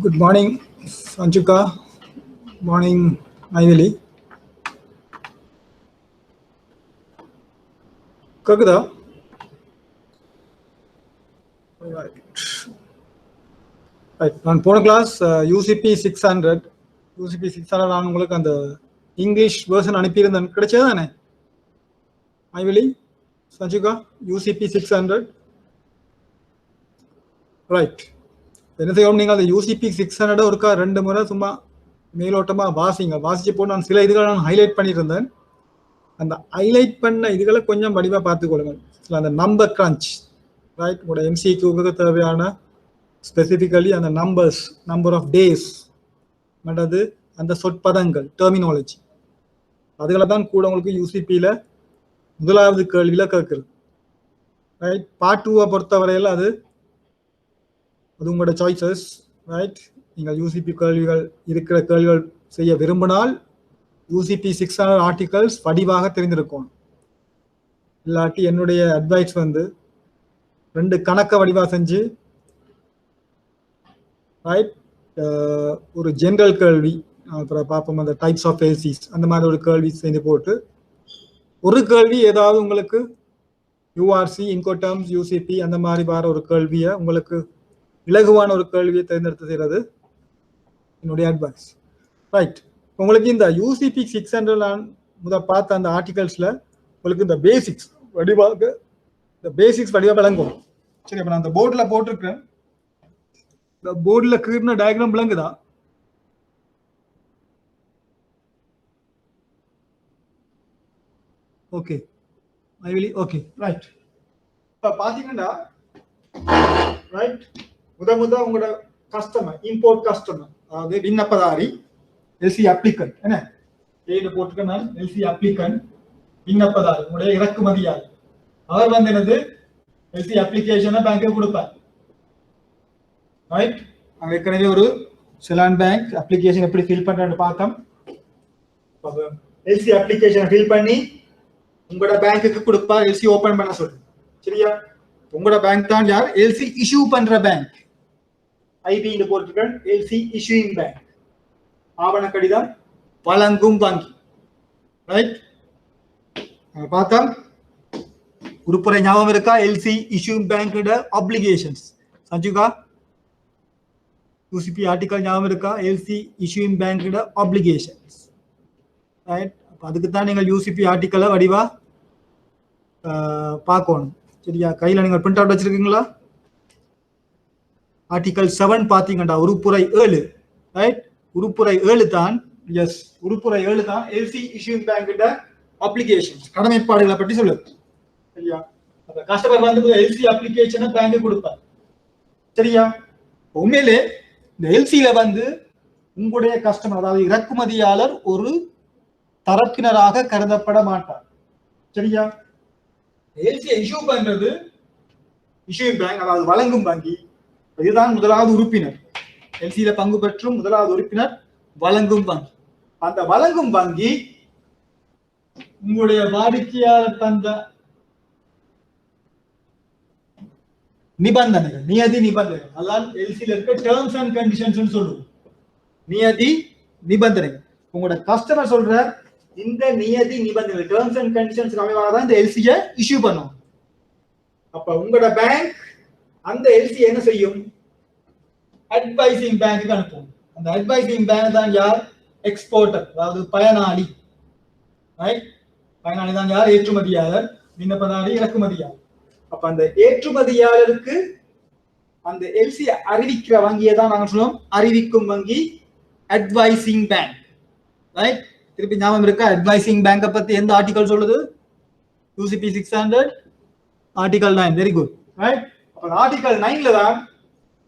Good morning, Sanchuka. Morning, Maivili. Kakuda? Right. On போன class UCP 600 நான் உங்களுக்கு அந்த இங்கிலீஷ் வெர்ஷன் அனுப்பியிருந்தேன். கிடைச்சதானே மைவிலி சஞ்சுகா? UCP 600 right. என்ன செய்யணும், நீங்கள் அந்த UCP 600 ஒருக்கா 2 முறை சும்மா மேலோட்டமாக வாசிச்சு போட்டு நான் சில இதுகளை நான் ஹைலைட் பண்ணியிருந்தேன். அந்த ஹைலைட் பண்ண இதுகளை கொஞ்சம் வடிவாக பார்த்துக்கொள்ளுங்கள். அந்த நம்பர் கிரன்ச், ரைட், உங்களோட MCQக்கு தேவையான ஸ்பெசிஃபிக்கலி அந்த நம்பர் ஆஃப் டேஸ் மற்றது அந்த சொற்பதங்கள் டெர்மினாலஜி அதுகளை தான் கூட உங்களுக்கு UCPயில் முதலாவது கேள்வியில் கேட்குறது. ரைட், பார்ட் 2 பொறுத்தவரையில் அது உங்களோட சாய்ஸஸ். ரைட், நீங்கள் UCP கேள்விகள் செய்ய விரும்பினால் UCP 600 ஆர்டிகல்ஸ் வடிவாக தெரிந்திருக்கும். இல்லாட்டி என்னுடைய அட்வைஸ் 2 கணக்கை வடிவாக செஞ்சு, ரைட், ஒரு ஜென்ரல் கேள்வி அப்புறம் பார்ப்போம் அந்த டைப்ஸ் ஆஃப் எல்சிஸ் அந்த மாதிரி ஒரு கேள்வி செய்து போட்டு ஒரு கேள்வி ஏதாவது உங்களுக்கு URC இன்கோடர்ம்ஸ் UCP அந்த மாதிரி வர ஒரு கேள்வியை உங்களுக்கு இலகுவான ஒரு கேள்வியை தேர்ந்தெடுத்து செய்கிறது என்னுடைய அட்வைஸ். ரைட், உங்களுக்கு இந்த UCP 600 நான் பார்த்த அந்த ஆர்டிகல்ஸில் உங்களுக்கு இந்த பேசிக்ஸ் வடிவாக விளங்கும். சரி, அப்போ நான் அந்த போர்டில் போட்டிருக்கிறேன். இந்த போர்டில் கீறின டயக்ராம் விளங்குதா? ஓகே மைவிலி, ஓகே ரைட். இப்போ பார்த்தீங்கன்னா ரைட், உங்களோட கஸ்டமர், இம்போர்ட் கஸ்டமர், அதாவது விண்ணப்பதாரி, LC அப்ளிகன்ட், என்ன ஏன்னு போட்டுக்க நான் LC அப்ளிகன்ட், விண்ணப்பதாரி, உங்களுடைய இறக்குமதியாளர். அவர் என்னது LC அப்ளிகேஷனை பேங்க்கு கொடுப்பார். ரைட், அங்கே ஏற்கனவே ஒரு செலான் பேங்க் அப்ளிகேஷன் எப்படி ஃபில் பண்றேன்னு பார்த்தோம். LC அப்ளிகேஷனை ஃபில் பண்ணி உங்களோட பேங்க்குக்கு கொடுப்பா, LC ஓபன் பண்ண சொல்லு. சரியா, உங்களோட பேங்க் தான் யார்? LC இஷ்யூ பண்ற பேங்க். IB போட்டுருக்கேன், LC இஷ்யூயிங் பேங்க், ஆவண கடிதம் வழங்கும் வங்கி. ரைட், பார்த்தா உருப்புரை ஞாபகம் இருக்கா? LC இஷ்யூயிங் பேங்கோட ஆப்ளிகேஷன்ஸ். சஞ்சுகா, UCP ஆர்டிகல் ஞாபகம் இருக்கா? LC இஷ்யூயிங் பேங்கோட ஆப்ளிகேஷன்ஸ். ரைட், அதுக்கு தான் நீங்கள் UCP ஆர்டிக்கலை வடிவா பார்க்கணும். சரியா, கையில் நீங்கள் பிரிண்ட் அவுட் வச்சிருக்கீங்களா? ஆர்டிகல் 7 பார்த்தீங்கன்னா உருப்புரை 7. ரைட், உருப்புரை 7 தான், எஸ், உருப்புரை 7 தான் LC இஷ்யூயிங் பேங்கோட அப்ளிகேஷன்ஸ், கடமைப்பாடுகளை பற்றி சொல்லுது. சரியா, அந்த கஸ்டமர் LC அப்ளிகேஷனை பேங்க் கொடுப்பார். சரியா, உண்மையிலே இந்த LCல உங்களுடைய கஸ்டமர், அதாவது இறக்குமதியாளர் ஒரு தரப்பினராக கருதப்பட மாட்டார். சரியா, எல்சியை இஷ்யூ பண்றது இஷ்யூயிங் பேங்க், அதாவது வழங்கும் வங்கி. இதுதான் முதலாவது உறுப்பினர். எல்சியில பங்கு பெற்றும் முதலாவது உறுப்பினர் வழங்கும் வங்கி. அந்த வழங்கும் வங்கி உங்களுடைய வாடிக்கையாளர் தந்த நிபந்தனைகள், நியதி நிபந்தனைகள், அதான் எல்சியில இருக்க டேர்ம்ஸ் அண்ட் கண்டிஷன்ஸ் சொல்லுவோம். நியதி நிபந்தனைகள். உங்களோட கஸ்டமர் சொல்ற இந்த நியதி நிபந்தனைகள், டேர்ம்ஸ் அண்ட் கண்டிஷன்ஸ் அமைவாக தான் இந்த எல்சியை இஷ்யூ பண்ணும். அப்ப உங்களோட பேங்க் அந்த எல்சி என்ன செய்யும்? அட்வைசிங் பேங்க்கு அனுப்பும். அந்த அட்வைசிங் பேங்க் தான் யார்? எக்ஸ்போர்ட்டர், அதாவது பயனாளி. ரைட்? பயனாளி தான் யார்? ஏற்றுமதியாளர், விண்ணப்பதாரி, இறக்குமதியாளர். அப்ப அந்த ஏற்றுமதியாளருக்கு அந்த எல்சி அறிவிக்கிற வங்கியை தான் நாங்கள் சொல்லுவோம் அறிவிக்கும் வங்கி, அட்வைசிங் பேங்க். ரைட்? திருப்பி ஞாபகம் இருக்கா? அட்வைசிங் பேங்கை பத்தி எந்த ஆர்டிகல் சொல்லுது? UCP 600 article 9. Very good. Right? அப்ப ஆர்டிகல் 9ல தான்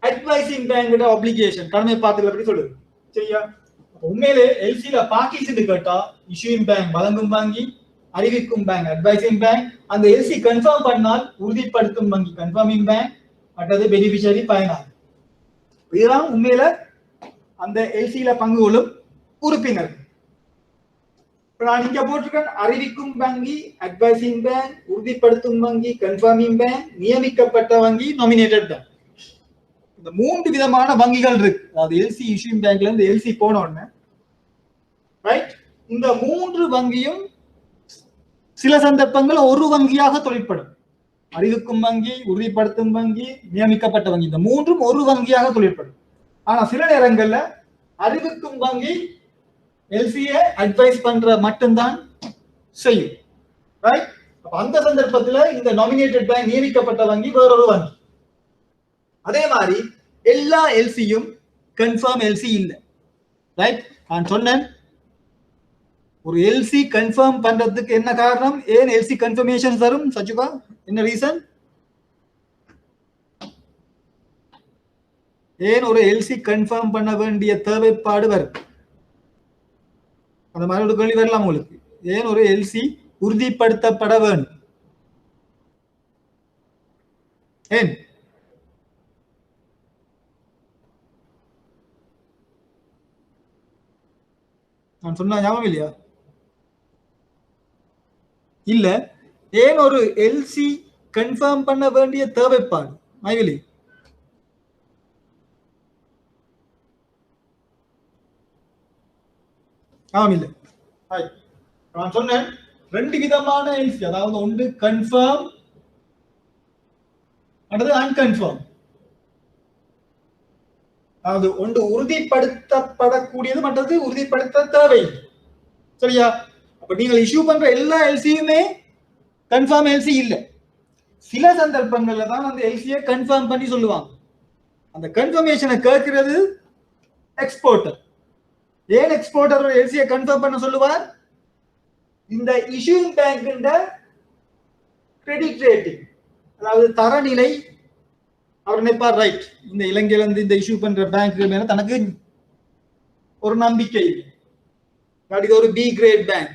அட்வைசிங் பேங்கோட ஆப்ளிகேஷன், கடமை பாத்திரத்தை பத்தி சொல்லுது. சரியா? உண்மையிலே எல்சில பாக்கிஸ் கேட்டா இஷ்யூயிங் பேங்க் வழங்கும் வங்கி, அறிவிக்கும் பேங்க் அட்வைசிங் பேங்க், அந்த எல்சி கன்ஃபார்ம் பண்ணால் உறுதிப்படுத்தும் வங்கி கன்ஃபார்மிங் பேங்க், மற்றது பெனிஃபிஷரி பயனாளி. இதுதான் உண்மையில அந்த எல்சியில பங்கு கொள்ளும் உறுப்பினர். நான் இங்க போட்டிருக்கேன் அறிவிக்கும் வங்கி, அட்வைசிங் பேங்க், உறுதிப்படுத்தும் வங்கி, கன்ஃபார்மிங் பேங்க், நியமிக்கப்பட்ட வங்கி, நாமினேட்டட் பேங்க். இந்த 3 விதமான வங்கிகள் இருக்கு. அதாவது எல்சி இஷ்யூயிங் பேங்க்ல இருந்து எல்சி போன உடனே ரைட், இந்த 3 வங்கியும் சில சந்தர்ப்பங்கள் ஒரு வங்கியாக தொழிற்படும். அறிவிக்கும் வங்கி, உறுதிப்படுத்தும் வங்கி, நியமிக்கப்பட்ட வங்கி, இந்த 3ம் ஒரு வங்கியாக தொழிற்படும். ஆனா சில நேரங்கள்ல அறிவிக்கும் வங்கி எல்சியை அட்வைஸ் பண்ற மட்டும்தான் செய்யும். ரைட்? அந்த சந்தர்ப்பத்தில் இந்த நாமினேட்டட் பேங்க், நியமிக்கப்பட்ட வங்கி வேறொரு வங்கி. அதே மாதிரி எல்லா எல்சியும் கன்ஃபார்ம் எல்சி இல்லை. ரைட்? நான் சொன்னேன் ஒரு எல்சி கன்ஃபார்ம் பண்றதுக்கு என்ன காரணம்? ஏன் எல்சி கன்ஃபர்மேஷன் தரும்? சச்சுபா, என்ன ரீசன்? ஏன் ஒரு எல்சி கன்ஃபார்ம் பண்ண வேண்டிய தேவைப்பாடு வரும்? அந்த மாதிரி ஒரு கேள்வி வரலாம் உங்களுக்கு. ஏன் ஒரு எல்சி உறுதிப்படுத்தப்பட வேண்டும்? ஏன்? நான் சொன்ன ஞாபகம் இல்லையா? இல்ல, ஏன் ஒரு எல்சி கன்ஃபார்ம் பண்ண வேண்டிய தேவைப்பாடு? மைவிலி, ஆம் இல்லை. நான் சொன்னேன் 2 விதமான எல்சி, அதாவது ஒன்று கன்ஃபார்ம், அடுத்து அன்கன்ஃபார்ம். அதாவது ஒன்று உறுதிப்படுத்தப்படக்கூடியது, மற்றது உறுதிப்படுத்த தேவை. சரியா? அப்ப நீங்கள் இஷ்யூ பண்ற எல்லா எல்சியுமே கன்ஃபார்ம் எல்சி இல்லை. சில சந்தர்ப்பங்கள்ல தான் அந்த எல்சியை கன்ஃபார்ம் பண்ணி சொல்லுவாங்க. அந்த கன்ஃபர்மேஷனை கேட்கிறது எக்ஸ்போர்ட்டர். ஏன் எக்ஸ்போர்ட்டர் எல்சியை கன்ஃபார்ம் பண்ண சொல்லுவார்? இந்த இஷ்யூயிங் பேங்க் கிரெடிட் ரேட்டிங், அதாவது தரநிலை, அவர் நினைப்பார் ரைட், இந்த இலங்கையில இருந்து இந்த இஷ்யூ பண்ற பேங்க் மேல தனக்கு ஒரு நம்பிக்கை இல்லை, இது ஒரு பி கிரேட் பேங்க்,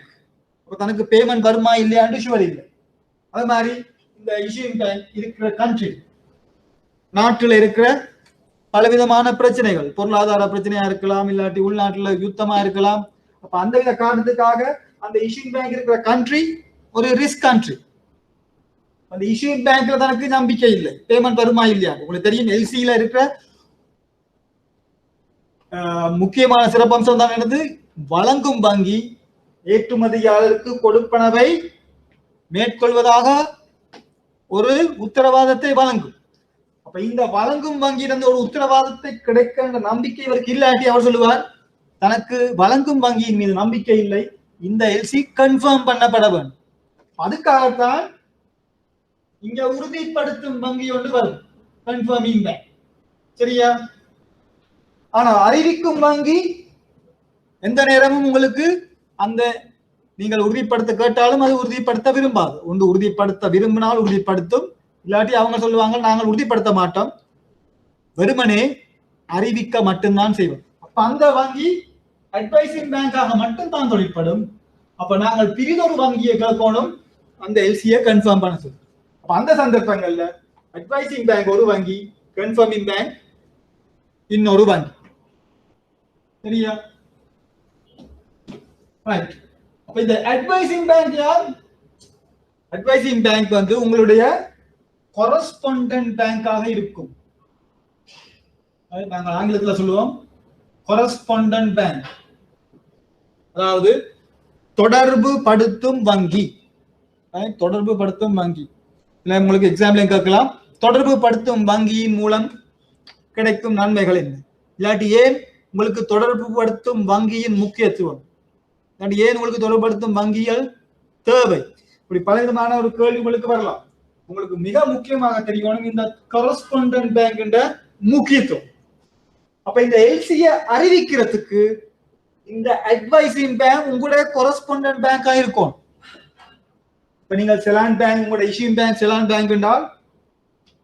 தனக்கு பேமெண்ட் வருமா இல்லையான்னு ஷுவர் இல்லை. அது மாதிரி இந்த இஷ்யூயிங் பேங்க் இருக்கிற கண்ட்ரி, நாட்டில் இருக்கிற பலவிதமான பிரச்சனைகள், பொருளாதார பிரச்சனையா இருக்கலாம், இல்லாட்டி உள்நாட்டுல யுத்தமா இருக்கலாம். அப்ப அந்த வித காரணத்துக்காக அந்த இஷ்யூயிங் பேங்க் இருக்கிற கண்ட்ரி ஒரு ரிஸ்க் கண்ட்ரி. அந்த இஷ்யூயிங் பேங்க்ல தனக்கு நம்பிக்கை இல்லை, பேமெண்ட் வருமா இல்லையா. உங்களுக்கு தெரியும் எல்சியில இருக்கிற முக்கியமான சிறப்பம்சம் தான் என்னது? வழங்கும் வங்கி ஏற்றுமதியாளருக்கு கொடுப்பனவை மேற்கொள்வதாக ஒரு உத்தரவாதத்தை வழங்கும். அப்ப இந்த வழங்கும் வங்கியிலிருந்து ஒரு உத்தரவாதத்தை கிடைக்கின்ற நம்பிக்கை இவருக்கு இல்லாட்டி அவர் சொல்லுவார் தனக்கு வழங்கும் வங்கியின் மீது நம்பிக்கை இல்லை, இந்த எல்சி கன்ஃபார்ம் பண்ணப்பட வேண்டும். அதுக்காகத்தான் இங்க உறுதிப்படுத்தும் வங்கி ஒன்று வரும், கன்ஃபார்மிங் பேங்க். சரியா? ஆனா அறிவிக்கும் வங்கி எந்த நேரமும் உங்களுக்கு அந்த நீங்கள் உறுதிப்படுத்த கேட்டாலும் அது உறுதிப்படுத்த விரும்பாது. ஒன்று உறுதிப்படுத்த விரும்பினால் உறுதிப்படுத்தும், இல்லாட்டி அவங்க சொல்லுவாங்க நாங்கள் உறுதிப்படுத்த மாட்டோம், வெறுமனே அறிவிக்க மட்டும்தான் செய்வோம். அப்ப அந்த வங்கி அட்வைசிங் பேங்காக மட்டும்தான் தொழிற்படும். அப்ப நாங்கள் பிரிதொரு வங்கியை கேட்கணும் அந்த எல்சியை கன்ஃபார்ம் பண்ண சொல்லி. அந்த சந்தர்ப்பங்கள்ல அட்வைசிங் பேங்க் ஒரு வங்கி, கன்ஃபர்மிங் பேங்க் இன்னொரு வங்கி. சரியா? அப்ப இந்த அட்வைசிங் பேங்க் யார்? அட்வைசிங் பேங்க் வந்து உங்களுடைய கொரஸ்பாண்டன்ட் பேங்காக இருக்கும். நாங்கள் ஆங்கிலத்தில் சொல்லுவோம் கொரஸ்பாண்டன்ட் பேங்க், அதாவது தொடர்பு படுத்தும் வங்கி. தொடர்பு படுத்தும் வங்கி இல்லை, உங்களுக்கு எக்ஸாம்பிள் கேட்கலாம், தொடர்பு படுத்தும் வங்கியின் மூலம் கிடைக்கும் நன்மைகள் என்ன, இல்லாட்டி ஏன் உங்களுக்கு தொடர்பு படுத்தும் வங்கியின் முக்கியத்துவம், இல்லாட்டி ஏன் உங்களுக்கு தொடர்புபடுத்தும் வங்கிகள் தேவை, இப்படி பலவிதமான ஒரு கேள்வி உங்களுக்கு வரலாம். உங்களுக்கு மிக முக்கியமாக தெரியணும் இந்த கொரஸ்பாண்டன்ட் பேங்க் முக்கியத்துவம். அப்ப இந்த எல்சியை அறிவிக்கிறதுக்கு இந்த அட்வைசிங் பேங்க் உங்களுடைய கொரஸ்பாண்டன்ட் பேங்கா இருக்கும். இப்ப நீங்கள் செலான் பேங்க் உங்களுடைய இஷ்யூங் பேங்க் செலான் பேங்க் என்றால்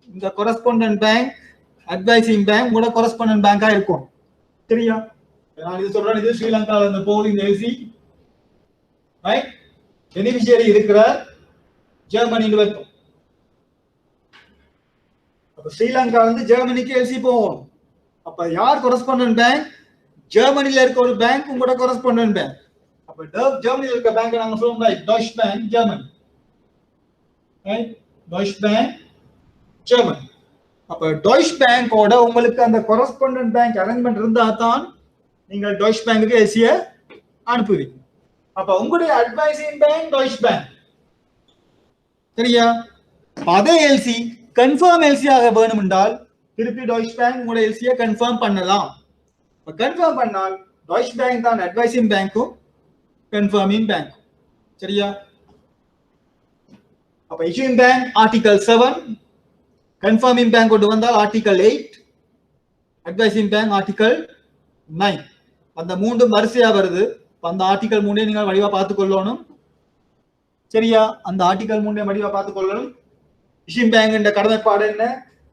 இந்த கொரஸ்பாண்டன்ட் பேங்க் அட்வைசிங் பேங்க் உங்களோட கொரஸ்பாண்டன்ட் பேங்கா இருக்கும். சரியா? நான் இது சொல்றேன், இது ஸ்ரீலங்காவில் இருந்த போல் இந்த எல்சி ரைட் பெனிஃபிஷியரி இருக்கிற ஜெர்மனின்னு வைக்கும். அப்ப ஸ்ரீலங்கா வந்து ஜெர்மனிக்கு எல்சி போகும். அப்ப யார் கொரஸ்பாண்டன்ட் பேங்க்? ஜெர்மனில இருக்க ஒரு பேங்க் உங்களோட கொரஸ்பாண்டன்ட் பேங்க். அப்ப ஜெர்மனில இருக்க பேங்க் நாங்க சொல்றோம் right Deutsche bank Germany, right Deutsche bank Germany. அப்ப டாய்ச் பேங்கோட உங்களுக்கு அந்த கொரஸ்பாண்டன்ட் பேங்க் அரேஞ்ச்மெண்ட் இருந்தா தான் நீங்கள் டாய்ச் பேங்க்குக்கு எல்சியை அனுப்புவீங்க. அப்ப உங்களுடைய அட்வைசிங் பேங்க் டாய்ச் பேங்க். சரியா? அதே எல்சி கன்ஃபார்ம் எல்சியாக வேணும் என்றால் திருப்பி டாய்ச் பேங்க் உங்களுடைய எல்சியை கன்ஃபார்ம் பண்ணலாம். கன்ஃபார்ம் பண்ணால் டாய்ச் பேங்க் தான் அட்வைசிங் பேங்க்கும் கன்ஃபார்மிங் பேங்க். சரியா? அப்ப issuing bank article 7, conforming bank கொண்டு வந்தால் ஆர்டிகல் 8, அட்வைசிங் பேங்க் ஆர்டிகல் 9. அந்த மூன்றும் வரிசையா வருது. அந்த ஆர்டிகல் 3 நீங்கள் வடிவா பார்த்துக் கொள்ளணும். சரியா? அந்த ஆர்டிகல் 3 வடிவா பார்த்துக் கொள்ளணும். இஷ்யூயிங் பேங்க் கடமைப்பாடு என்ன,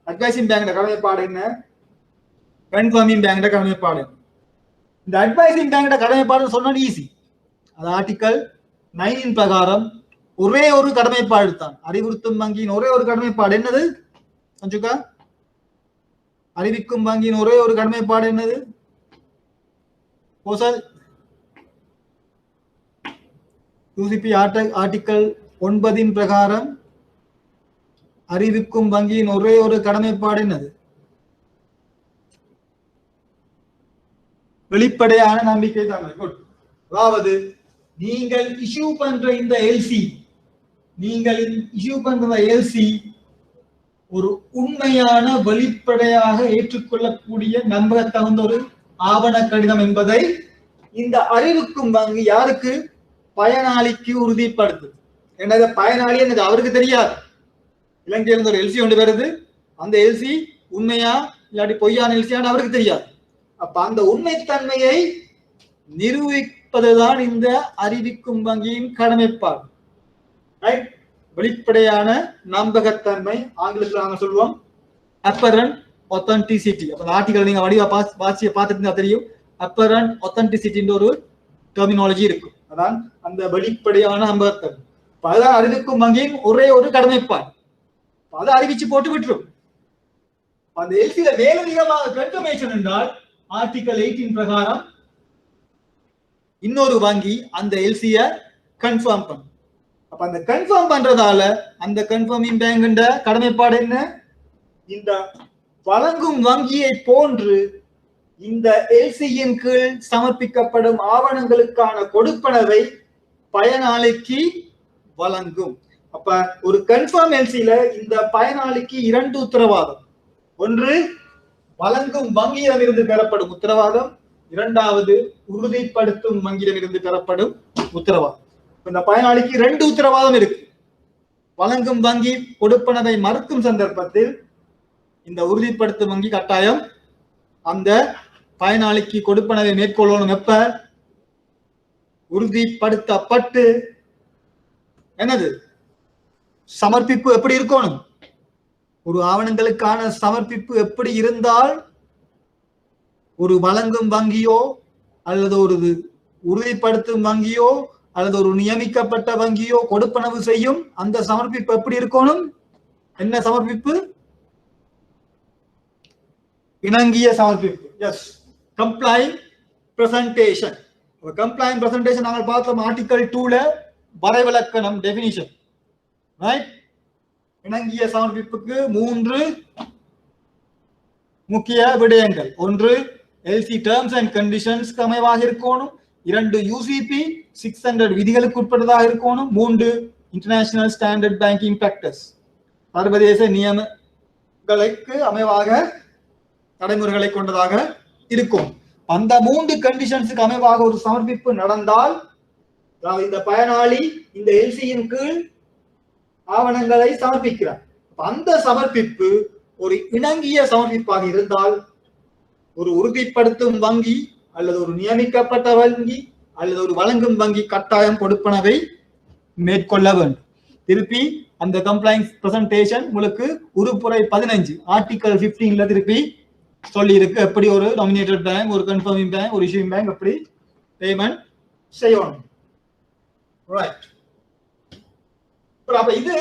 அட்வைசிங் பேங்க் கடமைப்பாடு என்ன, கன்ஃபார்மிங் பேங்க் கடமைப்பாடு. இந்த அட்வைசிங் பேங்க் கடமைப்பாடு சொன்னா ஈஸி. அது ஆர்டிகல் 9 பிரகாரம் ஒரே ஒரு கடமைப்பாடு தான். அறிவுறுத்தும் வங்கியின் ஒரே ஒரு கடமைப்பாடு என்னது? கொஞ்சுக்கா அறிவிக்கும் வங்கியின் ஒரே ஒரு கடமைப்பாடு என்னது? யூசிபி ஆர்டிகல் 9 பிரகாரம் அறிவிக்கும் வங்கியின் ஒரே ஒரு கடமைப்பாடு என்னது? வெளிப்படையான நம்பிக்கை தான். அதாவது நீங்கள் இஷ்யூ பண்ற இந்த எல்சி, நீங்கள் இஷ்யூ பண்ற எல்சி ஒரு உண்மையான வெளிப்படையாக ஏற்றுக்கொள்ளக்கூடிய நம்ப தகுந்த ஒரு ஆவண கடிதம் என்பதை இந்த அறிவிக்கும் வங்கி யாருக்கு? பயனாளிக்கு உறுதிப்படுத்து. என்னது பயனாளி என்னது அவருக்கு தெரியாது. இலங்கையில இருந்து ஒரு எல்சி கொண்டு வருது, அந்த எல்சி உண்மையா இல்லாட்டி பொய்யான எல்சியான்னு அவருக்கு தெரியாது. அப்ப அந்த உண்மைத்தன்மையை நிரூபிப்பதுதான் இந்த அறிவிக்கும் வங்கியின் கடமைப்பாடு. வெளிப்படையான நம்பகத்தன்மை, ஆங்கிலத்தில் நாங்கள் சொல்லுவோம் அப்பரண்ட் ஒத்தன்டிசிட்டி. அப்ப ஆர்டிகல் நீங்க வடிவா வாசிய பார்த்துட்டு தெரியும், அப்பரண்ட் ஒத்தன்டிசிட்டின்ற ஒரு டெர்மினாலஜி இருக்கும். அதான் அந்த வெளிப்படையான நம்பகத்தன்மை. அதுதான் அறிவிக்கும் வங்கியின் ஒரே ஒரு கடமைப்பாடு. அதை அறிவிச்சு போட்டு விட்டுரும். அந்த எல்சியில மேலதிகமாக கன்ஃபர்மேஷன் என்றால் ஆர்டிகல் 18 பிரகாரம் இன்னொரு வங்கி அந்த எல்சிய கன்ஃபார்ம் பண்ணும். அப்ப அந்த கன்ஃபார்ம் பண்றதால அந்த கன்ஃபார்மிங் பேங்க் கடமைப்பாடு என்ன? இந்த வழங்கும் வங்கியை போன்று இந்த எல்சியின் கீழ் சமர்ப்பிக்கப்படும் ஆவணங்களுக்கான கொடுப்பனவை பயனாளிக்கு வழங்கும். அப்ப ஒரு கன்ஃபார்ம் எல்சியில இந்த பயனாளிக்கு 2 உத்தரவாதம். ஒன்று வழங்கும் வங்கியிடமிருந்து பெறப்படும் உத்தரவாதம், இரண்டாவது உறுதிப்படுத்தும் வங்கியிடமிருந்து பெறப்படும் உத்தரவாதம். இந்த பயனாளிக்கு 2 உத்தரவாதம் இருக்கு. வழங்கும் வங்கி கொடுப்பனவை மறுக்கும் சந்தர்ப்பத்தில் இந்த உறுதிப்படுத்தும் வங்கி கட்டாயம் அந்த பயனாளிக்கு கொடுப்பனவை மேற்கொள்ளணும். எப்ப? உறுதிப்படுத்தப்பட்டு என்னது சமர்ப்பிப்பு எப்படி இருக்கணும், ஒரு ஆவணங்களுக்கான சமர்ப்பிப்பு எப்படி இருந்தால் ஒரு வழங்கும் வங்கியோ அல்லது ஒரு உறுதிப்படுத்தும் வங்கியோ அல்லது ஒரு நியமிக்கப்பட்ட வங்கியோ கொடுப்பனவு செய்யும், அந்த சமர்ப்பிப்பு எப்படி இருக்கணும்? என்ன சமர்ப்பிப்பு? இணங்கிய சமர்ப்பிப்பு. Yes, complying presentation. Complying presentation நாங்கள் பார்த்தோம் ஆர்டிகல் 2ல வரைவிலக்கணம் டெபினிஷன். ரைட்? இணங்கிய சமர்ப்பிப்புக்கு 3 முக்கிய விடயங்கள். ஒன்று, எல்சி டேர்ம்ஸ் அண்ட் கண்டிஷன்ஸ்க்கு அமைவாக இருக்கணும். 2, யூசிபி 600 விதிகளுக்கு உட்பட்டதாக இருக்கணும். 3, இன்டர்நேஷனல் ஸ்டாண்டர்ட் பேங்கிங் பிராக்டிஸ், சர்வதேச நியமங்களுக்கு அமைவாக நடைமுறைகளை கொண்டதாக இருக்கும். அந்த 3 கண்டிஷன்ஸுக்கு அமைவாக ஒரு சமர்ப்பிப்பு நடந்தால், இந்த பயனாளி இந்த எல்சியின் கீழ் ஆவணங்களை சமர்ப்பிக்கிறார். அந்த சமர்ப்பிப்பு ஒரு இணங்கிய சமர்ப்பிப்பாக இருந்தால், ஒரு உறுதிப்படுத்தும் வங்கி அல்லது ஒரு நியமிக்கப்பட்ட வங்கி அல்லது ஒரு வழங்கும் வங்கி கட்டாயம் கொடுப்பனவை மேற்கொள்ள வேண்டும். திருப்பி அந்த கம்ப்ளைண்ட் பிரசன்டேஷன் உங்களுக்கு உறுப்புரை 15 ஆர்டிகல் 15ல திருப்பி சொல்லி இருக்கு, எப்படி ஒரு நாமினேட்டட் பேங்க், ஒரு கன்ஃபர்மிங் பேங்க், ஒரு இஷ்யூயிங் பேங்க் எப்படி பேமெண்ட் செய்யணும். ரைட். அப்ப இது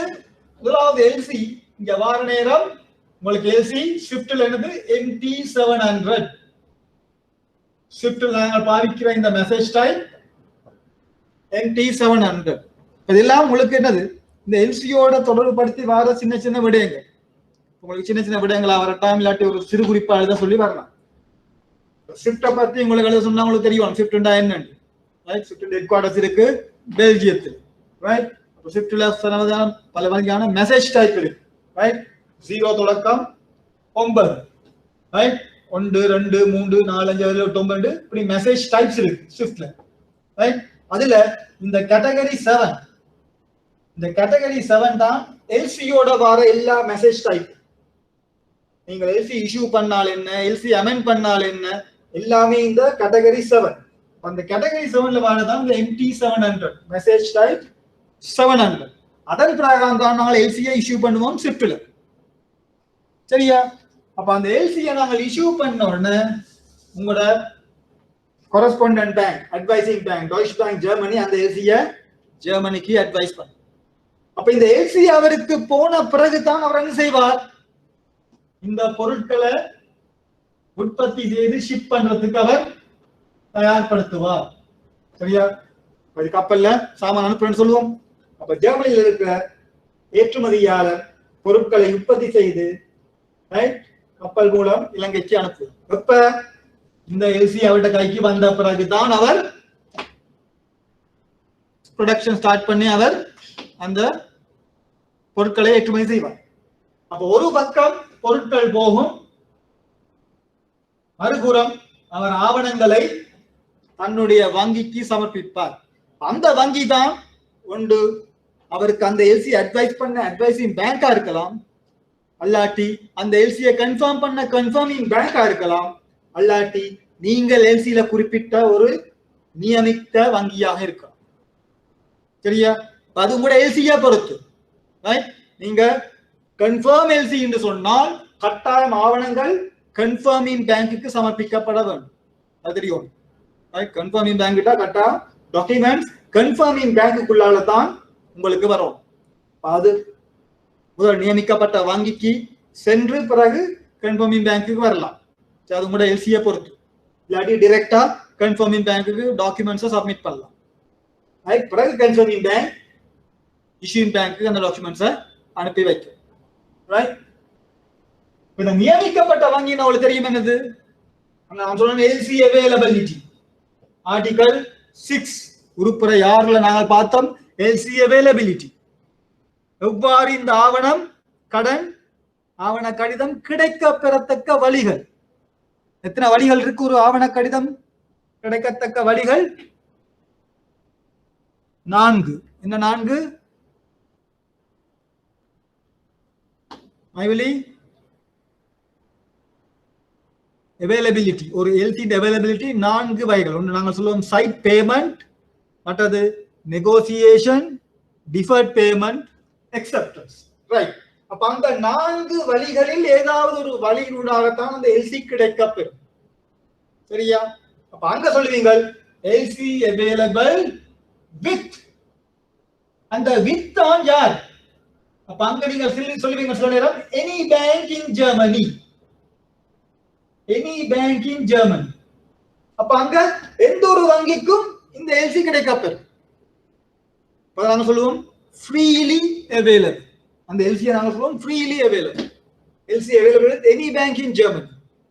முதலாவது எல்சி. இங்க வார நேரம் உங்களுக்கு எல்சி ஷிஃப்ட்ல என்னது MT700. ஷிஃப்ட்ல நாங்கள் பாவிக்கிற இந்த மெசேஜ் டைப் MT700. இதெல்லாம் உங்களுக்கு என்னது, இந்த எல்சியோட தொடர்புபடுத்தி வர சின்ன சின்ன விடயங்கள். உங்களுக்கு சின்ன சின்ன விடயங்களா வரட்டாம், இல்லாட்டி ஒரு சிறு குறிப்பா எழுத சொல்லி வரலாம். ஷிஃப்ட்டை பத்தி உங்களுக்கு எழுத சொன்னா உங்களுக்கு தெரியும் ஷிஃப்ட்னா என்னன்னு. ரைட்? ஷிஃப்ட் ஹெட் குவார்டர்ஸ் இருக்கு பெல்ஜியத்தில். ரைட்? ஷிஃப்ட்ல பல வகையான மெசேஜ் டைப் இருக்கு. ரைட்? 0 தொடக்கம் 9. ரைட்? 1 2 3 4 5 6 7 8 இப்படி மெசேஜ் டைப்ஸ் இருக்கு ஷிஃப்ட்ல. ரைட்? அதுல இந்த கேட்டகரி 7, இந்த கேட்டகரி 7 தான் எல்சியோட வர எல்லா மெசேஜ் டைப். நீங்கள் எல்சி இஷ்யூ பண்ணால் என்ன, எல்சி அமெண்ட் பண்ணால் என்ன, எல்லாமே இந்த கேட்டகரி 7. அந்த கேட்டகரி 7ல வரதான் இந்த MT700 மெசேஜ் டைப் 700. அதன் பிரகாரம் தான் நாங்கள் எல்சியை இஷ்யூ பண்ணுவோம் ஷிஃப்ட்ல. சரியா? அப்ப அந்த எல்சியை நாங்கள் இஷ்யூ பண்ண உடனே உங்களோட correspondent bank, advising bank, Deutsche bank Germany அந்த எல்சியை ஜெர்மனிக்கு அட்வைஸ் பண்ண. அப்ப இந்த எல்சி அவருக்கு போன பிறகுதான் அவர் என்ன செய்வார், இந்த பொருட்களை உற்பத்தி செய்து ஷிப் பண்றதுக்கு அவர் தயார்படுத்துவார். சரியா? கப்பல்ல சாமான் அனுப்புறேன்னு சொல்லுவோம். அப்ப ஜெர்மனியில் இருக்கிற ஏற்றுமதியாளர் பொருட்களை உற்பத்தி செய்து கப்பல் மூலம் இலங்கைக்கு அனுப்புவார். எப்ப இந்த எல்சி அவருடைய கைக்கு வந்த பிறகுதான் அவர் ப்ரொடக்ஷன் ஸ்டார்ட் பண்ணி அவர் அந்த பொருட்களை ஏற்றுமதி செய்வார். அப்ப ஒரு பக்கம் பொருட்கள் போகும், மறுபுறம் அவர் ஆவணங்களை தன்னுடைய வங்கிக்கு சமர்ப்பிப்பார். அந்த வங்கி தான் ஒன்று அவருக்கு அந்த எல்சி அட்வைஸ் பண்ண அட்வைசிங் பேங்கா இருக்கலாம், அல்லாட்டி அந்த எல்சியை கன்ஃபார்ம் பண்ண கன்ஃபார்மிங் பேங்கா இருக்கலாம், அல்லாட்டி நீங்கள் எல்சியில குறிப்பிட்ட ஒரு நியமித்த வங்கியாக இருக்கலாம். சரியா? அது கூட எல்சியை பொறுத்து. நீங்க கன்ஃபார்ம் எல்சி என்று சொன்னால் கட்டாயம் ஆவணங்கள் கன்ஃபார்மிங் பேங்குக்கு சமர்ப்பிக்கப்பட வேண்டும். அது தெரியும். கன்ஃபார்மிங் பேங்க் கிட்ட கட்டாயம் டாக்குமெண்ட்ஸ் கன்ஃபார்மிங் பேங்குக்குள்ளால தான் உங்களுக்கு வரும். அது முதல் நியமிக்கப்பட்ட வங்கிக்கு சென்று பிறகு கன்ஃபார்மிங் பேங்குக்கு வரலாம். அது கூட எல்சியை பொறுத்து. இல்லாட்டி டைரக்டா கன்ஃபார்மிங் பேங்குக்கு டாக்குமெண்ட்ஸை சப்மிட் பண்ணலாம். பிறகு கன்ஃபார்மிங் பேங்க் இஷ்யூயிங் பேங்க்கு அந்த டாக்குமெண்ட்ஸை அனுப்பி வைக்கும். நியமிக்கப்பட்ட வங்கி உங்களுக்கு தெரியும் என்னது, நான் சொன்ன எல்சி அவைலபிலிட்டி ஆர்டிகல் 6 உறுப்புரை 6ல நாங்கள் பார்த்தோம் எல்சி அவைலபிலிட்டி. எவ்வாறு இந்த ஆவணம் கடன் ஆவண கடிதம் கிடைக்க பெறத்தக்க வழிகள். எத்தனை வழிகள் இருக்கு ஒரு ஆவண கடிதம் கிடைக்கத்தக்க வழிகள்? 4. என்ன 4? மைவிலி அவைலபிலிட்டி, ஒரு எல்சி அவைலபிலிட்டி 4 வகைகள். ஒன்று நாங்கள் சொல்லுவோம் சைட் பேமெண்ட், மற்றது negotiation, deferred payment, acceptance. Right? அப்ப அந்த 4 வழிகளில் ஏதாவது ஒரு வழியூடாகத்தான் அந்த எல்சி கிடைக்கப்பெறும். சரியா? அப்ப அங்க சொல்லுவீங்க எல்சி அவைலபிள் வித். அந்த வித் தான் யார்? அப்ப அங்க நீங்க சொல்லுவீங்க சில நேரம் any bank in Germany, any bank in Germany. அப்ப அங்க எந்த ஒரு வங்கிக்கும் இந்த எல்சி கிடைக்காது. நாங்க சொல்லுவோம் ஃப்ரீலி அவைலபிள். அந்த எல்சியை நாங்க சொல்லுவோம் freely available. LC available with any bank in Germany.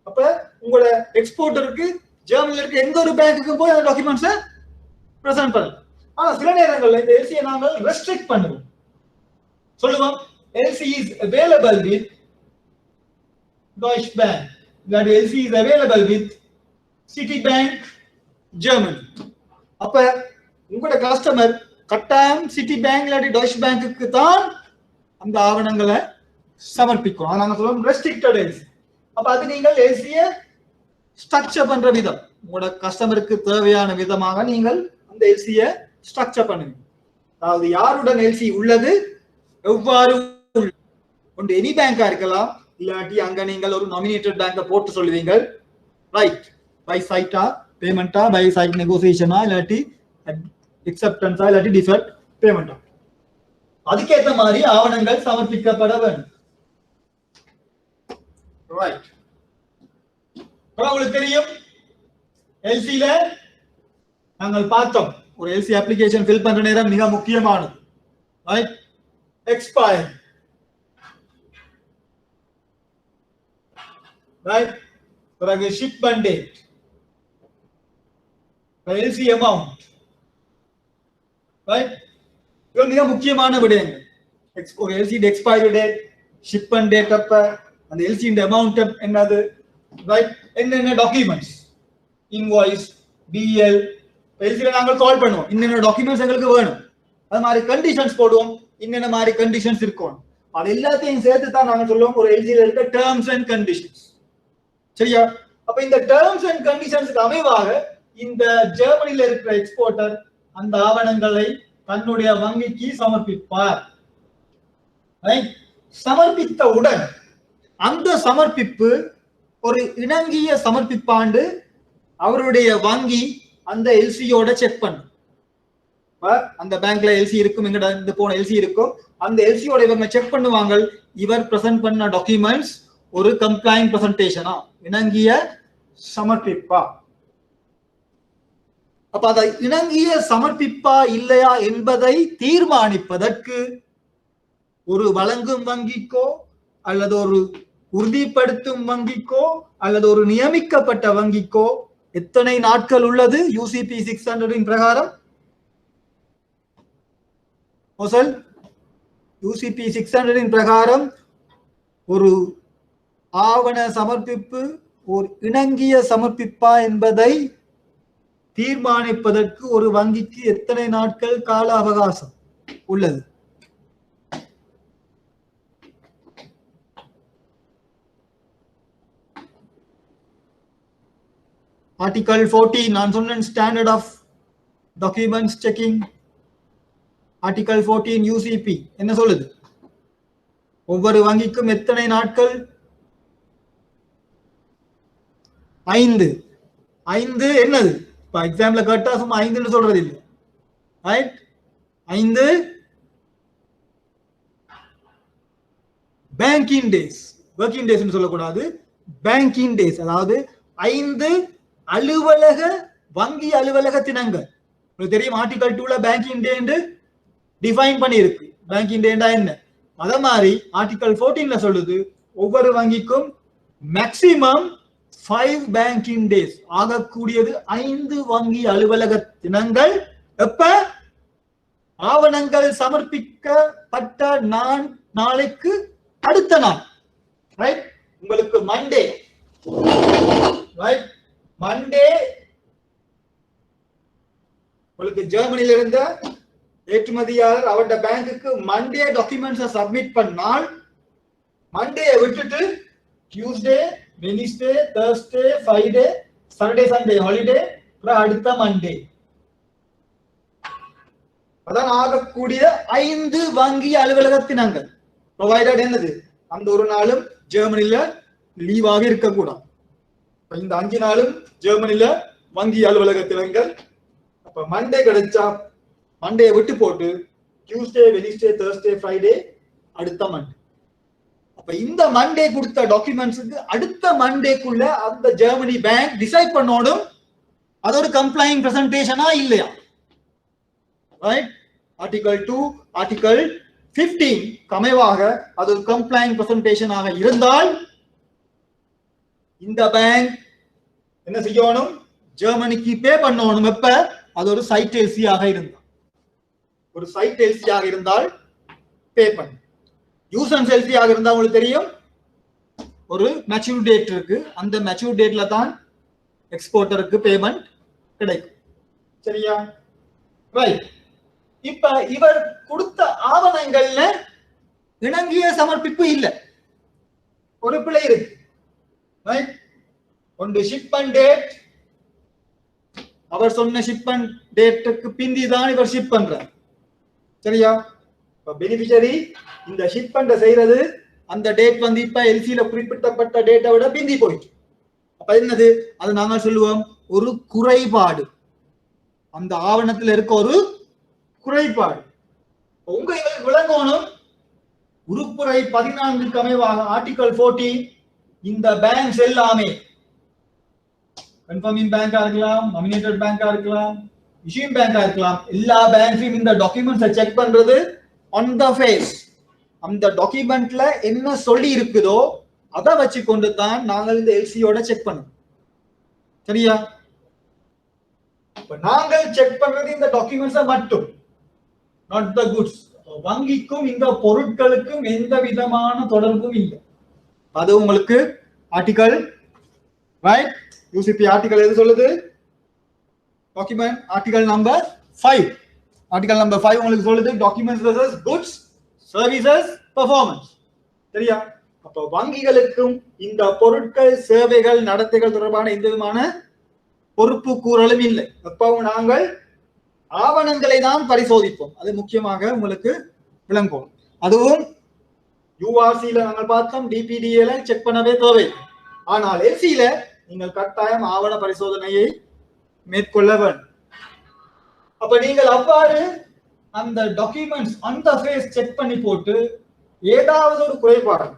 அப்ப உங்களோட எக்ஸ்போர்ட்டருக்கு ஜெர்மனில இருக்க எந்த ஒரு பேங்க்குக்கும் போய் அந்த டாக்குமெண்ட்ஸை பிரசன்ட் பண்ணலாம். ஆனா சில நேரங்கள்ல இந்த எல்சியை நாங்கள் ரெஸ்ட்ரிக்ட் பண்ணுவோம். சொல்லுவோம் LC is available with Deutsche Bank. That LC is available with Citibank Germany. அப்ப உங்களோட கஸ்டமர் கட்டாயம் சிட்டி பேங்க் இல்லாட்டி டாய்ச் பேங்க்குக்கு தான் அந்த ஆவணங்களை சமர்ப்பிக்கும். நாங்க சொல்லுவோம் ரெஸ்ட்ரிக்டட் எல்சி. அப்ப அது நீங்கள் எல்சியை ஸ்ட்ரக்சர் பண்ற விதம், உங்களோட கஸ்டமருக்கு தேவையான விதமாக நீங்கள் அந்த எல்சியை ஸ்ட்ரக்சர் பண்ணுவீங்க. அதாவது யாருடன் எல்சி உள்ளது, எவ்வாறு ஒன்று எனி பேங்கா இருக்கலாம், இல்லாட்டி அங்க நீங்கள் ஒரு நாமினேட்டட் பேங்கை போட்டு சொல்லுவீங்க. ரைட், பை சைட்டா பேமெண்டா, பை சைட் நெகோசியேஷனா, இல்லாட்டி அக்செப்டன்ஸா, இல்லாட்டி டிஃபர்ட் பேமெண்டா, அதுக்கேற்ற மாதிரி ஆவணங்கள் சமர்ப்பிக்கப்பட வேண்டும். ரைட், உங்களுக்கு தெரியும் எல்சில நாங்கள் பார்த்தோம் ஒரு எல்சி அப்ளிகேஷன் ஃபில் பண்ற நேரம் மிக முக்கியமானது. ரைட், எக்ஸ்பயர், ரைட், பிறகு shipment date, LC amount. Right, இது மிக முக்கியமான விடயங்கள். ஒரு LC expiry date, shipment date, அப்ப அந்த எல்சி அமௌண்ட் என்னது, ரைட், என்னென்ன டாக்குமெண்ட்ஸ், இன்வாய்ஸ், பிஎல், எல்சில நாங்கள் கால் பண்ணுவோம் என்னென்ன டாக்குமெண்ட்ஸ் எங்களுக்கு வேணும், அது மாதிரி கண்டிஷன்ஸ் போடுவோம், என்னென்ன மாதிரி கண்டிஷன்ஸ் இருக்கும், அது எல்லாத்தையும் சேர்த்து தான் நாங்க சொல்லுவோம் ஒரு எல்சில இருக்க டேர்ம்ஸ் அண்ட் கண்டிஷன்ஸ். சரியா? அப்ப இந்த டேர்ம்ஸ் அண்ட் கண்டிஷன்ஸ்க்கு அமைவாக இந்த ஜெர்மனில இருக்கிற எக்ஸ்போர்ட்டர் அந்த ஆவணங்களை தன்னுடைய வங்கிக்கு சமர்ப்பிப்பார். சமர்ப்பித்தவுடன் அந்த சமர்ப்பிப்பு ஒரு இணங்கிய சமர்ப்பிப்பாண்டு அவருடைய வங்கி அந்த எல்சியோட செக் பண்ணும். அந்த பேங்க்ல எல்சி இருக்கும், எங்கட இந்த போன எல்சி இருக்கும், அந்த எல்சியோட இவங்க செக் பண்ணுவாங்க, இவர் பிரசன்ட் பண்ண டாக்குமெண்ட்ஸ் ஒரு கம்ப்ளைண்ட் பிரசன்டேஷனா, இணங்கிய சமர்ப்பிப்பா. அப்ப அதை இணங்கிய சமர்ப்பிப்பா இல்லையா என்பதை தீர்மானிப்பதற்கு ஒரு வழங்கும் வங்கிக்கோ அல்லது ஒரு உறுதிப்படுத்தும் வங்கிக்கோ அல்லது ஒரு நியமிக்கப்பட்ட வங்கிக்கோ எத்தனை நாட்கள் உள்ளது யூசிபி 600 பிரகாரம்? யூசிபி 600 பிரகாரம் ஒரு ஆவண சமர்ப்பிப்பு ஒரு இணங்கிய சமர்ப்பிப்பா என்பதை தீர்மானிப்பதற்கு ஒரு வங்கிக்கு எத்தனை நாட்கள் கால அவகாசம் உள்ளது? Article 14 நான் சொன்னேன் standard of documents checking. Article 14 UCP என்ன சொல்லுது? ஒவ்வொரு வங்கிக்கும் எத்தனை நாட்கள்? 5. 5 என்னது? இப்ப எக்ஸாம்ல கேட்டா சும்மா 5ன்னு சொல்றது இல்லை. Right, 5 banking days. Working days சொல்லக்கூடாது, பேங்கிங் டேஸ். அதாவது 5 அலுவலக வங்கி அலுவலக தினங்கள். உங்களுக்கு தெரியும் ஆர்டிகல் 2ல பேங்கிங் டே டிஃபைன் பண்ணி இருக்கு. பேங்கிங் டேண்டா என்ன? அத மாதிரி ஆர்டிகல் 14ல சொல்லுது ஒவ்வொரு வங்கிக்கும் மேக்சிமம் 5 பேங்கிங் டேஸ் ஆகக்கூடியது 5 வங்கி அலுவலக தினங்கள். எப்ப? ஆவணங்கள் சமர்ப்பிக்கப்பட்ட நாளைக்கு அடுத்த நாள். ரைட், உங்களுக்கு மண்டே, ரைட், மண்டே உங்களுக்கு ஜெர்மனில இருந்த ஏற்றுமதியாளர் அவருடைய பேங்குக்கு மண்டே டாக்குமெண்ட்ஸை சப்மிட் பண்ணால் மண்டேயை விட்டுட்டு Tuesday, Wednesday, Thursday, Friday, Saturday, Sunday holiday, அடுத்த மண்டே. அதான் ஆகக்கூடிய 5 வங்கி அலுவலகத்தினங்கள். ப்ரொவைடட் என்னது? அந்த ஒரு நாளும் ஜெர்மனில லீவாக இருக்கக்கூடாது. இந்த 5 நாளும் ஜெர்மனில வங்கி அலுவலகத்தினங்கள். அப்ப மண்டே கிடைச்சா மண்டே விட்டு போட்டு டியூஸ்டே, வெனிஸ்டே, தர்ஸ்டே, ஃப்ரைடே அடுத்த மண்டே. அப்ப இந்த மண்டே கொடுத்த டாக்குமெண்ட்ஸுக்கு அடுத்த மண்டேக்குள்ள அந்த ஜெர்மனி பேங்க் டிசைட் பண்ணணும் அது ஒரு கம்ப்ளைங் பிரசன்டேஷனா இல்லையா. ரைட்? ஆர்டிகல் 2 ஆர்டிகல் 15 கமைவாக அது ஒரு கம்ப்ளைங் பிரசன்டேஷனாக இருந்தால் இந்த பேங்க் என்ன செய்யணும்? ஜெர்மனிக்கு பே பண்ணணும். எப்ப? அது ஒரு சைட் எல்சியாக இருந்தால், ஒரு சைட் எல்சியாக இருந்தால் பே பண்ண. யூசன்ஸ் எல்சியாக இருந்தா உங்களுக்கு தெரியும் ஒரு மெச்சூர் டேட் இருக்கு, அந்த மெச்சூர் டேட்ல தான் எக்ஸ்போர்ட்டருக்கு பேமெண்ட் கிடைக்கும். சரியா? ரைட். இப்ப இவர் கொடுத்த ஆவணங்கள்ல இணங்கிய சமர்ப்பிப்பு இல்லை, ஒரு பிழை இருக்கு. ரைட்? ஒன்று ஷிப்மெண்ட் டேட், அவர் சொன்ன ஷிப்மெண்ட் டேட்டுக்கு பிந்தி தான் இவர் ஷிப் பண்றார். சரியா? இப்ப பெனிஃபிஷரி இந்த ஷிப்மெண்ட் செய்யறது அந்த டேட் வந்து இப்ப எல்சியில குறிப்பிட்டப்பட்ட டேட்டை விட பிந்தி போயிட்டு. அப்ப என்னது? அது நாங்க சொல்லுவோம் ஒரு குறைபாடு, அந்த ஆவணத்தில் இருக்க ஒரு குறைபாடு. உங்களுக்கு விளங்கணும். உறுப்புரை 14 அமைவாக ஆர்டிகல் 14 இந்த பேங்க்ஸ் எல்லாமே கன்ஃபர்மிங் பேங்கா இருக்கலாம், நாமினேட்டட் பேங்கா இருக்கலாம், இஷ்யூயிங் பேங்கா இருக்கலாம், எல்லா பேங்க்ஸையும் இந்த டாக்குமெண்ட்ஸை செக் பண்றது ஆன் த ஃபேஸ். அந்த டாக்குமெண்ட்ல என்ன சொல்லி இருக்குதோ அதை வச்சு கொண்டு தான் நாங்கள் இந்த எல்சியோட செக் பண்ணோம். சரியா? நாங்கள் செக் பண்றது இந்த டாக்குமெண்ட்ஸை மட்டும், நாட் த குட்ஸ். வங்கிக்கும் இந்த பொருட்களுக்கும் எந்த விதமான தொடர்பும் இல்லை. அது உங்களுக்கு ஆர்டிகல் ரைட் யூசிபி ஆர்டிகல் எது சொல்லுது? Document article number 5. Article number 5 உங்களுக்கு சொல்லுது documents versus goods services performance. சரியா? அப்ப வங்கிகளுக்கும் இந்த பொருட்கள் சேவைகள் நடத்தைகள் தொடர்பான எந்த விதமான பொறுப்பு கூறலும் இல்லை. எப்பவும் நாங்கள் ஆவணங்களை தான் பரிசோதிப்போம். அது முக்கியமாக உங்களுக்கு விளங்கும். அதுவும் யூஆர்சியில நாங்கள் பார்த்தோம், டிபிடிஏல செக் பண்ணவே தேவை. ஆனால் எல்சியில நீங்கள் கட்டாயம் ஆவண பரிசோதனையை மேற்கொள்ள வேண்டும். அப்ப நீங்கள் அவ்வாறு அந்த டாக்குமெண்ட்ஸ் அந்த ஃபேஸ் செக் பண்ணி போட்டு ஏதாவது ஒரு குறைபாடு,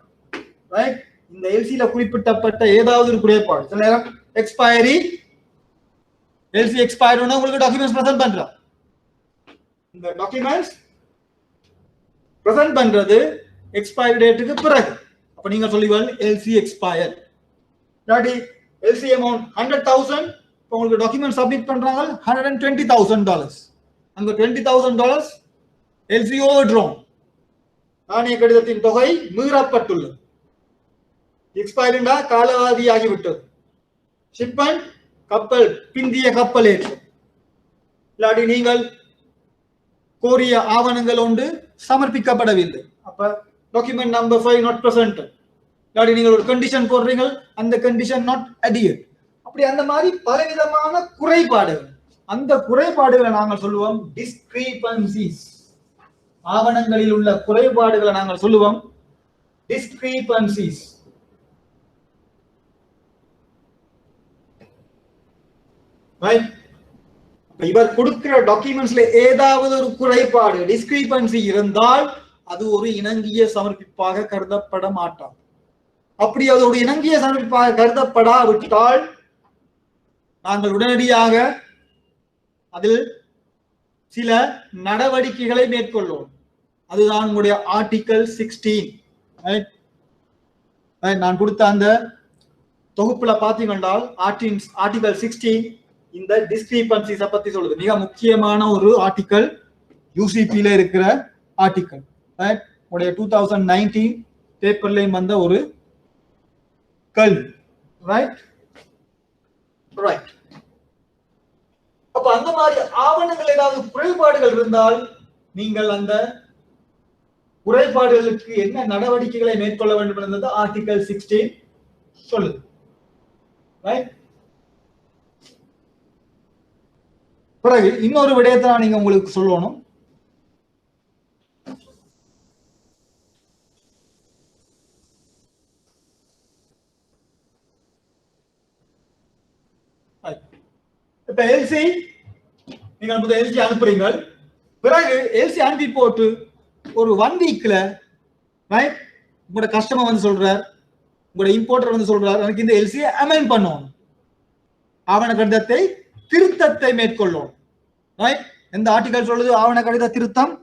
ரைட், இந்த எல்சியில குறிப்பிட்டப்பட்ட ஏதாவது ஒரு குறைபாடு, சில நேரம் எக்ஸ்பைரி, எல்சி எக்ஸ்பைரி உங்களுக்கு டாக்குமெண்ட்ஸ் பிரசன்ட் பண்றோம். இந்த டாக்குமெண்ட்ஸ் பிரசன்ட் பண்றது எக்ஸ்பைரி டேட்டுக்கு பிறகு. அப்ப நீங்க சொல்லுவீங்க எல்சி எக்ஸ்பயர், இல்லாட்டி எல்சி அமௌண்ட் 100,000, உங்களுக்கு டாக்குமெண்ட் சப்மிட் பண்றாங்க $120,000, அங்க $20,000 எல்சி ஓவர்ட்ரான், நாணய கடிதத்தின் தொகை மீறப்பட்டுள்ளது, எக்ஸ்பைரிண்டா காலாவதி ஆகிவிட்டது, ஷிப்மெண்ட் கப்பல் பிந்திய கப்பல் ஏற்றம், இல்லாட்டி நீங்கள் கோரிய ஆவணங்கள் ஒன்று சமர்ப்பிக்கப்படவில்லை, அப்ப டாக்குமெண்ட் நம்பர் 5 நாட் பிரசன்ட், இல்லாட்டி நீங்கள் ஒரு கண்டிஷன் போடுறீங்க, அந்த கண்டிஷன் நாட் அடியட், அப்படி அந்த மாதிரி பலவிதமான குறைபாடுகள். அந்த குறைபாடுகளை நாங்கள் சொல்லுவோம் டிஸ்கிரிபன்சிஸ். ஆவணங்களில் உள்ள குறைபாடுகளை நாங்கள் சொல்லுவோம் டிஸ்கிரிபன்சிஸ். இவர் கொடுக்கிற டாக்குமெண்ட்ஸ்ல ஏதாவது ஒரு குறைபாடு டிஸ்கிரிபன்சி இருந்தால் அது ஒரு இணங்கிய சமர்ப்பிப்பாக கருதப்பட மாட்டார். அப்படி அது ஒரு இணங்கிய சமர்ப்பிப்பாக கருதப்படாவிட்டால் நாங்கள் உடனடியாக அதில் சில நடவடிக்கைகளை மேற்கொள்வோம். அதுதான் உங்களுடைய ஆர்டிகல் 16. நான் கொடுத்த அந்த தொகுப்புல பாத்தீங்கன்னா ஆர்டிகல் 16 இந்த டிஸ்கிரிபன்சிஸ் பத்தி சொல்லுது. மிக முக்கியமான ஒரு ஆர்டிகல், யூசிபியில இருக்கிற ஆர்டிகல். உடைய 2019 பேப்பர்லயும் வந்த ஒரு கல்வி. Right right. அப்ப அந்த மாதிரி ஆவணங்கள் ஏதாவது குறைபாடுகள் இருந்தால் நீங்கள் அந்த குறைபாடுகளுக்கு என்ன நடவடிக்கைகளை மேற்கொள்ள வேண்டும் என்பது ஆர்டிகல் 16 சொல்லுது. ரைட். பிறகு இன்னொரு விடயத்தை நீங்க உங்களுக்கு சொல்லணும். இப்ப எல்சி நீங்க எல்சி அனுப்புறீங்க, பிறகு எல்சி அனுப்பி போட்டு ஒரு 1 வீக்ல ரைட்? உங்களோட கஸ்டமர் வந்து சொல்றார், உங்களோட இம்போர்ட்டர் வந்து சொல்றார், எனக்கு இந்த எல்சியை அமெண்ட் பண்ணணும், ஆவண கடிதத்தை திருத்தத்தை மேற்கொள்ளும். ரைட்? எந்த ஆர்டிகல் சொல்லுது ஆவண கடித திருத்தம்?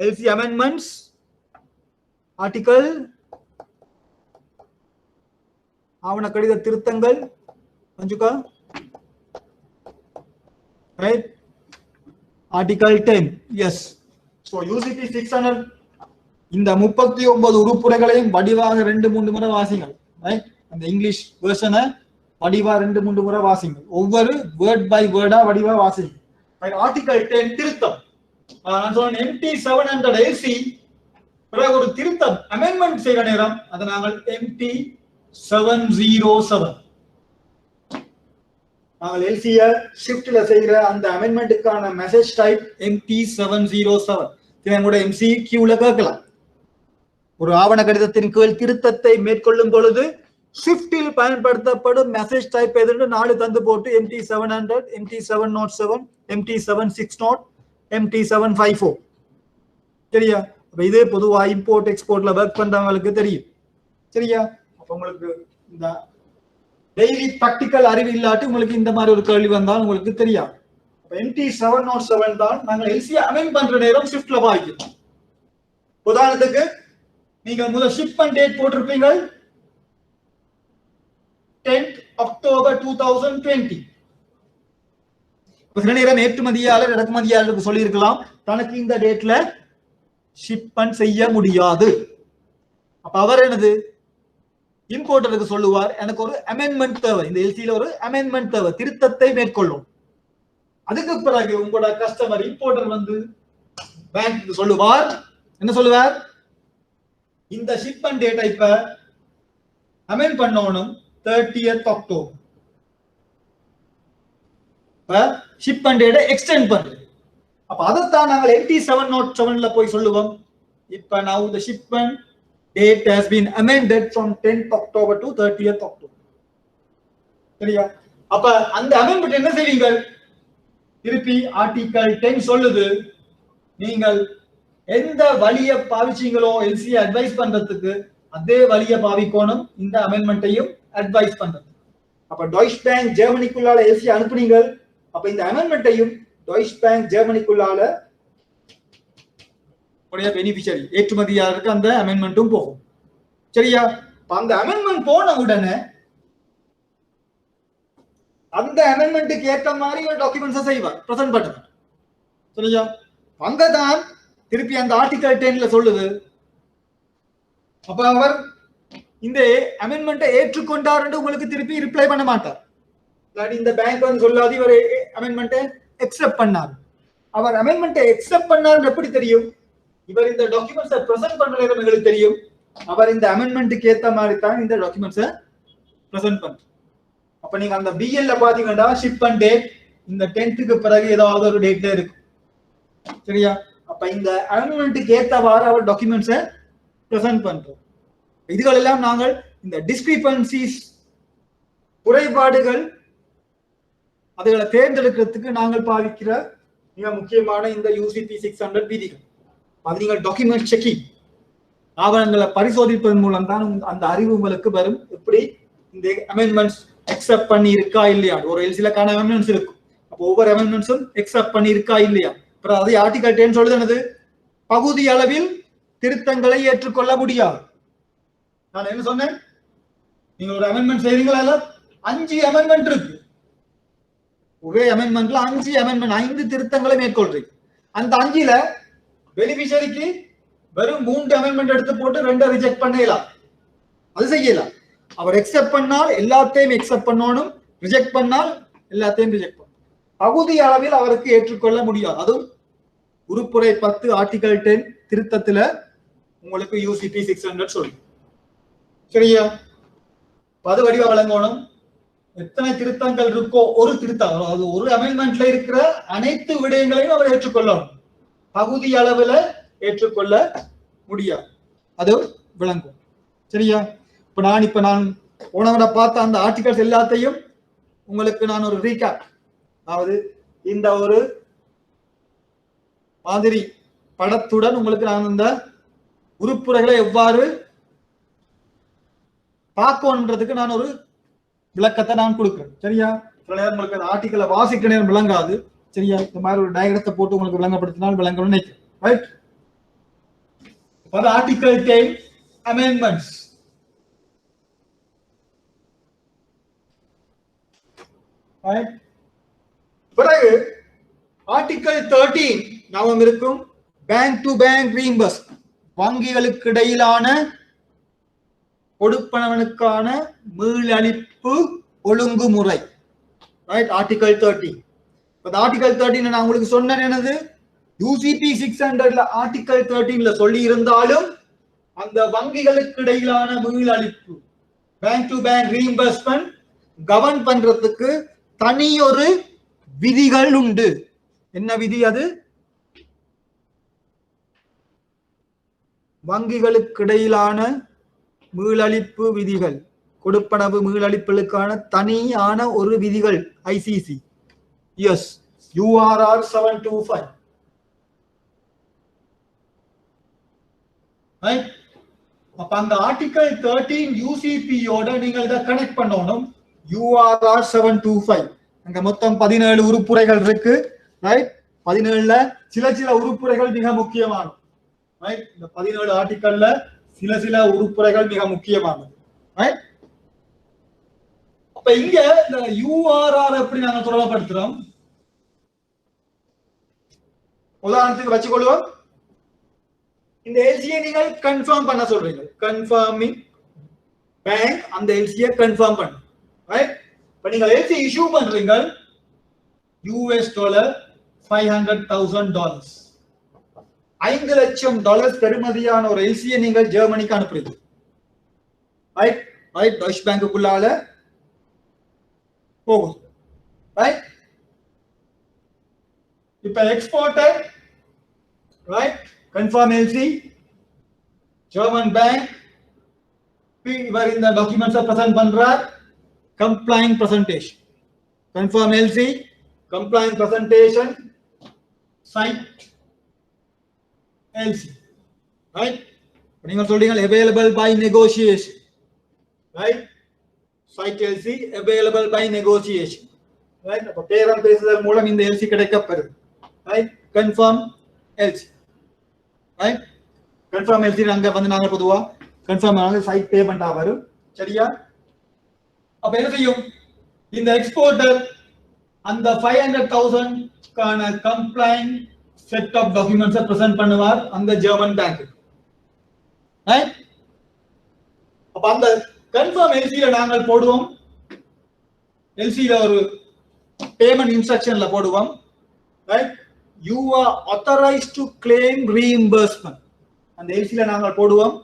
எல்சி அமெண்ட்மெண்ட்ஸ் ஆர்டிகல், ஆவண கடித திருத்தங்கள் Manjuka, right? Article 10. Yes. So UCP 600 இந்த 39 உறுப்புரைகளையும் வடிவாக 2-3 முறை வாசிங்கள். ரைட்? அந்த இங்கிலீஷ் வெர்ஷனை வடிவா 2-3 முறை வாசிங்கள். ஒவ்வொரு வேர்ட் பை வேர்டா வடிவா வாசிங்க. ஆர்டிகல் 10 திருத்தம். நான் சொன்ன MT 700 LC பிறகு ஒரு திருத்தம் அமெண்ட்மெண்ட் செய்யற நேரம் அதை நாங்கள் MT 707 நாங்கள் LCய ஷிஃப்ட்ல செய்யற அந்த அமெண்ட்மெண்ட்டுக்கான மெசேஜ் டைப் MT 707. இதை கூட MCQல கேட்கலாம். ஒரு ஆவண கடிதத்தின் கீழ் திருத்தத்தை மேற்கொள்ளும் பொழுது ஷிஃப்டில் பயன்படுத்தப்படும் மெசேஜ் டைப் எதுன்னு 4 தந்து போட்டு MT 700, MT 707, MT 760, MT 754. சரியா? இது பொதுவா இம்போர்ட் எக்ஸ்போர்ட்ல ஒர்க் பண்றவங்களுக்கு தெரியும். சரியா? அப்ப உங்களுக்கு இந்த டெய்லி பிராக்டிக்கல் அறிவு இல்லாட்டி உங்களுக்கு இந்த மாதிரி ஒரு கேள்வி வந்தால் உங்களுக்கு தெரியாது. MT 707 தான் நாங்கள் எல்சியை அமெண்ட் பண்ற நேரம் ஷிஃப்ட்ல பாய்க்கிறோம். உதாரணத்துக்கு நீங்க முதல் ஷிப்மெண்ட் டேட் போட்டிருப்பீங்க 10th October 2020. சில நேரம் ஏற்றுமதியாளர் இறக்குமதியாளருக்கு சொல்லி இருக்கலாம் தனக்கு இந்த டேட்ல ஷிப்மெண்ட் செய்ய முடியாது. அப்ப அவர் என்னது இம்போர்ட்டருக்கு சொல்லுவார், எனக்கு ஒரு அமெண்ட்மெண்ட் தேவை, இந்த எல்சியில ஒரு அமெண்ட்மெண்ட் தேவை, திருத்தத்தை மேற்கொள்ளும். அதுக்கு பிறகு உங்களோட கஸ்டமர் இம்போர்ட்டர் வந்து பேங்க் சொல்லுவார், என்ன சொல்லுவார், இந்த ஷிப்மெண்ட் டேட்டை இப்ப அமெண்ட் பண்ணணும் 30th October. ஷிப்மெண்ட் டேட்டை எக்ஸ்டெண்ட் பண்றது. அப்ப அதைத்தான் நாங்கள் MT 707ல போய் சொல்லுவோம், இப்ப now the shipment date has been amended from 10th October to 30th October. சரியா? அப்ப அந்த அமெண்ட்மெண்ட் என்ன செய்வீங்க? திருப்பி ஆர்டிகல் 10 சொல்லுது, நீங்கள் எந்த வழியை பாவிச்சீங்களோ எல்சியை அட்வைஸ் பண்றதுக்கு அதே வழியை பாவிக்கணும் இந்த அமெண்ட்மெண்ட்டையும் அட்வைஸ் பண்றது. அப்ப டாய்ச் பேங்க் ஜெர்மனிக்குள்ளால எல்சி அனுப்புனீங்க, அப்ப இந்த அமெண்ட்மெண்ட்டையும் டாய்ச் பேங்க் ஜெர்மனிக்குள்ளால உடைய பெனிஃபிஷியரி ஏற்றுமதியாளருக்கு அந்த அமெண்ட்மெண்ட்டும் போகும். சரியா? அந்த அமெண்ட்மெண்ட் போன உடனே அந்த அமெண்ட்மெண்ட்டுக்கு ஏற்ற மாதிரி ஒரு டாக்குமெண்ட்ஸ் செய்வார், பிரசன்ட் பண்ணுவார். சரியா? அங்கதான் திருப்பி அந்த ஆர்டிகல் 10ல சொல்லுது, அப்ப அவர் இந்த அமெண்ட்மெண்ட்டை ஏற்றுக்கொண்டார் என்று உங்களுக்கு திருப்பி ரிப்ளை பண்ண மாட்டார். இந்த பேங்க் வந்து சொல்லாது இவர் அமெண்ட்மெண்ட்டை எக்ஸெப்ட் பண்ணார். அவர் அமெண்ட்மெண்ட்டை எக்ஸெப்ட் பண்ணார் எப்படி தெரியும்? இவர் இந்த டாக்குமெண்ட்ஸை பிரசன்ட் பண்ண நேரம் எங்களுக்கு தெரியும், அவர் இந்த அமெண்ட்மெண்ட்டுக்கு ஏத்த மாதிரி தான் இந்த டாக்குமெண்ட்ஸை பிரசன்ட் பண்ற. அப்ப நீங்க அந்த பிஎல்ல பாத்தீங்கன்னா ஷிப்மெண்ட் டேட் இந்த 10th பிறகு ஏதாவது ஒரு டேட்ல இருக்கும். சரியா? அப்ப இந்த அமெண்ட்மெண்ட்டுக்கு ஏத்தவாறு அவர் டாக்குமெண்ட்ஸை பிரசன்ட் பண்றோம். இதுகள் எல்லாம் நாங்கள் இந்த டிஸ்கிரிபன்சிஸ் குறைபாடுகள் அதுகளை தேர்ந்தெடுக்கிறதுக்கு நாங்கள் பாவிக்கிற மிக முக்கியமான இந்த UCP 600 விதிகள். அது நீங்கள் டாக்குமெண்ட் செக்கிங் ஆவணங்களை பரிசோதிப்பதன் மூலம் தான் அந்த அறிவு உங்களுக்கு வரும், எப்படி இந்த அமெண்ட்மெண்ட்ஸ் எக்ஸெப்ட் பண்ணி இருக்கா இல்லையா. ஒரு எல்சிலக்கான அமெண்ட்மெண்ட்ஸ் இருக்கும், அப்போ ஒவ்வொரு அமெண்ட்மெண்ட்ஸும் எக்ஸெப்ட் பண்ணி இருக்கா இல்லையா. அப்புறம் அது ஆர்டிகல் 10 சொல்லுது என்னது, பகுதி அளவில் திருத்தங்களை ஏற்றுக்கொள்ள முடியாது. நான் என்ன சொன்னேன், நீங்க ஒரு அமெண்ட்மெண்ட் செய்றீங்களா, 5 அமெண்ட்மெண்ட் இருக்கு, ஒரே அமெண்ட்மெண்ட்ல 5 அமெண்ட்மெண்ட் 5 திருத்தங்களை மேற்கொள்றீங்க. அந்த 5ல பெனிஃபிஷரிக்கு வெறும் 3 அமெண்ட்மெண்ட் எடுத்து போட்டு 2 ரிஜெக்ட் பண்ணலாம், அது செய்யலாம். அவர் எக்ஸெப்ட் பண்ணால் எல்லாத்தையும் எக்ஸெப்ட் பண்ணணும், ரிஜெக்ட் பண்ணால் எல்லாத்தையும் ரிஜெக்ட் பண்ணணும். பகுதி அளவில் அவருக்கு ஏற்றுக்கொள்ள முடியாது. அதுவும் உறுப்புரை 10 ஆர்டிகல் 10 திருத்தத்துல உங்களுக்கு UCP 600 சொல்லும். சரியா? அது வடிவா வழங்கணும். எத்தனை திருத்தங்கள் இருக்கோ ஒரு திருத்தம், அது ஒரு அமெண்ட்மெண்ட்ல இருக்கிற அனைத்து விடயங்களையும் அவர் ஏற்றுக்கொள்ளணும், பகுதி அளவுல ஏற்றுக்கொள்ள முடியாது, அது விளங்கும். சரியா? இப்ப நான் போனவரை பார்த்த அந்த ஆர்டிகல்ஸ் எல்லாத்தையும் உங்களுக்கு நான் ஒரு ரீகேப், அதாவது இந்த ஒரு மாதிரி படத்துடன் உங்களுக்கு நான் இந்த உருப்புரைகளை எவ்வாறு பார்க்கணுன்றதுக்கு நான் ஒரு விளக்கத்தை நான் கொடுக்கிறேன். சரியா? சில நேரம் உங்களுக்கு அந்த ஆர்டிக்கலை வாசிக்க நேரம் விளங்காது. சரியா? இந்த மாதிரி ஒரு டயக்ராத்தை போட்டு உங்களுக்கு விளங்கப்படுத்தினால் விளங்கணும்னு நினைக்கிறேன். ரைட்? Article 10 amendments. Right? பிறகு ஆர்டிக்கல் 13 நாம் இருக்கும் பேங்க் டு பேங்க் ரீம்பர்ஸ், வங்கிகளுக்கு இடையிலான கொடுப்பனவனுக்கான மீளளிப்பு ஒழுங்குமுறை. ரைட்? ஆர்டிகல் 13. ஆர்டிகல் 13 நான் உங்களுக்கு சொன்னேன் என்னது, யூசிபி 600ல ஆர்டிகல் 13ல சொல்லி இருந்தாலும் அந்த வங்கிகளுக்கு இடையிலான மீளளிப்பு, பேங்க் டு பேங்க் ரீம்பர்ஸ்மென்ட் கவர்ன் பண்றதுக்கு தனி ஒரு விதிகள் உண்டு. என்ன விதி அது? வங்கிகளுக்கு இடையிலான மீளளிப்பு விதிகள், கொடுப்பனவு மீளளிப்புகளுக்கான தனியான ஒரு விதிகள் ஐசிசி. S, URR 725. ரைட்? அப்ப அந்த ஆர்டிகல் 13 யூசிபியோட நீங்கள் இதை கனெக்ட் பண்ணணும். URR 725 அங்க மொத்தம் 17 உறுப்புரைகள் இருக்கு. ரைட்? 17ல சில உறுப்புரைகள் மிக முக்கியமானது. ரைட்? இந்த 17 ஆர்டிகல்ல சில உறுப்புரைகள் மிக முக்கியமானது. ரைட்? அப்ப இங்க இந்த URR எப்படி நாங்க தொடர்படுத்துறோம்? உதாரணத்துக்கு வச்சுக்கொள்வோம், இந்த எல்சியை நீங்கள் கன்ஃபார்ம் பண்ண சொல்றீங்க. கன்ஃபார்மிங் பேங்க் அந்த எல்சியை கன்ஃபார்ம் பண்ணு. ரைட்? இப்ப நீங்க எல்சி இஷ்யூ பண்றீங்க $500,000, $5 லட்சம் பெறுமதியான ஒரு எல்சியை நீங்கள் ஜெர்மனிக்கு அனுப்புறீங்க. ரைட்? ரைட்? டாய்ச் பேங்குக்குள்ளால போகும். ரைட்? இப்ப exporter, right, confirm LC, German bank இவர் இந்த டாக்குமெண்ட்ஸை பிரசன்ட் பண்றார். Compliant presentation, confirm LC, compliant presentation, sight LC. Right? நீங்க சொல்றீங்க available by negotiation. Right? Sight LC available by negotiation. Right? அப்ப பேரம் பேசுதல் மூலம் இந்த எல்சி கிடைக்கப்பெறும். Right? Confirm LC. Right? Confirm LC அங்க வந்து நாங்க பொதுவா கன்ஃபார்ம் ஆனது சைட் பேமெண்ட் வரும். சரியா? அப்ப என்ன செய்யும் இந்த எக்ஸ்போர்ட்டர்? அந்த 500,000 கான கம்ப்ளைண்ட் செட் ஆஃப் டாக்குமெண்ட்ஸை பிரசன்ட் பண்ணுவார் அந்த ஜெர்மன் பேங்க். ரைட்? அப்ப அந்த கன்ஃபார்ம் எல்சில நாங்கள் போடுவோம், எல்சில ஒரு பேமெண்ட் இன்ஸ்ட்ரக்ஷன்ல போடுவோம். Right? You are authorized to claim reimbursement. அந்த எல்சில நாங்கள் போடுவோம்,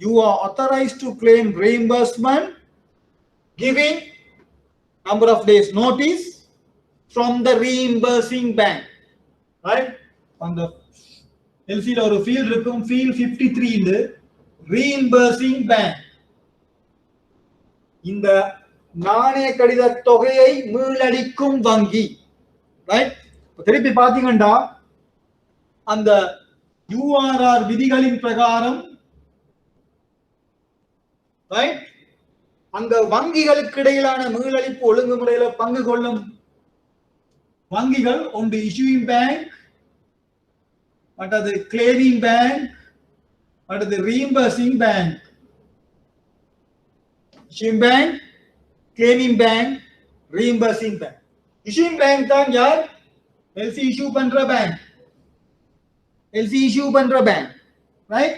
you are authorized to claim reimbursement giving number of days notice from the reimbursing bank. Right? அந்த எல்சில ஒரு ஃபீல்ட் இருக்கும், ஃபீல்ட் 53 இந்த reimbursing bank. இந்த நாணய கடித தொகையை மீளளிக்கும் வங்கி. ரைட்? திருப்பி பாத்தீங்கன்னா அந்த URR விதிகளின் பிரகாரம், ரைட், அந்த வங்கிகளுக்கு இடையிலான மீளளிப்பு ஒழுங்குமுறையில பங்கு கொள்ளும் வங்கிகள் ஒன்று இஷ்யூயிங் பேங்க், மற்றது கிளேமிங் பேங்க், மற்றது reimbursing bank. Issuing bank, claiming bank, reimbursing bank. Issuing bank தான் யார்? எல்சி இஷ்யூ பண்ற பேங்க். எல்சி இஷ்யூ பண்ற பேங்க். ரைட்?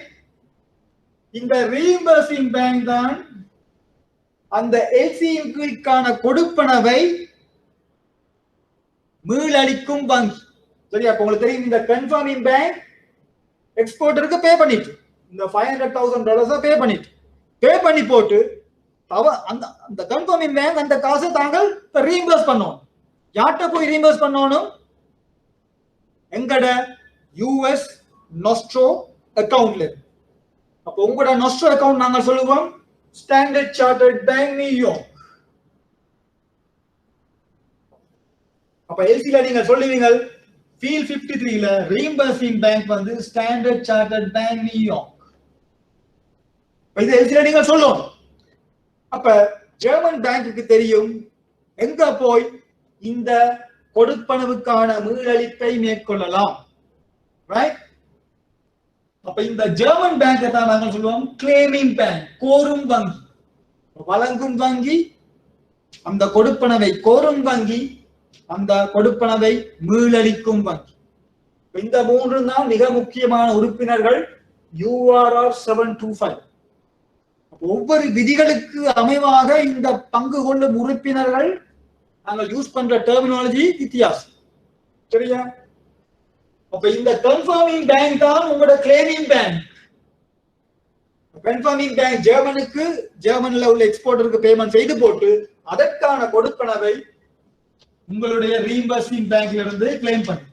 இந்த ரீஇம்பர்சிங் பேங்க் தான் அந்த எல்சிக்கான கொடுப்பனவை மீளளிக்கும் வங்கி. சரியா? அப்ப உங்களுக்கு தெரியும், இந்த கன்ஃபார்மிங் பேங்க் எக்ஸ்போர்ட்டருக்கு பே பண்ணிட்டு இந்த $500,000 பே பண்ணி போட்டு அந்த கன்ஃபார்மிங் பேங்க் அந்த காசை தாங்கள் ரீஇம்பர்ஸ் பண்ணணும். யார்கிட்ட போய் ரீஇம்பர்ஸ் பண்ணணும்? எங்கட யூஎஸ் நொஸ்ட்ரோ அக்கவுண்ட்ல. அப்போ உங்களோட நொஸ்ட்ரோ அக்கவுண்ட் நாங்க சொல்லுவோம் ஸ்டாண்டர்ட் சார்ட்டர்ட் பேங்க் நியூயார்க். அப்ப எல்சில நீங்க சொல்லுவீங்க ஃபீல் 53ல ரீஇம்பர்சிங் பேங்க் வந்து ஸ்டாண்டர்ட் சார்ட்டர்ட் பேங்க் நியூயார்க். இது எல்சில நீங்க சொல்லணும். அப்ப ஜெர்மன் பேங்குக்கு தெரியும் எங்க போய் இந்த கொடுப்பனவுக்கான மீளளிப்பை மேற்கொள்ளலாம். ரைட்? அப்ப இந்த ஜெர்மன் பேங்கை தான் நாங்கள் சொல்லுவோம் கிளைமிங் பேங்க், கோரும் வங்கி. வழங்கும் வங்கி அந்த கொடுப்பனவை கோரும் வங்கி, அந்த கொடுப்பனவை மீளளிக்கும் வங்கி. இந்த மூன்று தான் மிக முக்கியமான உறுப்பினர்கள் URR 725. ஒவ்வொரு விதிகளுக்கு அமைவாக இந்த பங்கு கொள்ளும் உறுப்பினர்கள் நாங்கள் யூஸ் பண்ற டெர்மினாலஜி வித்தியாசம். சரியா? அப்ப இந்த கன்ஃபர்மிங் பேங்க் தான் உங்களோட கிளைமிங் பேங்க். கன்ஃபர்மிங் பேங்க் ஜெர்மனுக்கு, ஜெர்மன்ல உள்ள எக்ஸ்போர்ட்டருக்கு பேமெண்ட் செய்து போட்டு அதற்கான கொடுப்பனவை உங்களுடைய ரீஇம்பர்சிங் பேங்க்ல இருந்து கிளைம் பண்ணு.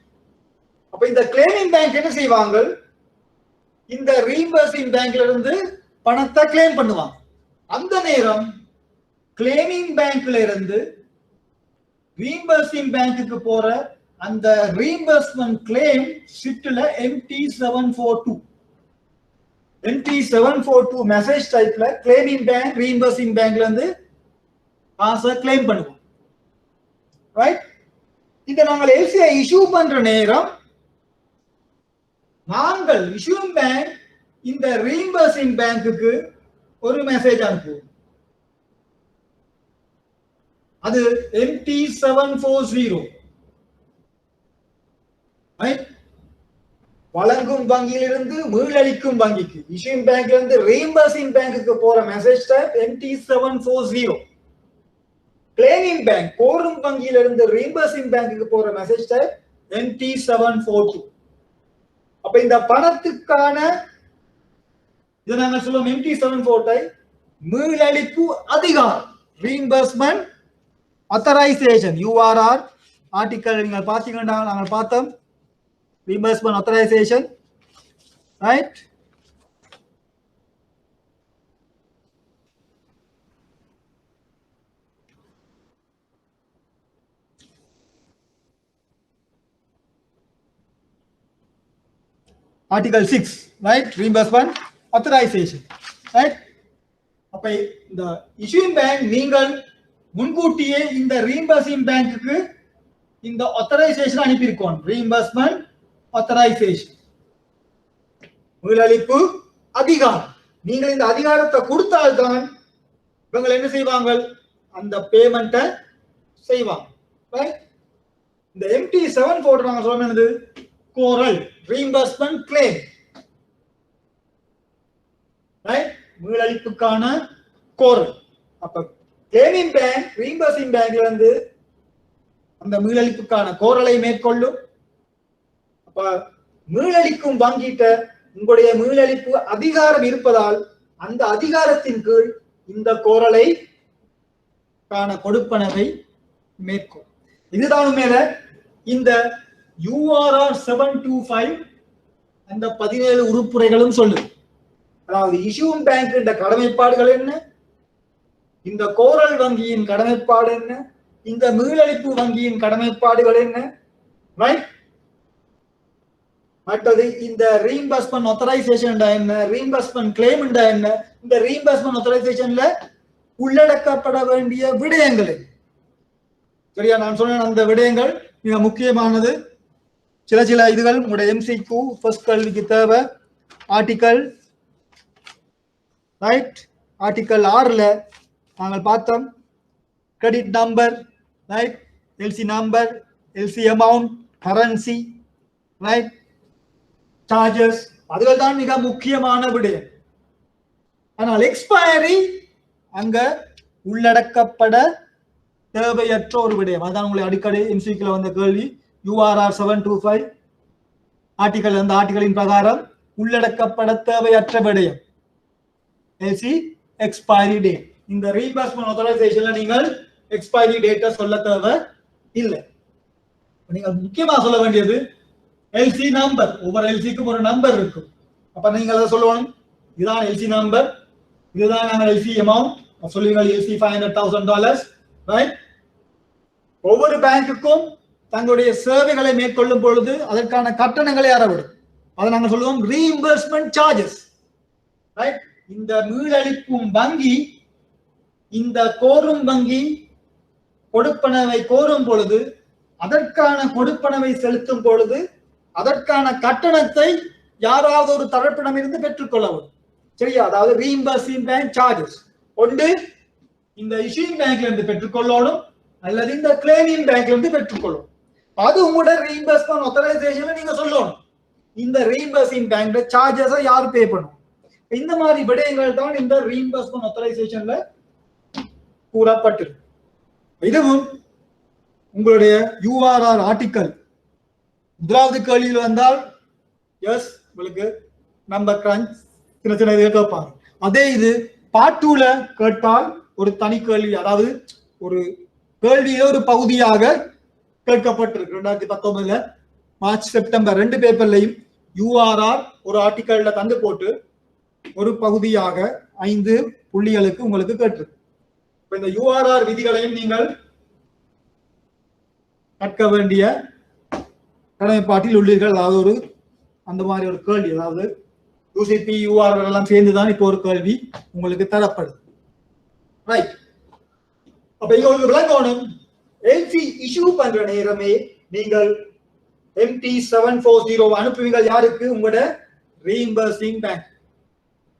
அப்ப இந்த கிளைமிங் பேங்க் என்ன செய்வாங்க? இந்த ரீஇம்பர்சிங் பேங்க்ல இருந்து பணத்தை கிளைம் பண்ணுவாங்க. அந்த நேரம் கிளைமிங் பேங்க்ல இருந்து ரீஇம்பர்சிங் பேங்க்குக்கு போற அந்த ரீஇம்பர்ஸ்மென்ட் கிளைம் ஷீட்ல MT742 மெசேஜ் டைப்ல கிளைமிங் பேங்க் ரீஇம்பர்சிங் பேங்க்ல இருந்து காசை கிளைம் பண்ணுவோம். ரைட்? இத நாங்கள் எல்சிஐ இஷ்யூ பண்ற நேரம் நாங்கள் இஷ்யூங் பேங்க் இந்த ரீஇம்பர்சிங் பேங்க்குக்கு ஒரு மெசேஜ் அனுப்புவோம். அது MT740. ரைட்? வழங்கும் வங்கியிலிருந்து மீளளிக்கும் வங்கிக்கு, இஷ்யூங் பேங்க்ல இருந்து ரீஇம்பர்சிங் பேங்க்குக்கு போற message type MT740. Climbing bank கோரும் வங்கியிலிருந்து ரீஇம்பர்சிங் பேங்க்குக்கு போற மெசேஜ் டைப் MT742. அப்ப இந்த பணத்துக்கான இதை நாங்க சொல்லுவோம் MT740 மீளளிப்பு அதிகாரம், ரீஇம்பர்ஸ்மென்ட் authorization, URR ஆர்டிகல் நீங்க பாத்தீங்கன்னா நாங்க பார்த்தோம் reimbursement authorization. Right? Article 6, right? Reimbursement authorization. Right? அப்ப இந்த issuing bank நீங்கள் முன்கூட்டியே இந்த reimbursing பேங்க்குக்கு இந்த authorization அனுப்பியிருக்கோம். reimbursement authorization, மீளளிப்பு அதிகாரம். நீங்கள் இந்த அதிகாரத்தை கொடுத்தால்தான் இவங்க என்ன செய்வாங்க? அந்த பேமெண்ட்டை செய்வாங்க. இந்த MT740 நாங்க சொல்ல என்னது? கோரல் ரீஇம்பர்ஸ்மென்ட் கிளைம். ரைட்? மீளளிப்புக்கான கோரல். அப்ப கிளைமிங் பேங்க் ரீஇம்பர்சிங் பேங்க்ல இருந்து அந்த மீளளிப்புக்கான கோரலை மேற்கொள்ளும். அப்ப மீளளிக்கும் வங்கிட்ட உங்களுடைய மீளளிப்பு அதிகாரம் இருப்பதால் அந்த அதிகாரத்தின் கீழ் இந்த கோரலை காண கொடுப்பனவை மேற்கொள். இதுதான் மேல இந்த URR 725 அந்த 17 உறுப்புரைகளும் சொல்லுது. அதாவது இஷ்யூங் பேங்க் கடமைப்பாடுகள் என்ன, இந்த கோரல் வங்கியின் கடமைப்பாடு என்ன, இந்த மீளளிப்பு வங்கியின் கடமைப்பாடுகள் என்ன. ரைட்? அடுத்தது இந்த ரீஇம்பர்ஸ்மென்ட் ஆத்தரைசேஷன் என்ன, ரீஇம்பர்ஸ்மென்ட் கிளைம் என்ன, இந்த ரீஇம்பர்ஸ்மென்ட் ஆத்தரைசேஷன்ல உள்ளடக்கப்பட வேண்டிய விடயங்கள். சரியா? நான் சொன்ன அந்த விடயங்கள் மிக முக்கியமானது. சில இதுகள் உங்களுடைய MCQ ஃபர்ஸ்ட் கேள்விக்கு தேவை. ஆர்டிகல் ரைட், ஆர்டிகல் 6ல நாங்கள் பார்த்தோம் credit number, right, LC number, LC amount, currency, right, charges, அதுகள் தான் மிக முக்கியமான விடயம். ஆனால் எக்ஸ்பயரி அங்க உள்ளடக்கப்பட தேவையற்ற ஒரு விடயம். அதான் உங்களை அடிக்கடி MCQல வந்த கேள்வி. URR 725 ஆர்டிகல், அந்த ஆர்டிகலின் பிரகாரம் உள்ளடக்கப்பட தேவையற்ற விடயம் எல்சி எக்ஸ்பைரி டேட். இந்த ரீஇம்பர்ஸ்மென்ட் ஆத்தரைசேஷன்ல நீங்கள் எக்ஸ்பைரி டேட்டை சொல்ல தேவை இல்லை. நீங்க முக்கியமா சொல்ல வேண்டியது எல்சி நம்பர். ஒவ்வொரு எல்சிக்கும் ஒரு நம்பர் இருக்கும். அப்ப நீங்க அதை சொல்லணும், இதுதான் எல்சி நம்பர், இதுதான் நாங்கள் எல்சி அமௌண்ட் சொல்லுவீங்க, எல்சி $500,000. ரைட்? ஒவ்வொரு பேங்குக்கும் தங்களுடைய சேவைகளை மேற்கொள்ளும் பொழுது அதற்கான கட்டணங்களை அறவிடும். அதை நாங்கள் சொல்லுவோம் ரீஇம்பர்ஸ்மென்ட் சார்ஜஸ். ரைட்? இந்த மீளளிப்பும் வங்கி இந்த கோரும் வங்கி கொடுப்பனவை கோரும் பொழுது அதற்கான கொடுப்பனவை செலுத்தும் பொழுது அதற்கான கட்டணத்தை யாராவது ஒரு தரப்பிடம் இருந்து பெற்றுக்கொள்ளவும். சரியா? அதாவது ரீஇம்பர்சிங் பேங்க் சார்ஜஸ் ஒன்று இந்த இஷ்யூயிங் பேங்க்ல இருந்து பெற்றுக்கொள்ளணும் அல்லது இந்த கிளைமிங் பேங்க்ல இருந்து பெற்றுக்கொள்ளும். அது உங்களோட ரீஇம்பர்ஸ்மென்ட் ஆத்தரைசேஷன்ல நீங்க சொல்லணும். இந்த ரீஇம்பர்சிங் பேங்க்ல சார்ஜஸை யார் பே பண்ணும்? இந்த மாதிரி விடயங்கள் தான் இந்த ரீஇம்பர்ஸ்மென்ட் ஆத்தரைசேஷன்ல கூறப்பட்டிருக்கு. இதுவும் உங்களுடைய யூஆர்ஆர் ஆர்டிக்கல் முதலாவது கேள்வியில் வந்தால் எஸ் உங்களுக்கு நம்பர் கிரன்ச் சின்ன சின்ன இதை கேட்பாங்க. அதே இது பார்ட் 2ல கேட்டால் ஒரு தனி கேள்வி, அதாவது ஒரு கேள்வியில ஒரு பகுதியாக கேட்கப்பட்டிருக்கு. 2019 மார்ச் செப்டம்பர் 2 பேப்பர்லையும் யூஆர்ஆர் ஒரு ஆர்டிக்கல்ல தந்து போட்டு ஒரு பகுதியாக 5 புள்ளிகளுக்கு உங்களுக்கு கேட்டிருக்கு. இப்ப இந்த யூஆர்ஆர் விதிகளையும் நீங்கள் கற்க வேண்டிய கடமைப்பாட்டில் உள்ளீர்கள். அதாவது ஒரு அந்த மாதிரி ஒரு கேள்வி, அதாவது யூசிபி யூஆர்ஆர் எல்லாம் சேர்ந்துதான் இப்போ ஒரு கேள்வி உங்களுக்கு தரப்படுது. ரைட். அப்ப இங்க உங்களுக்கு விளங்கணும், எல்சி இஷ்யூ பண்ற நேரமே நீங்கள் MT740 அனுப்புவீங்க. யாருக்கு? உங்களோட ரீஇம்பர்சிங் பேங்க்.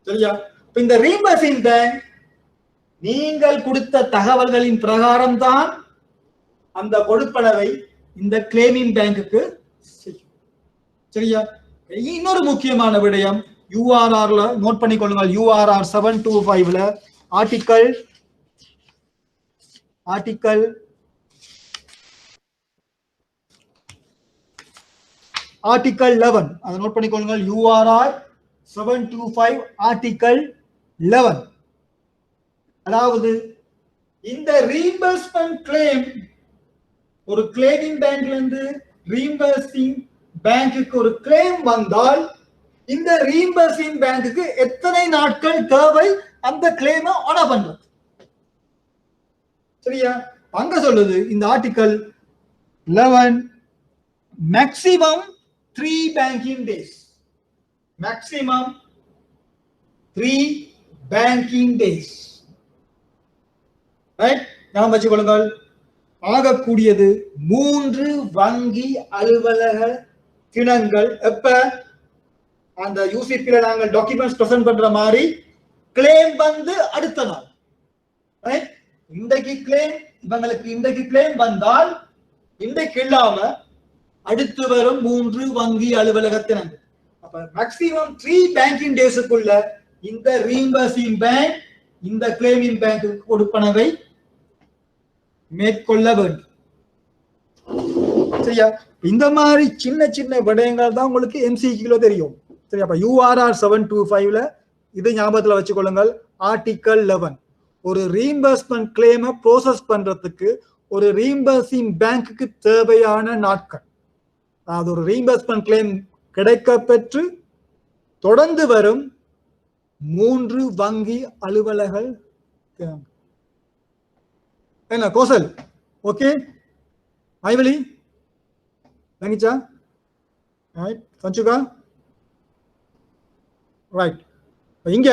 சரியா? இப்ப இந்த ரீஇம்பர்சிங் பேங்க் நீங்கள் கொடுத்த தகவல்களின் பிரகாரம் தான் அந்த கொடுப்பனவை இந்த கிளைமிங் பேங்குக்கு செய்யும். சரியா? இன்னொரு முக்கியமான விடயம் யூஆர்ஆர்ல நோட் பண்ணிக்கொள்ளுங்க. யூஆர்ஆர் 725ல ஆர்டிக்கல் 11 அதை நோட் பண்ணிக்கொள்ளுங்க. யூஆர்ஆர் 725 ஆர்டிக்கல் 11, அதாவது இந்த ரீஇம்பர்ஸ்மென்ட் கிளைம் ஒரு கிளைமிங் பேங்க்ல இருந்து ரீஇம்பர்சிங் பேங்குக்கு ஒரு கிளைம் வந்தால் இந்த ரீஇம்பர்சிங் பேங்குக்கு எத்தனை நாட்கள் தேவை அந்த கிளைமை ஆனர் பண்றது. சரியா? அங்க சொல்லுது இந்த article 11 maximum 3 banking days. Maximum 3 banking days. Right? ஞாபகம் வச்சுக்கொள்ளுங்கள். ஆகக்கூடியது 3 வங்கி அலுவலக தினங்கள். எப்ப அந்த யூசிபில நாங்கள் டாக்குமெண்ட்ஸ் பிரசன்ட் பண்ற மாதிரி கிளைம் வந்து அடுத்த நாள். இன்றைக்கு கிளைம் இவங்களுக்கு இன்றைக்கு கிளைம் வந்தால் இன்றைக்கு இல்லாம அடுத்து வரும் 3 வங்கி அலுவலக தினங்கள். அப்ப மேக்ஸிமம் 3 பேங்கிங் டேஸுக்குள்ள இந்த ரீஇம்பர்சிங் பேங்க் இந்த கிளைமிங் பேங்குக்கு கொடுப்பனவை மேற்கொள்ள வேண்டும். சரியா? இந்த மாதிரி சின்ன சின்ன விடயங்கள் தான் உங்களுக்கு MCQ தெரியும். சரியா? அப்ப யூஆர்ஆர் 725ல இது ஞாபகத்துல வச்சுக்கொள்ளுங்கள். ஆர்டிக்கல் 11 ஒரு ரீஇம்பர்ஸ்மென்ட் கிளைமை ப்ரோசஸ் பண்றதுக்கு ஒரு ரீஇம்பர்சிங் பேங்குக்கு தேவையான நாட்கள், அதாவது ஒரு ரீஇம்பர்ஸ்மென்ட் கிளைம் கிடைக்க பெற்று தொடர்ந்து வரும் 3 வங்கி அலுவலர்கள். என்ன கோசல்? ஓகே ஐவலி லங்கிச்சா ரைட் சஞ்சுகா ரைட். இங்க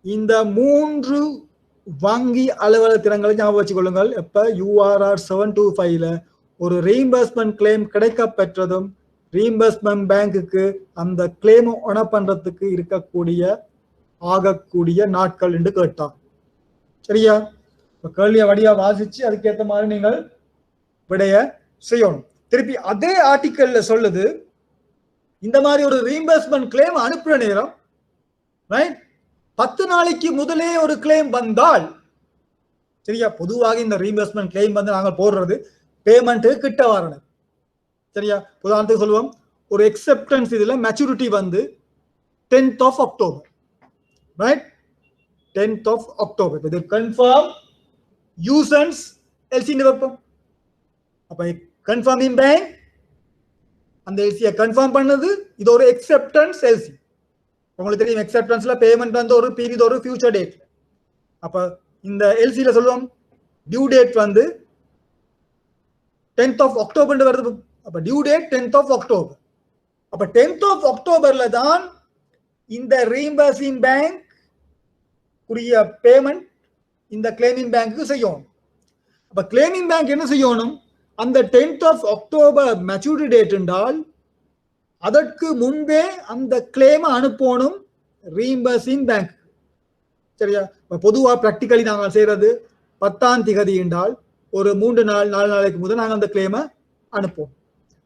இந்த 3 வங்கி அலுவலக தினங்களை ஞாபகம் வச்சுக்கொள்ளுங்கள். எப்ப யூஆர்ஆர் 725ல ஒரு ரீஇம்பர்ஸ்மென்ட் கிளைம் கிடைக்க பெற்றதும் ரீஇம்பர்ஸ்மென்ட் பேங்குக்கு அந்த கிளைம் ஆனர் பண்றதுக்கு இருக்கக்கூடிய ஆகக்கூடிய நாட்கள் என்று கேட்டார். சரியா? கேள்விய வடியா வாசிச்சு அதுக்கேற்ற மாதிரி நீங்கள் விடைய செய்யணும். திருப்பி அதே ஆர்டிக்கல்ல சொல்லுது, இந்த மாதிரி ஒரு ரீஇம்பர்ஸ்மென்ட் கிளைம் அனுப்புற நேரம் 10 நாளைக்கு முதலே ஒரு கிளைம் வந்தால், சரியா? பொதுவாக இந்த ரீஇம்பர்ஸ்மென்ட் கிளைம் வந்து நாங்கள் போடுறது பேமெண்ட் கிட்ட வரணும். சரியா? உதாரணத்துக்கு சொல்லுவோம், ஒரு எக்ஸெப்டன்ஸ் இதுல மெச்சூரிட்டி வந்து 10th of October, right? 10th of October. இது கன்ஃபார்ம் யூசன்ஸ் எல்சி வைப்போம். அப்ப கன்ஃபார்மிங் பேங்க் அந்த எல்சியை கன்ஃபார்ம் பண்ணது, இது ஒரு எக்ஸெப்டன்ஸ் எல்சி. உங்களுக்கு தெரியும் எக்ஸெப்டன்ஸ்ல பேமெண்ட் வந்து ஒரு பீரியட் ஒரு ஃபியூச்சர் டேட். அப்ப இந்த எல்சில சொல்லுவோம் டியூ டேட் வந்து 10th of October வருது. அப்ப due date 10th of October. அப்ப 10th of Octoberல தான் இந்த ரீஇம்பர்சிங் பேங்க் உரிய பேமெண்ட் இந்த கிளைமிங் பேங்க்கு செய்யணும். அப்ப கிளைமிங் பேங்க் என்ன செய்யணும், அந்த 10th of October maturity date என்றால் அதற்கு முன்பே அந்த கிளைமை அனுப்பணும் ரீஇம்பர்சிங் பேங்க். சரியா? பொதுவா பிராக்டிகலி நாங்கள் செய்யறது 10ஆம் தேதி என்றால் ஒரு 3 நாள் 4 நாளைக்கு முதல் நாங்கள் அந்த கிளைமை அனுப்புவோம்.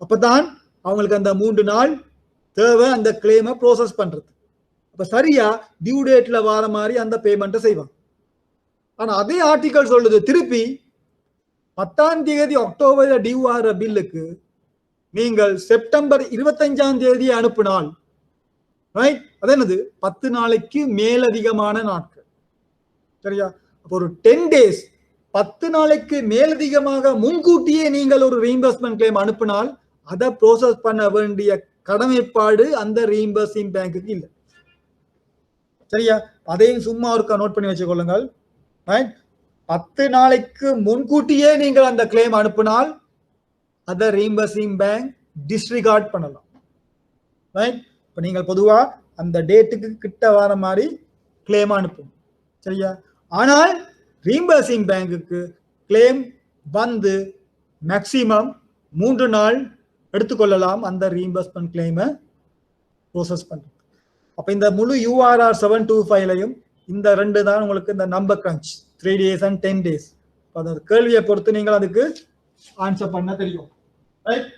அப்பதான் அவங்களுக்கு அந்த 3 நாள் தேவை அந்த கிளைமை ப்ரோசஸ் பண்றது. அப்ப சரியா டியூ டேட்ல வர மாதிரி அந்த பேமெண்ட்டை செய்வாங்க. ஆனா அதே ஆர்டிகல் சொல்லுது திருப்பி 10ஆம் தேதி அக்டோபர்ல டியூ ஆகிற பில்லுக்கு நீங்கள் செப்டம்பர் 25ஆம் தேதி அனுப்பினால் ரைட், அது என்னது 10 நாளைக்கு மேலதிகமான நாட்கள். சரியா? அப்போ ஒரு 10 days 10 நாளைக்கு மேலதிகமாக முன்கூட்டியே நீங்கள் ஒரு ரீஇம்பர்ஸ்மெண்ட் கிளைம் அனுப்பினால் அதை ப்ரோசஸ் பண்ண வேண்டிய கடமைப்பாடு அந்த ரீஇம்பர்சிங் பேங்க்குக்கு இல்லை. சரியா? அதையும் சும்மா ஒருக்கா நோட் பண்ணி வச்சுக்கொள்ளுங்கள். ரைட், 10 நாளைக்கு முன்கூட்டியே நீங்கள் அந்த கிளைம் அனுப்பினால் அதை ரீஇம்பர்சிங் பேங்க் டிஸ்ரிகார்ட் பண்ணலாம். ரைட், இப்போ நீங்கள் பொதுவா அந்த டேட்டுக்கு கிட்ட வர மாதிரி கிளைம் அனுப்பும். சரியா? ஆனால் ரீஇம்பர்சிங் பேங்குக்கு கிளைம் வந்து மேக்சிமம் 3 நாள் எடுத்துக்கொள்ளலாம் அந்த ரீஇம்பர்ஸ்மெண்ட் கிளைமை ப்ரோசஸ் பண்ணுறது. அப்போ இந்த முழு URR 725லையும் இந்த 2 தான் உங்களுக்கு இந்த number crunch 3 days and 10 days. அந்த கேள்வியை பொறுத்து நீங்கள் அதுக்கு ஆன்சர் பண்ண தெரியும். ரைட்,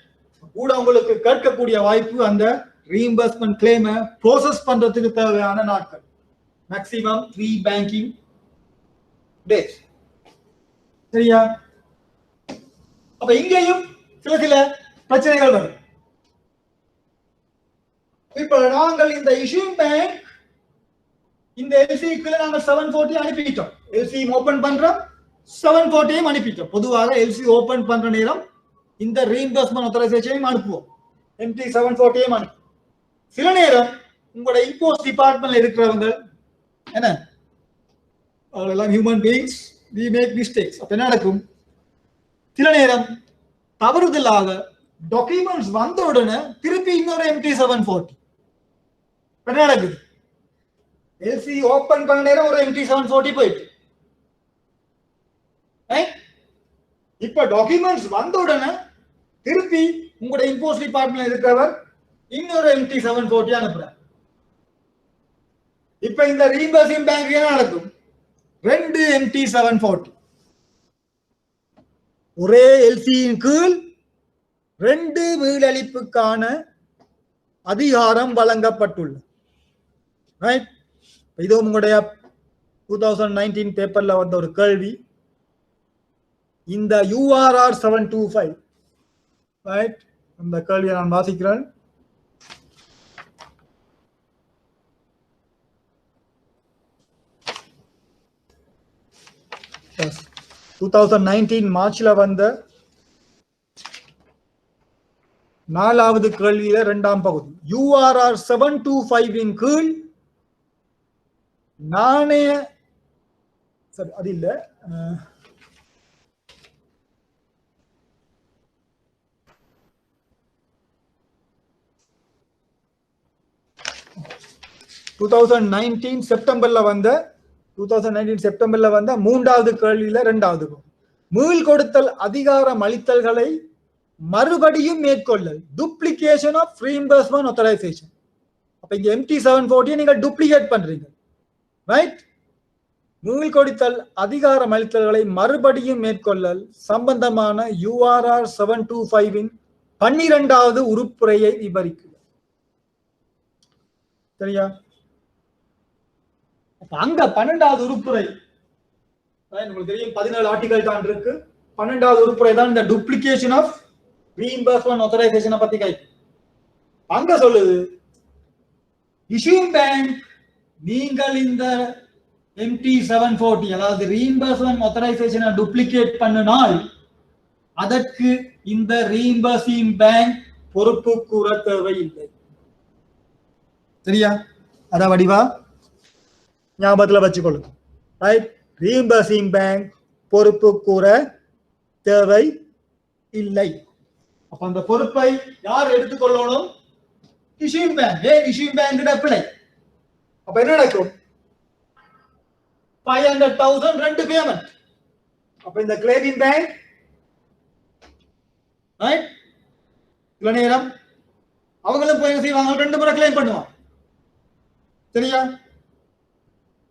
கூட உங்களுக்கு கேட்கக்கூடிய வாய்ப்பு அந்த ரீஇம்பர்ஸ்மெண்ட் கிளைமை ப்ரோசஸ் பண்றதுக்கு தேவையான நாட்கள் மேக்ஸிமம் 3 பேங்கிங் டேஸ். சரியா? அப்ப இங்கேயும் சில பிரச்சனைகள் வரும். இப்ப நாங்கள் இந்த இஷ்யூயிங் பேங்க் இந்த எல்சிக்குள்ள நாங்கள் 740 அனுப்பிட்டோம். எல்சி ஓபன் பண்றோம், 740 அனுப்பிட்டோம். பொதுவாக எல்சி ஓபன் பண்ற நேரம் இந்த ரீஇம்பர்ஸ்மெண்ட் ஆத்தரைசேஷனையும் அனுப்புவோம், MT 740 அனுப்புவோம். சில நேரம் உங்களோட இம்போஸ்ட் டிபார்ட்மெண்ட்ல இருக்கிறவங்க என்ன அவங்களெல்லாம் human beings, we make mistakes. அப்ப என்ன நடக்கும், சில நேரம் தவறுதலாக டாக்குமெண்ட்ஸ் வந்த உடனே திருப்பி இன்னொரு MT 740 என்ன நடக்குது, எல்சி ஓபன் பண்ண நேரம் ஒரு MT 740 போயிட்டு இப்ப டாக்குமெண்ட்ஸ் வந்த உடனே திருப்பி உங்களோட இம்போஸ்ட் டிபார்ட்மெண்ட்ல இருக்கிறவர் இன்னொரு MT 740 அனுப்புறார். இப்ப இந்த ரீஇம்பர்சிங் பேங்க் என்ன நடக்கும், 2 MT 740 ஒரே எல்சியின் கீழ் 2 மீளளிப்புக்கான அதிகாரம் வழங்கப்பட்டுள்ளது. ரைட், இது உங்களுடைய 2019 பேப்பர்ல வந்த ஒரு கேள்வி. இந்த URR 725 ரைட், அந்த கேள்வியை நான் வாசிக்கிறேன். Yes. 2019 மார்ச்ல வந்த 4வது கேள்வியில 2ஆம் பகுதி. URR 725 இன் கீழ் நாணய சரி அது இல்ல 2019 செப்டம்பர்ல வந்த 3வது கேள்வியில 2வது மீள் கொடுத்தல் அதிகாரம் அளித்தல்களை மறுபடியும் மேற்கொள்ளல், டூப்ளிகேஷன் ஆஃப் ரீஇம்பர்ஸ்மென்ட் ஆத்தரைசேஷன். அப்ப இங்க MT 740 நீங்க டூப்ளிகேட் பண்றீங்க. ரைட், மீள் கொடுத்தல் அதிகாரம் அளித்தல்களை மறுபடியும் மேற்கொள்ளல் சம்பந்தமான URR 725 இன் 12வது உறுப்புரையை விவரிக்கிறது. சரியா? அங்க 12வது உறுப்புரை உங்களுக்கு தெரியும், 17 ஆர்டிகல் தான் இருக்கு. 12வது உறுப்புரை தான் இந்த டூப்ளிகேஷன் ஆஃப் ரீஇம்பர்ஸ்மென்ட் ஆத்தரைசேஷனை பத்தி கைக்கு. அங்க சொல்லுது, இஷ்யூயிங் பேங்க் நீங்கள் இந்த MT 740 அதாவது ரீஇம்பர்ஸ்மென்ட் ஆத்தரைசேஷனை டூப்ளிகேட் பண்ணினால் அதற்கு இந்த ரீஇம்பர்சிங் பேங்க் பொறுப்பு கூற தேவையில்லை. சரியா? அத வடிவா ஞாபகத்துல வச்சுக்கொள்ளுங்க. ரைட், ரீஇம்பர்சிங் பேங்க் பொறுப்பு கூற தேவை இல்லை. அப்ப அந்த பொறுப்பை யார் எடுத்துக்கொள்ளணும், இஷ்யூயிங் பேங்க். இஷ்யூயிங் பேங்க் பிழை. அப்ப என்ன நடக்கும், 500,000 ரெண்டு பேமெண்ட். அப்ப இந்த கிளைமிங் பேங்க் ரைட் இவ்வளோ நேரம் அவங்களும் போய் செய்வாங்க, ரெண்டு முறை கிளைம் பண்ணுவாங்க. சரியா?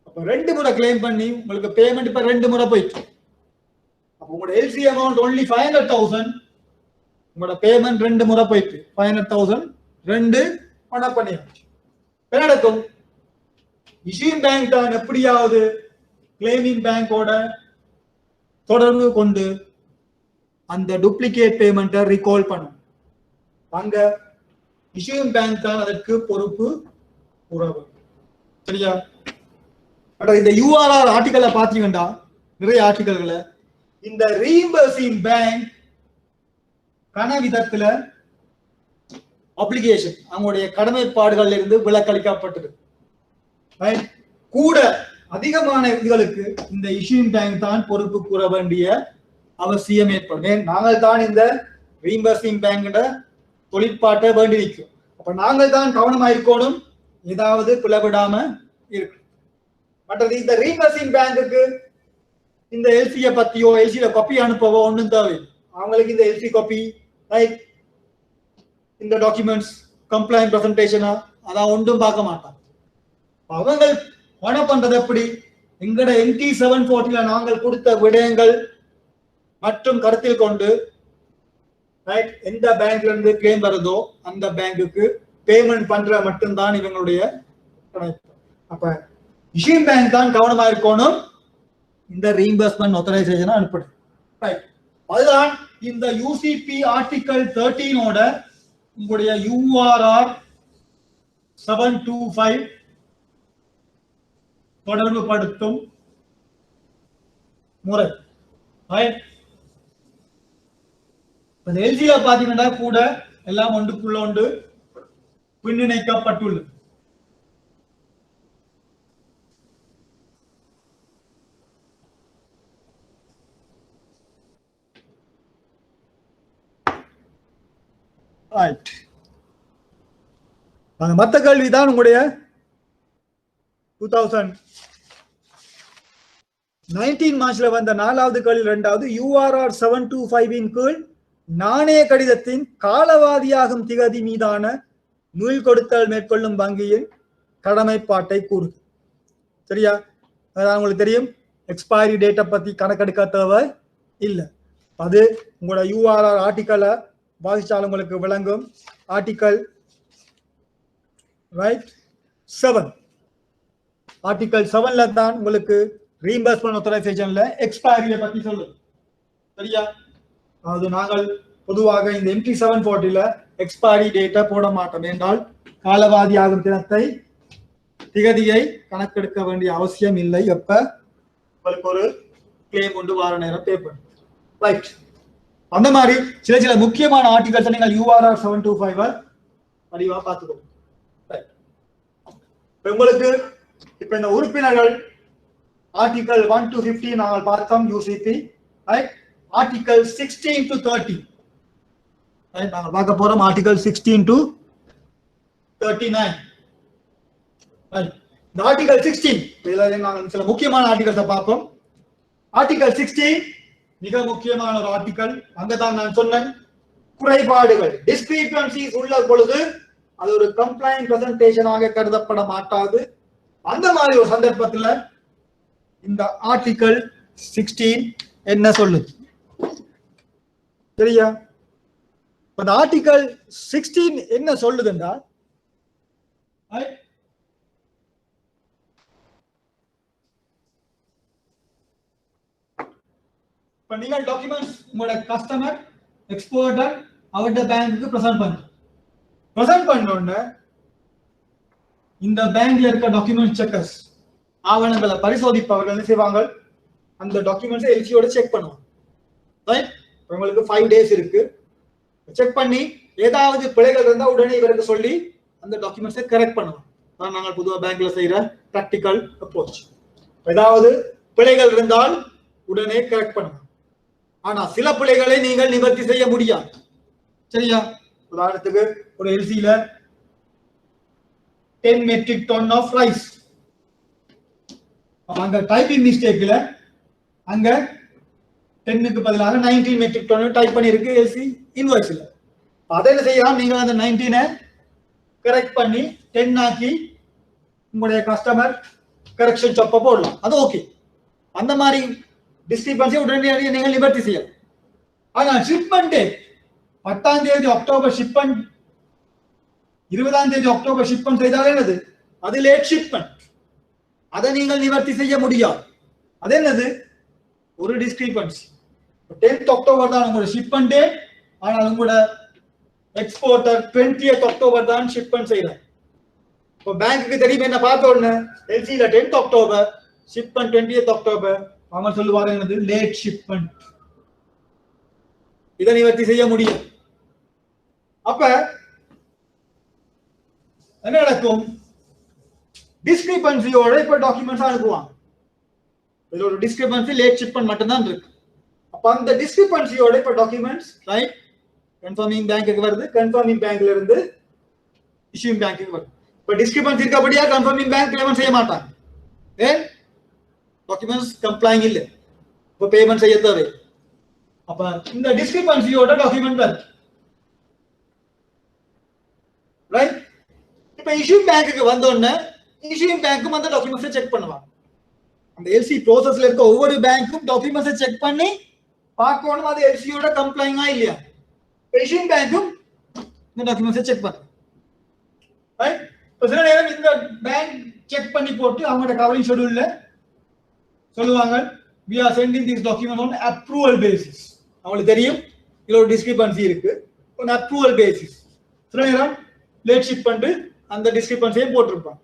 அப்ப ரெண்டு முறை கிளைம் பண்ணி உங்களுக்கு பேமெண்ட் இப்ப ரெண்டு முறை போயிட்டு, அப்ப உங்களோட எல்சி அமௌண்ட் ஒன்லி 500,000, உங்களோட பேமெண்ட் ரெண்டு முறை போயிட்டு 500,000 ரெண்டு பணம் பண்ணியாச்சு. என்ன நடக்கும்? இஷ்யூயிங் பேங்க் தான் எப்படியாவது கிளைமிங் பேங்கோட தொடர்பு கொண்டு அந்த டூப்ளிகேட் பேமெண்ட்டை ரீகால் பண்ணும். அங்க இஷ்யூயிங் பேங்க் தான் அதற்கு பொறுப்பு உறவு. சரியா? இந்த யூஆர்ஆர் ஆர்டிகலை பாத்தீங்கன்னா நிறைய ஆர்டிகல்களை இந்த ரீஇம்பர்சிங் பேங்க் கன விதத்துல அப்ளிகேஷன் அவங்களுடைய கடமைப்பாடுகள்ல இருந்து விலக்களிக்கப்பட்டது. கூட அதிகமான இதுகளுக்கு இந்த இஷ்யூயிங் பேங்க் தான் பொறுப்பு கூற வேண்டிய அவசியம் ஏற்படும். நாங்கள் தான் இந்த ரீஇம்பர்சிங் பேங்கோட தொழிற்பாட்டை வேண்டி நிற்கும். அப்ப நாங்கள் தான் கவனமா இருக்கணும், ஏதாவது பிளவிடாம இருக்கு. மற்றது இந்த ரீஇம்பர்சிங் பேங்குக்கு இந்த எல்சியை பத்தியோ எல்சியில காப்பி அனுப்பவோ ஒன்றும் தேவை. அவங்களுக்கு இந்த எல்சி காப்பி ரைட் இந்த டாக்குமெண்ட்ஸ் கம்ப்ளைண்ட் பிரசன்டேஷனா அதான் ஒன்றும் பார்க்க மாட்டாங்க. அவங்க பணம் பண்றது எப்படி? எங்கட NT 740 நாங்கள் கொடுத்த விடயங்கள் மற்றும் கருத்தில் கொண்டு எந்த பேங்க்ல இருந்து கிளைம் வருதோ அந்த பேங்குக்கு பேமெண்ட் பண்ற மட்டும்தான் இவங்களுடைய கணக்கு. அப்ப இஷ்யூயிங் பேங்க் தான் கவனமா இருக்கணும், இந்த ரீஇம்பர்ஸ்மென்ட் ஆத்தரைசேஷன் அனுப்பணும். அதுதான் இந்த யூசிபி ஆர்டிகல் 13ஓட உங்களுடைய URR 725 தொடர்பு படுத்தும் முறை. எல்ஜியில பாத்தீங்கன்னா கூட எல்லாம் ஒன்றுக்குள்ள ஒன்று பின்னிணைக்கப்பட்டுள்ளது. மத்த கேள்விதான் உங்களுடைய 2019 மார்ச்ல வந்த 4வது கேள்வி 2வது URR 725 கீழ் நாணய கடிதத்தின் காலவாதியாகும் திகதி மீதான மீள் கொடுத்தல் மேற்கொள்ளும் வங்கியின் கடமைப்பாட்டை கூறு. சரியா? அதான் உங்களுக்கு தெரியும், எக்ஸ்பைரி டேட்டை பத்தி கணக்கெடுக்க தேவை இல்லை. அது உங்களோட URR ஆர்டிக்கலை வாசிச்சாலும் உங்களுக்கு விளங்கும். ஆர்டிக்கல் 7 ஆர்டிகல் 7ல தான் உங்களுக்கு ரீஇம்பர்ஸ்மென்ட் ஆத்தரைசேஷன்ல எக்ஸ்பைரியை பத்தி சொல்லுது. சரியா? அது நாங்கள் பொதுவாக இந்த MT 740ல எக்ஸ்பைரி டேட்டா போட மாட்டோம், என்றால் காலவாதி ஆகும் திகதியை கணக்கெடுக்க வேண்டிய அவசியம் இல்லை. எப்ப உங்களுக்கு ஒரு கிளைம் கொண்டு வார நேரம் பேப்பர் ரைட். அந்த மாதிரி சில சில முக்கியமான ஆர்டிகல்ஸ் நீங்கள் URR 725 பதிவா பார்த்துக்கோங்க. உங்களுக்கு இப்ப இந்த உறுப்பினர்கள் ஆர்டிகல் 1 to 15 நாங்கள் பார்த்தோம் யூசிபி. ஆர்டிகல் 16 to 30 நாங்கள் பார்க்க போறோம். Article 16 to 39. இந்த ஆர்டிகல் 16 இதுல நாங்கள் சில முக்கியமான ஆர்டிகல்ஸை பார்ப்போம். ஆர்டிகல் 16 மிக முக்கியமான ஒரு ஆர்டிகல். அங்கதான் நான் சொன்னேன், குறைபாடுகள் டிஸ்கிரிபன்சிஸ் உள்ள பொழுது அது ஒரு கம்ப்ளைண்ட் பிரசன்டேஷனாக கருதப்பட மாட்டாது. அந்த மாதிரி ஒரு சந்தர்ப்பத்தில் இந்த ஆர்டிகல் 16 என்ன சொல்லுது? சரியா? இந்த ஆர்டிகல் 16 என்ன சொல்லுது என்றால், இப்ப நீங்கள் டாக்குமெண்ட்ஸ் உங்களோட கஸ்டமர் எக்ஸ்போர்ட்டர் அவருடைய பேங்க்குக்கு பிரசன்ட் பண்ணோன்னு இந்த பேங்க்ல இருக்க டாக்குமெண்ட் செக்கர்ஸ் ஆவணங்களை பரிசோதிப்பவர்கள் என்ன செய்வாங்க? அந்த டாக்குமெண்ட்ஸை எல்சியோட செக் பண்ணுவாங்க. ரைட்? உங்களுக்கு 5 days இருக்கு. செக் பண்ணி ஏதாவது பிழைகள் இருந்தா உடனே இவருக்கு சொல்லி அந்த டாக்குமெண்ட்ஸை கரெக்ட் பண்ணுவாங்க. அதான் நாங்கள் பொதுவாக பேங்க்ல செய்யற பிராக்டிக்கல் அப்ரோச். ஏதாவது பிழைகள் இருந்தால் உடனே கரெக்ட் பண்ணுவாங்க. ஆனா சில பிழைகளை நீங்கள் நிவர்த்தி செய்ய முடியாது. சரியா? உதாரணத்துக்கு ஒரு எல்சியில 10 metric ton of rice அங்க டைப்பிங் மிஸ்டேக்ல அங்க 10க்கு பதிலாக 19 மெட்ரிக் டன் டைப் பண்ணிருக்கு எல்சி இன்வாய்ஸ்ல. அதை என்ன செய்யலாம், நீங்க அந்த 19 கரெக்ட் பண்ணி 10 ஆக்கி உங்களுடைய கஸ்டமர் கரெக்ஷன் ஷாப்பை போடலாம். அது ஓகே. அந்த மாதிரி டிஸ்கிரிபன்சி உடனடியாக நீங்கள் நிவர்த்தி செய்யலாம். ஆனால் ஷிப்மெண்ட் 10ஆம் தேதி அக்டோபர் ஷிப்மெண்ட் 20ஆம் தேதி அக்டோபர் ஷிப்மெண்ட் செய்தால் என்னது, அது லேட் ஷிப்மெண்ட். அதை நீங்கள் நிவர்த்தி செய்ய முடியாது. அது என்னது, ஒரு டிஸ்கிரிபன்சி. 10th அக்டோபர் தான் உங்களோட ஷிப்மெண்ட் டேட், ஆனால் உங்களோட எக்ஸ்போர்ட்டர் 20th அக்டோபர் தான் ஷிப்மெண்ட் செய்யறாங்க. இப்போ பேங்க்குக்கு தெரியும் என்ன பார்த்த உடனே எல்சியில 10th October shipment 20th October அவங்க சொல்லுவாங்க என்னது லேட் ஷிப்மெண்ட். இதை நிவர்த்தி செய்ய முடியும். அப்ப என்ன நடக்கும், டிஸ்கிரிபன்சியோட இப்ப டாக்குமெண்ட்ஸ் அனுப்புவாங்க. இதுல ஒரு டிஸ்கிரிபன்சி லேட் ஷிப்மெண்ட் மட்டும் தான் இருக்கு. அப்ப அந்த டிஸ்கிரிபன்சியோட இப்ப டாக்குமெண்ட்ஸ் ரைட் கன்ஃபர்மிங் பேங்க்குக்கு வருது, கன்ஃபர்மிங் பேங்க்ல இருந்து இஷ்யூயிங் பேங்க்குக்கு வருது. இப்ப டிஸ்கிரிபன்சி இருக்கபடியா கன்ஃபர்மிங் பேங்க் பேமெண்ட் செய்ய மாட்டாங்க. ஏன், டாக்குமெண்ட்ஸ் கம்ப்ளைங் இல்ல, இப்ப பேமெண்ட் செய்ய தேவை. அப்ப இந்த டிஸ்கிரிபன்சியோட டாக்குமெண்ட் வருது ரைட். இப்ப இஷ்யூயிங் பேங்க்குக்கு வந்த உடனே இஷ்யூயிங் பேங்க்கும் அந்த டாக்குமெண்ட்ஸை செக் பண்ணுவாங்க. அந்த எல்சி ப்ராசஸ்ல இருக்க ஒவ்வொரு பேங்க்கும் டாக்குமெண்ட்ஸை செக் பண்ணி பார்க்கணும் அது எல்சியோட கம்ப்ளைங்கா இல்லையா. இஷ்யூயிங் பேங்க்கும் இந்த டாக்குமெண்ட்ஸை செக் பண்ணும் ரைட். இப்போ சில நேரம் இந்த பேங்க் செக் பண்ணி போட்டு அவங்களோட கவரிங் ஷெட்யூல்ல சொல்லுவாங்க we are sending these documents on approval basis. அவங்களுக்கு தெரியும் இதுல ஒரு டிஸ்கிரிபன்சி இருக்கு, on approval basis. சில நேரம் லேட் ஷிப் பண்ணிட்டு அந்த டிஸ்கிரிபன்சியை போட்டிருப்பாங்க.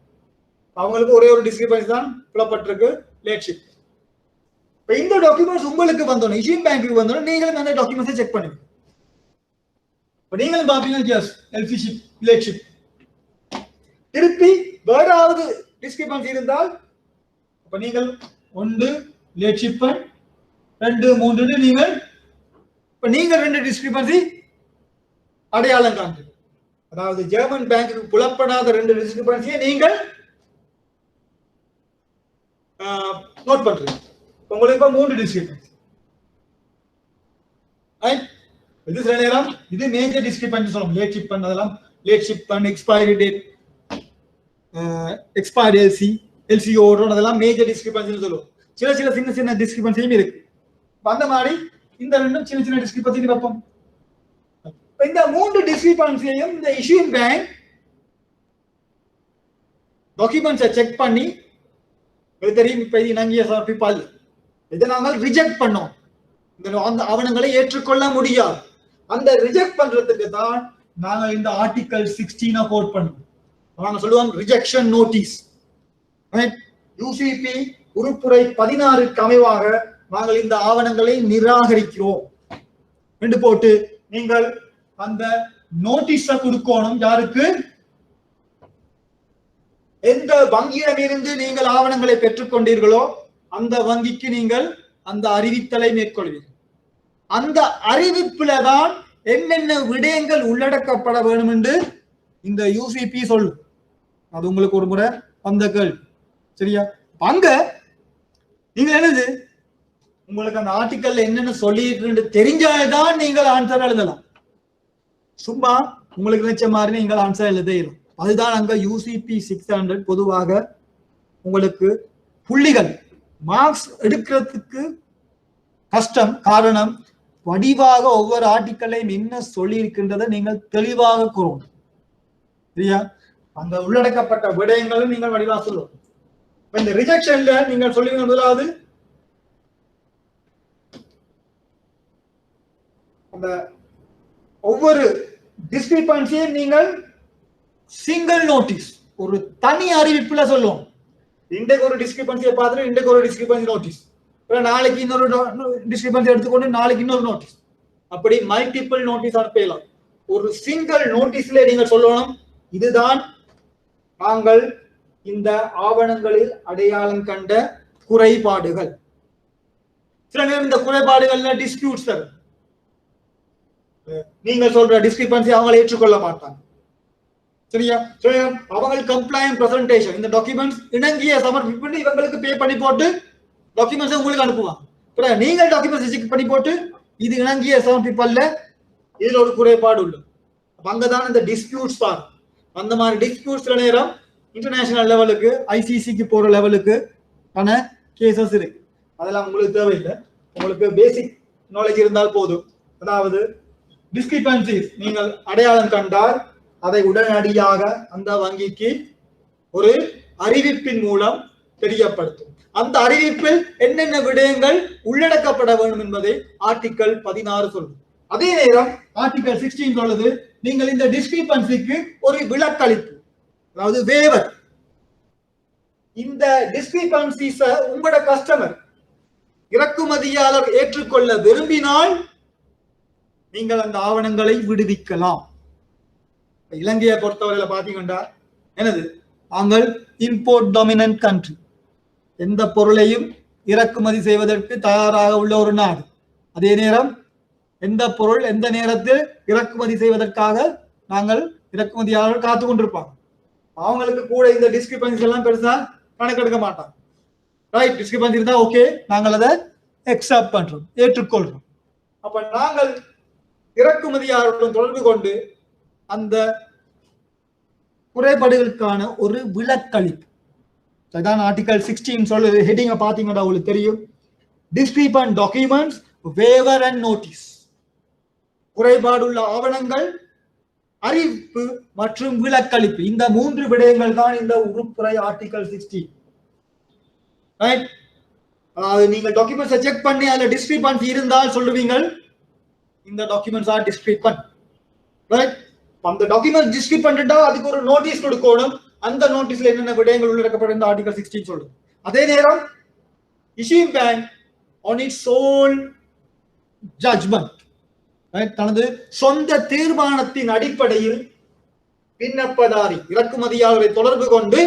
அவங்களுக்கு ஒரே ஒரு டிஸ்கிரிபன்சி தான் புலப்பட்டிருக்கு, லேட் ஷிப். இப்போ இந்த டாக்குமெண்ட்ஸ் உங்களுக்கு வந்தோம் இஷ்யூயிங் பேங்க்குக்கு வந்தோம், நீங்களும் அந்த டாக்குமெண்ட்ஸை செக் பண்ணுங்க. இப்போ நீங்களும் பார்ப்பீங்க எஸ் எல்சி ஷிப் லேட் ஷிப். திருப்பி வேறாவது டிஸ்கிரிபன்சி இருந்தால் அப்ப நீங்கள் 1 லேட் ஷிப்மெண்ட் 2 3 நீங்கள் இப்ப நீங்க 2 டிஸ்கிரிபன்சி அடையாளம் காண்பீங்க. அதாவது ஜெர்மன் பேங்க்குக்கு புலப்படாத 2 டிஸ்கிரிபன்சியை நீங்கள் நோட் பண்றீங்க. உங்களுக்கு இப்ப 3 டிஸ்கிரிபன்சி. இது சில நேரம் இது மேஜர் டிஸ்கிரிபன்சி சொல்லுவோம். லேட் ஷிப்மெண்ட் அதெல்லாம் late shipment expiry date expiry LC ஓடுறோம் அதெல்லாம் மேஜர் டிஸ்கிரிபன்சின்னு சொல்லுவோம். சில சின்ன சின்ன டிஸ்கிரிபன்சியும் இருக்கு. அந்த மாதிரி இந்த 2 சின்ன சின்ன டிஸ்கிரிபன்சி பார்ப்போம். இந்த 3 டிஸ்கிரிபன்சியையும் இந்த இஷ்யூயிங் பேங்க் டாக்குமெண்ட்ஸை செக் பண்ணி தெரியும் இப்ப இது நங்கிய சமர்ப்பிப்பால் இதை நாங்கள் ரிஜெக்ட் பண்ணோம், இந்த ஆவணங்களை ஏற்றுக்கொள்ள முடியாது. அந்த ரிஜெக்ட் பண்றதுக்கு தான் நாங்கள் இந்த ஆர்டிகல் 16 கோட் பண்ணுவோம். நாங்க சொல்லுவோம் ரிஜெக்ஷன் நோட்டீஸ். யூசிபி உறுப்புரை 16க்கு அமைவாக நாங்கள் இந்த ஆவணங்களை நிராகரிக்கிறோம் என்று போட்டு நீங்கள் அந்த நோட்டீஸை கொடுக்கணும். யாருக்கு, எந்த வங்கியிடமிருந்து நீங்கள் ஆவணங்களை பெற்றுக்கொண்டீர்களோ அந்த வங்கிக்கு நீங்கள் அந்த அறிவித்தலை மேற்கொள்வீர்கள். அந்த அறிவிப்புல தான் என்னென்ன விடயங்கள் உள்ளடக்கப்பட வேண்டும் என்று இந்த யூசிபி சொல்லும். அது உங்களுக்கு ஒரு முறை அந்த கேள்வி சரியா. அங்க நீங்க என்னது உங்களுக்கு அந்த ஆர்டிக்கல்ல என்னென்ன சொல்லிட்டு தெரிஞ்சால்தான் நீங்கள் ஆன்சர் எழுதலாம். சும்மா உங்களுக்கு நினைச்ச மாதிரி நீங்கள் ஆன்சர் எழுதலாம். அதுதான் அங்க யூசிபி 600 பொதுவாக உங்களுக்கு புள்ளிகள் மார்க்ஸ் எடுக்கிறதுக்கு கஷ்டம். காரணம் வடிவாக ஒவ்வொரு ஆர்டிக்கலையும் என்ன சொல்லி இருக்கின்றதை நீங்கள் தெளிவாக கூறணும் சரியா. அந்த உள்ளடக்கப்பட்ட விடயங்களும் நீங்கள் வடிவாக சொல்லுவோம். இந்த ரிஜெக்ஷன்ல நீங்கள் சொல்லுங்க முதலாவது அந்த ஒவ்வொரு டிஸ்கிரிபன்சியும் நீங்கள் சிங்கிள் நோட்டீஸ் ஒரு தனி அறிவிப்புல சொல்லுவோம். இன்றைக்கு ஒரு டிஸ்கிரிபன்சியை பார்த்துட்டு இன்றைக்கு ஒரு டிஸ்கிரிபன்சி நோட்டீஸ், நாளைக்கு இன்னொரு டிஸ்கிரிபன்சி எடுத்துக்கொண்டு நாளைக்கு இன்னொரு நோட்டீஸ், அப்படி மல்டிபிள் நோட்டீஸ் அனுப்பலாம். ஒரு சிங்கிள் நோட்டீஸ்ல நீங்கள் சொல்லணும் இதுதான் நாங்கள் இந்த ஆவணங்களில் அடையாளம் கண்ட குறைபாடுகள். சில நேரம் இந்த குறைபாடுகள்ல டிஸ்பியூட்ஸ் தரும். நீங்கள் சொல்ற டிஸ்கிரிபன்சி அவங்களை ஏற்றுக்கொள்ள மாட்டாங்க. சரியா? அவங்க கம்ப்ளைண்ட் பிரசன்டேஷன் இந்த டாக்குமெண்ட்ஸ் இணங்கிய சமர்ப்பிப்பு இவங்களுக்கு பே பண்ணி போட்டு டாக்குமெண்ட்ஸ் உங்களுக்கு அனுப்புவாங்க. நீங்க டாக்குமெண்ட்ஸ் ரிஜெக்ட் பண்ணி போட்டு இது இணங்கிய சமர்ப்பிப்பு அல்ல, இதுல ஒரு குறைபாடு உண்டு. அங்கதான் இந்த டிஸ்பியூட்ஸ் பார். அந்த மாதிரி டிஸ்பியூட்ஸ்ல நேரம் இன்டர்நேஷனல் லெவலுக்கு ஐசிசிக்கு போற லெவலுக்கு ஆன கேசஸ் இருக்கு. அதெல்லாம் உங்களுக்கு தேவையில்லை, உங்களுக்கு பேசிக் நாலேஜ் இருந்தால் போதும். அதாவது டிஸ்கிரிபன்சிஸ் நீங்கள் அடையாளம் கண்டால் அதை உடனடியாக அந்த வங்கிக்கு ஒரு அறிவிப்பின் மூலம் தெரியப்படுத்தும். அந்த அறிவிப்பில் என்னென்ன விடயங்கள் உள்ளடக்கப்பட வேண்டும் என்பதை ஆர்டிகல் 16 சொல்லுது. அதே நேரம் ஆர்டிகல் 16 சொல்லுது நீங்கள் இந்த டிஸ்கிரிபன்சிக்கு ஒரு விலக்களிப்பு, அதாவது வேவர். இந்த டிஸ்கிரிபன்சிஸ உங்களோட கஸ்டமர் இறக்குமதியாளர் ஏற்றுக்கொள்ள விரும்பினால் நீங்கள் அந்த ஆவணங்களை விடுவிக்கலாம். இலங்கையை பொறுத்தவரையில பாத்தீங்கன்னா என்னது, நாங்கள் இம்போர்ட் டாமினன்ட் கண்ட்ரி, எந்த பொருளையும் இறக்குமதி செய்வதற்கு தயாராக உள்ள ஒரு நாடு. அதே நேரம் எந்த பொருள் எந்த நேரத்தில் இறக்குமதி செய்வதற்காக நாங்கள் இறக்குமதியாளர்கள் காத்து கொண்டிருப்பாங்க. அவங்களுக்கு கூட இந்த டிஸ்கிரிபன்சி எல்லாம் பெருசா கணக்கெடுக்க மாட்டாங்க. ரைட், டிஸ்கிரிபன்சி இருந்தா ஓகே, நாங்கள் அதை அக்செப்ட் பண்றோம், ஏற்றுக்கொள்றோம். அப்ப நாங்கள் இறக்குமதியாளருடன் தொடர்பு கொண்டு அந்த குறைபாடுகளுக்கான ஒரு விலக்களிப்பு. அதான் ஆர்டிகல் 16 சொல்லுது. ஹெட்டிங்க பாத்தீங்கன்னா உங்களுக்கு தெரியும், டிஸ்கிரிபன்ட் டாக்குமெண்ட்ஸ், வேவர் அண்ட் நோட்டீஸ். குறைபாடுள்ள ஆவணங்கள், அறிவிப்பு மற்றும் விலக்களிப்பு, இந்த 3 விடயங்கள் தான் இந்த உறுப்புரை ஆர்டிகல் 16. ரைட், அதாவது நீங்க டாக்குமெண்ட்ஸை செக் பண்ணி அதுல டிஸ்கிரிபன்சி இருந்தால் சொல்லுவீங்க இந்த டாக்குமெண்ட்ஸ் ஆர் டிஸ்கிரிபன்ட். ரைட், அந்த டாக்குமெண்ட் டிஸ்கிரிபன்ட்டா அதுக்கு ஒரு நோட்டீஸ் கொடுக்கணும். அந்த நோட்டீஸ்ல என்னென்ன விடயங்கள் உள்ளடக்கப்படும் இந்த ஆர்டிகல் 16 சொல்லுது. அதே நேரம் issuing bank on its own judgment, தனது சொந்த தீர்மானத்தின் அடிப்படையில் விண்ணப்பதாரி இறக்குமதியாளரை தொடர்பு கொண்டு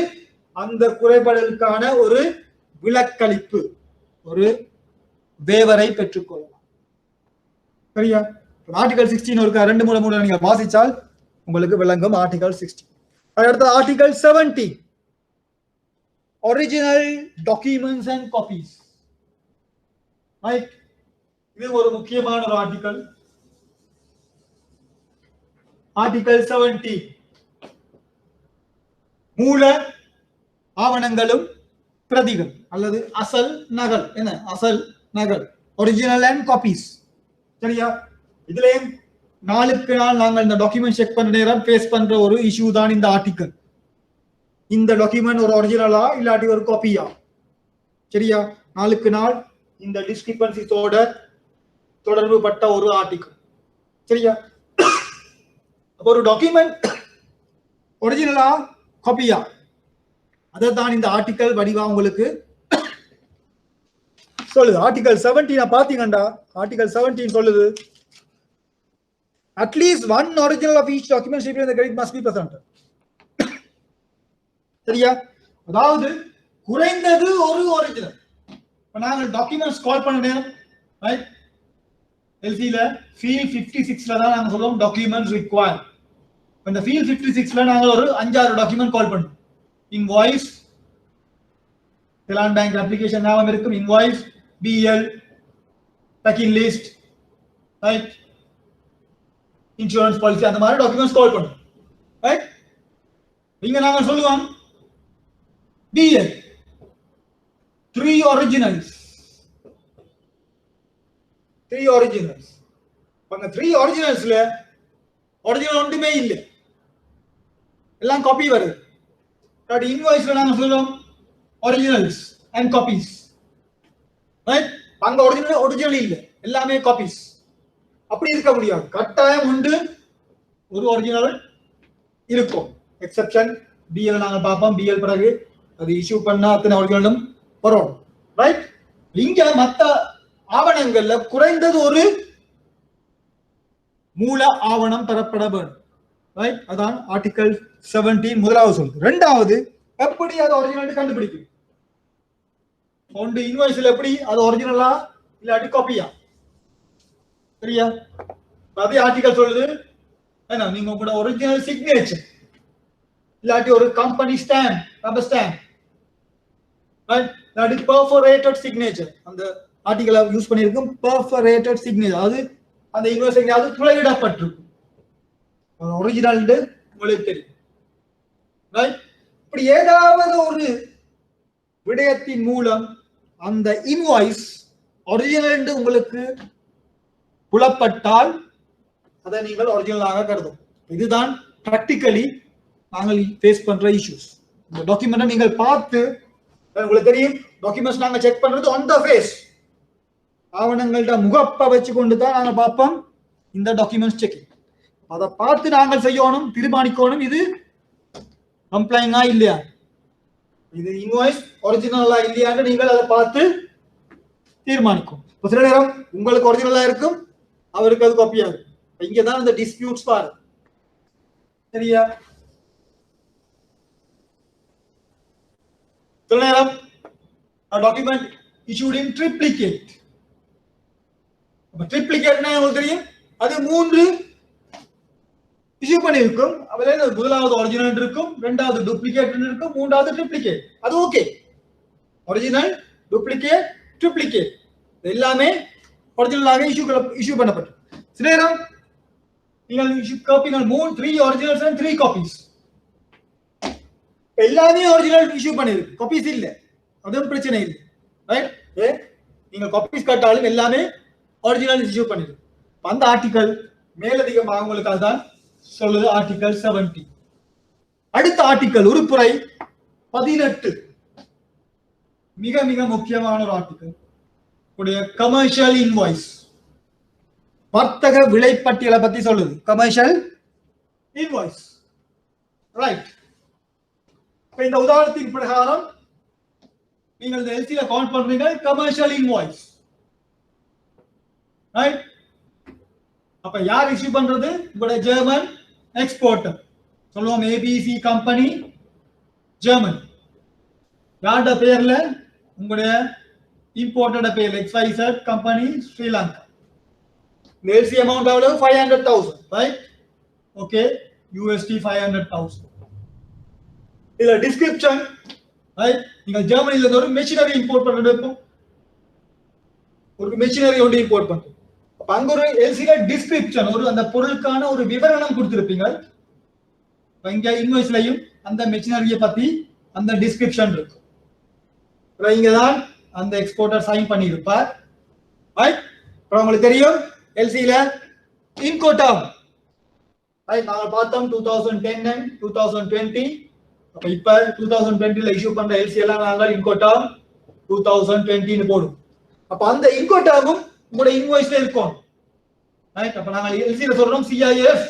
அந்த குறைபாடுகளுக்கான ஒரு விலக்களிப்பு, ஒரு வேவரை பெற்றுக்கொள்ளலாம். சரியா? ஆர்டிகல் 16 ஒரு 2 நீங்க வாசிச்சால் உங்களுக்கு விளங்கும் ஆர்டிகல் 16. அடுத்த article 17, original documents and copies. Right, இது ஒரு முக்கியமான ஒரு ஆர்டிகல். ஆர்டிகல் 17 மூல ஆவணங்களும் பிரதிகள் அல்லது அசல் நகல். என்ன அசல் நகல், ஒரிஜினல் அண்ட் காப்பீஸ். சரியா? இதுலயும் நாளுக்கு நாள் நாங்கள் இந்த டாக்குமெண்ட் செக் பண்ற நேரம் ஃபேஸ் பண்ற ஒரு இஷ்யூ தான் இந்த ஆர்டிகல். இந்த டாக்குமெண்ட் ஒரு ஒரிஜினலா இல்லாட்டி ஒரு காப்பியா? சரியா? நாளுக்கு நாள் இந்த டிஸ்கிரிபன்சிஸோட தொடர்பு பட்ட ஒரு ஆர்டிகல். சரியா? ஒரு டாக்குமெண்ட் ஒரிஜினலா காப்பியா, அதான் இந்த ஆர்டிகல் வடிவா உங்களுக்கு சொல்லுது. ஆர்டிகல் 17 பாத்தீங்கன்னா ஆர்டிகல் 17 சொல்லுது, at least one original of each document shipped in the credit must be present. சரியா? அதாவது குறைந்தது ஒரு ஒரிஜினல். நாங்கள் டாக்குமெண்ட்ஸ் கால் பண்ண நேரம் ரைட் எல்சில ஃபீல்ட் 56ல தான் நாங்க சொல்றோம் டாக்குமெண்ட்ஸ் ரிக்வயர்ட். இந்த ஃபீல்ட் 56ல நாங்க ஒரு 5-6 டாக்குமெண்ட் கால் பண்ணோம். இன்வாய்ஸ், தெலான் பேங்க் அப்ளிகேஷன் நாம இருக்கும், invoice, BL, packing list, right, insurance policy, அந்த மாதிரி டாக்குமெண்ட்ஸ் கால் பண்ணும். ரைட், இங்க நாங்க சொல்லுவோம் பிஎல் 3 originals. 3 originals. அந்த 3 originalsல ஒரிஜினல் ஒன்றுமே இல்லை, எல்லாம் காப்பி வருது. பட் இன்வாய்ஸ்ல நாங்க சொல்லுவோம் ஒரிஜினல்ஸ் அண்ட் காப்பீஸ். ரைட், அங்க ஒரிஜினல் இல்லை, எல்லாமே காப்பீஸ். அப்படி இருக்க முடியாது, கட்டாயம் உண்டு ஒரு ஒரிஜினல் இருக்கும். எக்ஸெப்ஷன் பிஎல் நாங்க பார்ப்போம். பிஎல் பிறகு அது இஷ்யூ பண்ணா அத்தனை ஒரிஜினலும் வரும். ரைட், இங்க மத்த ஆவணங்கள்ல குறைந்தது ஒரு மூல ஆவணம் பெறப்பட வேண்டும். ரைட், அதான் ஆர்டிகல் 17 முதலாவது சொல்லுது. இரண்டாவது, எப்படி அது ஒரிஜினல் கண்டுபிடிக்கும்? ஒன்று இன்வாய்ஸ்ல எப்படி அது ஒரிஜினலா இல்லாட்டி காப்பியா? சரியா? அதே ஆர்டிகல் சொல்லுது என்ன, நீங்க கூட ஒரிஜினல் சிக்னேச்சர் இல்லாட்டி ஒரு company stamp, rubber stamp, right? இல்லாட்டி பெர்ஃபோரேட்டட் சிக்னேச்சர், அந்த ஆர்டிகலை யூஸ் பண்ணியிருக்கும் பெர்ஃபோரேட்டட் சிக்னேச்சர், அது அந்த இன்வாய்ஸ் எங்கேயாவது துளையிடப்பட்டிருக்கும், ஒரிஜினல் உங்களுக்கு தெரியும், ரைட்? இப்படி ஏதாவது ஒரு விடயத்தின் மூலம் அந்த இன்வாய்ஸ் ஒரிஜினல் என்று உங்களுக்கு புலப்பட்டால் அதை நீங்கள் ஒரிஜினலாக கருதும். இதுதான் பிராக்டிகலி நாங்கள் ஃபேஸ் பண்ற இஷ்யூஸ். இந்த டாக்குமெண்ட்டை நீங்கள் பார்த்து உங்களுக்கு தெரியும், டாக்குமெண்ட்ஸ் நாங்கள் செக் பண்றது ஆன் த ஃபேஸ், ஆவணங்கள்ட்ட முகப்பை வச்சு கொண்டு தான் நாங்கள் பார்ப்போம் இந்த டாக்குமெண்ட்ஸ் செக்கிங். அதை பார்த்து நாங்கள் செய்யணும், தீர்மானிக்கணும் இது கம்ப்ளைண்டா இல்லையா, இது இன்வாய்ஸ் ஒரிஜினலா இல்லையான்னு நீங்கள் அதை பார்த்து தீர்மானிக்கும். இப்போ சில நேரம் உங்களுக்கு ஒரிஜினலா இருக்கும், அவருக்கு அது காப்பியா இருக்கும். இங்கதான் இந்த டிஸ்பியூட்ஸ் பாரு, சரியா? சில நேரம் டாக்குமெண்ட் issued in triplicate. ட்ரிப்ளிகேட்னா உங்களுக்கு தெரியும், அது 3 இஷ்யூ பண்ணிருக்கும். அதுல முதலாவது ஒரிஜினல் இருக்கும், இரண்டாவது டூப்ளிகேட் இருக்கும், மூன்றாவது ட்ரிப்ளிகேட். அது ஓகே, ஒரிஜினல், டூப்ளிகேட், ட்ரிப்ளிகேட் எல்லாமே ஒரிஜினலாக இஷ்யூ பண்ணப்பட்டு. சில நேரம் நீங்கள் இஷ்யூ காப்பிகள் 3 ஒரிஜினல்ஸ் அண்ட் 3 காப்பீஸ், எல்லாமே ஒரிஜினல் இஷ்யூ பண்ணிருக்கு, காப்பீஸ் இல்ல, அதுவும் பிரச்சனை இல்லை, ரைட்? நீங்க காப்பீஸ் கட்டாலும் எல்லாமே ஒரிஜினல் இஷ்யூ பண்ணிருக்கு. அந்த ஆர்டிகல் மேலதிகமாக உங்களுக்கு அதுதான் சொல்லுது, ஆர்டிகல் 70. அடுத்த ஆர்டிகல் உறுப்புரை 18, மிக மிக முக்கியமான ஒரு ஆர்டிகல், உடைய கமர்ஷியல் இன்வாய்ஸ், வர்த்தக விலைப்பட்டியலை பத்தி சொல்லுது. Commercial invoice, right? இந்த உதாரணத்தின் பிரகாரம் நீங்கள் இந்த எல்சில கவுண்ட் பண்றீங்க கமர்ஷியல் இன்வாய்ஸ், ரைட்? அப்ப யார் இஷ்யூ பண்றது? உங்களுடைய ஜெர்மன் எக்ஸ்போர்ட்டர், சொல்லுவோம் ஏபிசி கம்பெனி ஜெர்மன். யாரோட பேர்ல? உங்களுடைய இம்போர்ட்டோட பேர்ல XYZ company Sri Lanka. LC amount எவ்வளவு? 500,000, ரைட்? Okay, USD 500,000. இதுல டிஸ்கிரிப்ஷன், ரைட்? நீங்க ஜெர்மனில இருந்து ஒரு மெஷினரி இம்போர்ட் பண்றது, ஒரு மெஷினரி ஒன்று இம்போர்ட் பண்றது, அங்க ஒரு எல்சில டிஸ்கிரிப்ஷன், ஒரு அந்த பொருளுக்கான ஒரு விவரணம் கொடுத்திருப்பீங்க. இங்க இன்வாய்ஸ்லயும் அந்த மெஷினரியை பத்தி அந்த டிஸ்கிரிப்ஷன் இருக்கு. இங்கதான் அந்த எக்ஸ்போர்ட்டர் சைன் பண்ணி இருப்பார், ரைட்? அப்புறம் உங்களுக்கு தெரியும் எல்சில இன்கோடம், ரைட்? நாங்க பார்த்தோம் 2010 and 2020. அப்ப இப்ப 2020ல இஷ்யூ பண்ற எல்சி எல்லாம் நாங்க இன்கோடம் 2020 ன்னு போடும். அப்ப அந்த இன்கோடமும் உங்களோட இன்வாய்ஸ்ல இருக்கும், ரைட்? அப்ப நாங்க எல்சில சொல்றோம் CIF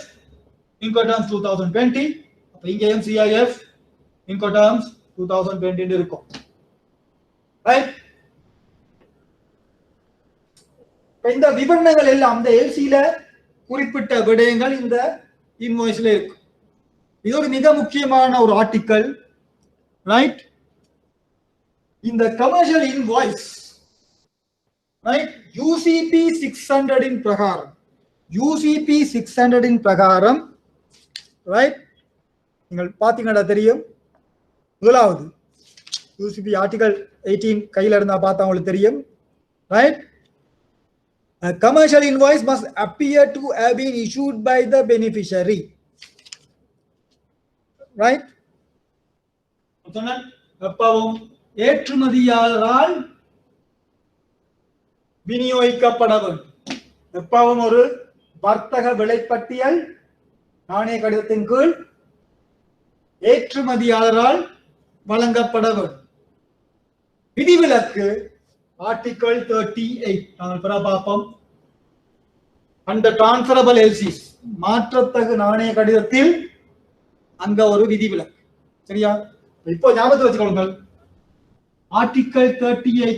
இன்கோடம்ஸ் 2020. அப்ப இங்கேயும் CIF இன்கோடம்ஸ் 2020 ன்னு இருக்கும், ரைட்? இந்த விவரணங்கள் எல்லாம் இந்த எல்சில குறிப்பிட்ட விடயங்கள் இந்த இன்வாய்ஸ்ல இருக்கு. இது ஒரு மிக முக்கியமான ஒரு ஆர்டிக்கல், ரைட்? இந்த கமர்ஷியல் இன்வாய்ஸ், ரைட்? UCP 600 இன் பிரகாரம், UCP 600 இன் பிரகாரம், ரைட்? நீங்கள் பாத்தீங்கன்னா தெரியும், முதலாவது UCP ஆர்டிகல் 18 கையில இருந்தா பார்த்தா உங்களுக்கு தெரியும், right? A commercial invoice must appear to have been issued by the beneficiary, right? எப்பவும் ஏற்றுமதியாளரால் விநியோகிக்கப்பட வேண்டும். எப்பவும் ஒரு வர்த்தக விலைப்பட்டியல் நாணய கடிதத்தின் கீழ் ஏற்றுமதியாளரால் வழங்கப்பட வேண்டும். விதிவிலக்கு ஆர்டிகல் 38 நாங்கள் பிற பார்ப்போம். அந்த டிரான்ஸ்ஃபரபிள் எல்சிஸ், மாற்றத்தகு நாணய கடிதத்தில் அங்க ஒரு விதிவிலக்கு, சரியா? இப்போ ஞாபகத்தில் வச்சுக்கொள்ளுங்கள், ஆர்டிகல் 38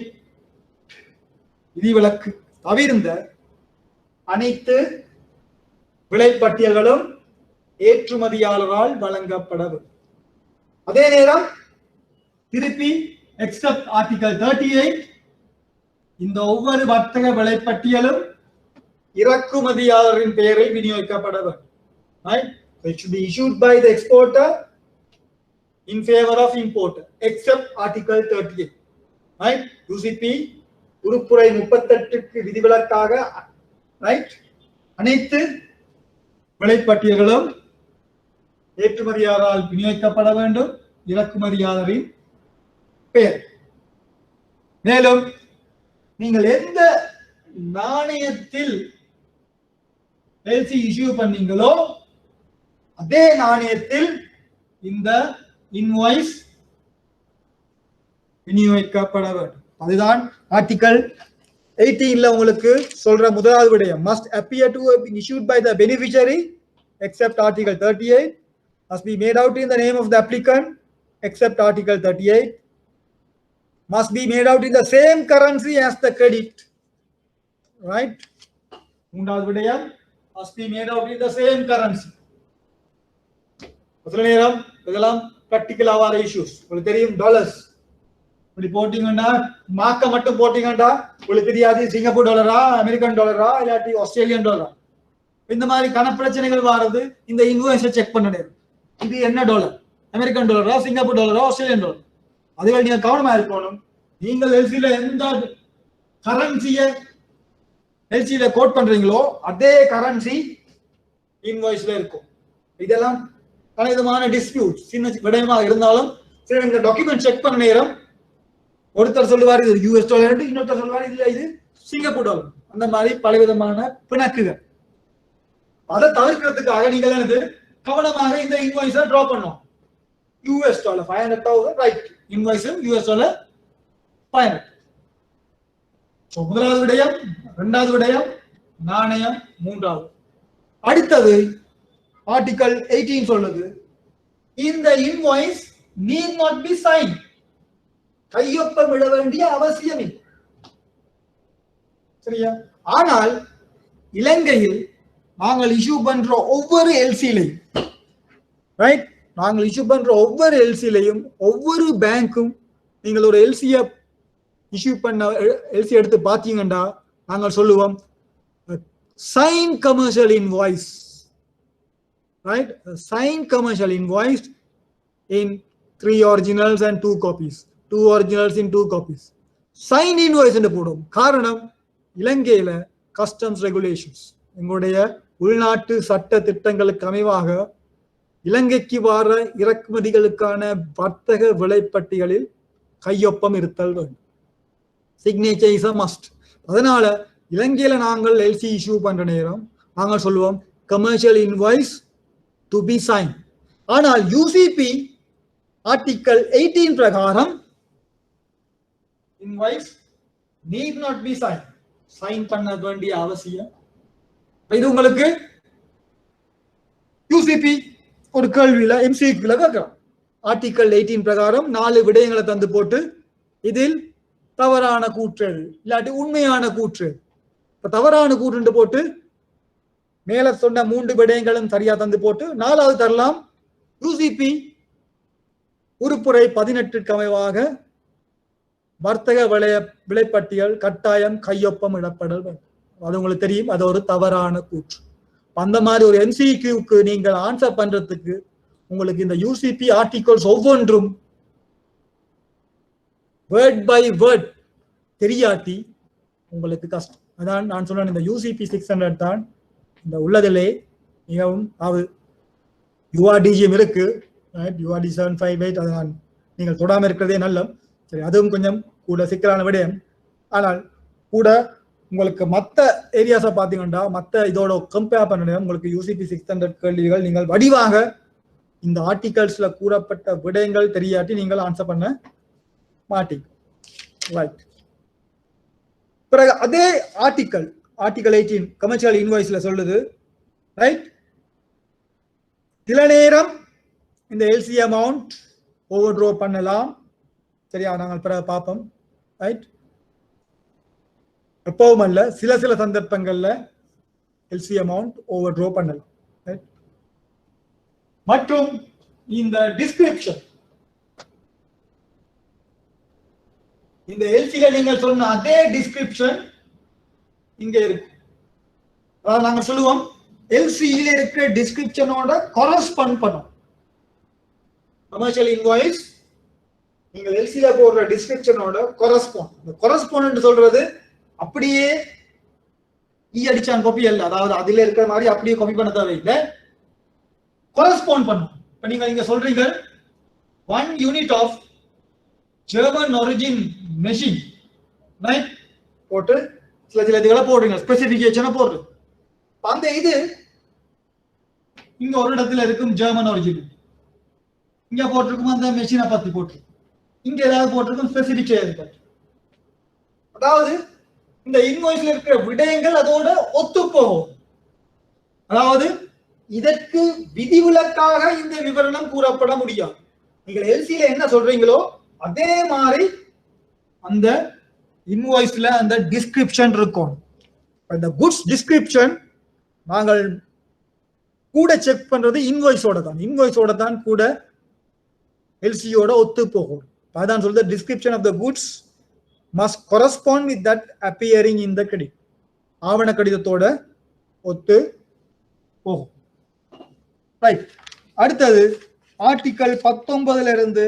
விதிவிலக்கு தவிர்ந்த அனைத்து விலைப்பட்டியல்களும் ஏற்றுமதியாளரால் வழங்கப்பட வேண்டும். அதே நேரம் திருப்பி எக்ஸப்ட் ஆர்டிகல் 38, இந்த ஒவ்வொரு வர்த்தக விலைப்பட்டியலும் இறக்குமதியாளரின் பெயரில் விநியோகிக்கப்பட வேண்டும், right? So it should be issued by the exporter in favor of importer except article 38, right? UCP உறுப்புரை 38க்கு விதிவிலக்காக, right? அனைத்து விலைப்பட்டியல்களும் ஏற்றுமதியாளரால் விநியோகிக்கப்பட வேண்டும், இறக்குமதியாளரின் பெயர். மேலும் நீங்கள் எந்த நாணயத்தில் எல்சி இஷ்யூ பண்ணீங்களோ அதே நாணயத்தில் இந்த இன்வாய்ஸ் விநியோகிக்கப்பட வேண்டும். அதுதான் ஆர்டிகல் 18ல உங்களுக்கு சொல்ற முதலாவது விடயம். Must appear to have been issued by the beneficiary except article 38, must be made out in the name of the applicant except article 38, must be made out in the same currency as the credit, right? மூன்றாவது விடயம், must be made out in the same currency. சில நேரம் இதெல்லாம் practical Awara issues. உங்களுக்கு தெரியும் dollars இப்படி போட்டீங்கன்னா, மார்க்க மட்டும் போட்டீங்கன்னா உங்களுக்கு தெரியாது சிங்கப்பூர் டாலரா, அமெரிக்கன் டாலரா, இல்லாட்டி ஆஸ்திரேலியன் டாலரா. இந்த மாதிரி கணப்பிரச்சனைகள் வாரது இந்த இன்வாய்ஸை செக் பண்ண நேரம். இது என்ன டாலர், அமெரிக்கன் டாலரா, சிங்கப்பூர் டாலரா, ஆஸ்திரேலியன் டாலர். அதுகள் நீங்க கவனமா இருக்கணும். நீங்கள் எல்சியில எந்த கரன்சியை எல்சியில கோட் பண்றீங்களோ அதே கரன்சி இன்வாய்ஸ்ல இருக்கும். இதெல்லாம் பலவிதமான டிஸ்பியூட் சின்ன விடயமாக இருந்தாலும் சரி, இந்த டாக்குமெண்ட் செக் பண்ண நேரம் ஒருத்தர் சொல்லுவார் இது யூஎஸ் டாலர், இன்னொருத்தர் சொல்லுவார் இல்ல இது சிங்கப்பூர் டாலர். அந்த மாதிரி பலவிதமான பிணக்குகள். அதை தவிர்க்கிறதுக்காக நீங்கள் என்னது கவனமாக இந்த இன்வாய்ஸை டிரா பண்ணோம். US dollar 500,000, right, invoice US dollar 500. முதலாவது விடயம், இரண்டாவது விடயம் நாணயம், மூன்றாவது. அடுத்தது ஆர்டிகல் 18 சொல்லுது இந்த invoice need not be signed, கையொப்பமிட வேண்டிய அவசியம் இல்லை. சரியா? ஆனால் இலங்கையில் நாங்கள் இஷ்யூ பண்ற ஒவ்வொரு எல்சிலையும், ரைட், நாங்கள் இஷ்யூ பண்ற ஒவ்வொரு எல்சிலையும் ஒவ்வொரு பேங்க்கும் நீங்கள் ஒரு எல்சியை இஷ்யூ பண்ண எல்சி எடுத்து பார்த்தீங்கன்னா நாங்கள் சொல்லுவோம் sign commercial invoice, right? Sign commercial invoice in 3 originals and 2 copies, 2 originals in 2 copies. Sign invoice என்று போடும். காரணம் இலங்கையில கஸ்டம்ஸ் ரெகுலேஷன்ஸ், எங்களுடைய உள்நாட்டு சட்ட திட்டங்களுக்கு அமைவாக இலங்கைக்கு வர இறக்குமதிகளுக்கான வர்த்தக விலைப்பட்டியலில் கையொப்பம் இருத்தல் வேண்டும். Signature is a must. அதனால இலங்கையில நாங்கள் எல்சி இஷ்யூ பண்ற நேரம் நாங்கள் சொல்லுவோம் commercial invoice to be sign. ஆனால் யூசிபி ஆர்டிகல் 18 பிரகாரம் invoice need not be sign, sign பண்ண வேண்டிய அவசியம். இது உங்களுக்கு யூசிபி ஒரு கேள்வியில எம்சிக்யூல கேட்கிறோம். ஆர்டிகல் 18 பிரகாரம் 4 விடயங்களை தந்து போட்டு இதில் தவறான கூற்று இல்லாட்டி உண்மையான கூற்று. தவறான கூற்று போட்டு மேல சொன்ன 3 விடயங்களும் சரியா தந்து போட்டு 4வது தரலாம். யூசிபி உறுப்புரை 18க்கு அமைவாக வர்த்தக விலைப்பட்டியல் கட்டாயம் கையொப்பம் இடப்படல் வேண்டும். அது உங்களுக்கு தெரியும், அது ஒரு தவறான கூற்று. அந்த மாதிரி ஒரு எம்சிக்யூக்கு நீங்கள் ஆன்சர் பண்றதுக்கு உங்களுக்கு இந்த யூசிபி ஆர்டிகல்ஸ் ஒவ்வொன்றும் வேர்ட் பை வேர்ட் தெரியாட்டி உங்களுக்கு கஷ்டம். அதான் நான் சொன்னேன், இந்த யூசிபி 600 தான் இந்த உள்ளதிலே மிகவும் யூஆர்டிஜிஎம் இருக்கு, யூஆர்டி 758, அதான் நீங்கள் தொடாமல் இருக்கிறதே நல்ல. சரி, அதுவும் கொஞ்சம் கூட சிக்கலான விடயம். ஆனால் கூட உங்களுக்கு மற்ற ஏரியாஸை பார்த்தீங்கன்னா மற்ற இதோட கம்பேர் பண்ண உங்களுக்கு யூசிபி 600 கேள்விகள் நீங்கள் வடிவாக இந்த ஆர்டிகல்ஸ்ல கூறப்பட்ட விடயங்கள் தெரியாட்டி நீங்கள் ஆன்சர் பண்ண மாட்டீங்க. ரைட். பிறகு அதே ஆர்டிகல் 18 கமர்ஷியல் இன்வாய்ஸ்ல சொல்லுது, ரைட், சில நேரம் இந்த எல்சி அமௌண்ட் ஓவர் ட்ரோ பண்ணலாம். சரியா? நாங்கள் பிறகு பார்ப்போம். ரைட், எப்பவும் அல்ல, சில சந்தர்ப்பங்கள்ல எல்சி அமௌண்ட் ஓவர் ட்ரோ பண்ணலாம். ரைட். மற்றும் இந்த டிஸ்கிரிப்ஷன், இந்த எல்சில நீங்கள் சொன்ன அதே டிஸ்கிரிப்ஷன் இங்க இருக்கு. அதாவது நாங்க சொல்லுவோம் எல்சியில இருக்கிற டிஸ்கிரிப்ஷனோட கொரஸ்பாண்ட் பண்ணும். கமர்ஷியல் இன்வாய்ஸ் நீங்கள் எல்சில போடுற டிஸ்கிரிப்ஷனோட கொரஸ்பாண்ட். இந்த கொரஸ்பாண்ட் சொல்றது அப்படியே அடிச்சான் காப்பி அல்ல, அதாவது அதுல இருக்கிற மாதிரி அப்படியே காப்பி பண்ண தேவையில்லை, கொரஸ்பாண்ட் பண்ணும். இப்ப நீங்க இங்க சொல்றீங்க 1 unit of German origin machine, right? போட்டு சில இதுகளை போடுறீங்க, ஸ்பெசிபிகேஷனை போடுறது. அந்த இது இங்க ஒரு இடத்துல இருக்கும் ஜெர்மன் ஒரிஜின், இங்க போட்டிருக்கும் அந்த மெஷினை பத்தி போட்டு, இங்க ஏதாவது போட்டிருக்கும் ஸ்பெசிபிகேஷன் பத்தி. அதாவது இந்த இன்வாய்ஸ்ல இருக்கிற விடயங்கள் அதோட ஒத்து போகும். அதாவது இதற்கு விதிவிலக்காக இந்த விவரணம் கூறப்பட முடியாது. நீங்கள் எல்சில என்ன சொல்றீங்களோ அதே மாதிரி அந்த இன்வாய்ஸ்ல அந்த டிஸ்கிரிப்ஷன் இருக்கும். இந்த குட்ஸ் டிஸ்கிரிப்ஷன் நாங்கள் கூட செக் பண்றது இன்வாய்ஸோட தான் கூட எல்சியோட ஒத்து போகும். அதான் சொல்றது description of the goods must correspond with that appearing in the credit. ஆவண கடிதத்தோட ஒத்து போகும். ரைட். அடுத்தது ஆர்டிகல் 19 இருந்து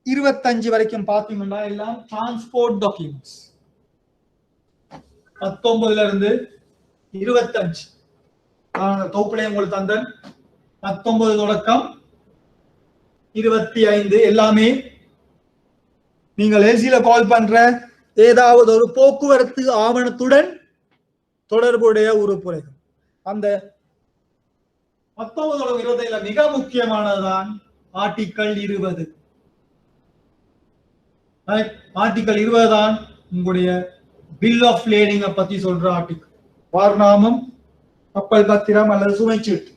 25 வரைக்கும் பாத்தீங்கன்னா எல்லாம் டிரான்ஸ்போர்ட் டாக்குமெண்ட்ஸ். 19 இருந்து 25 தொகுப்புல உங்களுக்கு தந்தன். 19 தொடக்கம் 25 எல்லாமே நீங்கள் எல்சில கால் பண்ற ஏதாவது ஒரு போக்குவரத்து ஆவணத்துடன் தொடர்புடைய உறுப்புரைகள். அந்த 19 20 மிக முக்கியமானதுதான் ஆர்டிகல் 20. ஆர்டிகல் 20 தான் உங்களுடைய பில் ஆஃப் லேடிங் பத்தி சொல்ற ஆர்டிகல். வார்நாமம், கப்பல் பத்திரம் அல்லது சுமைச்சீட்டு.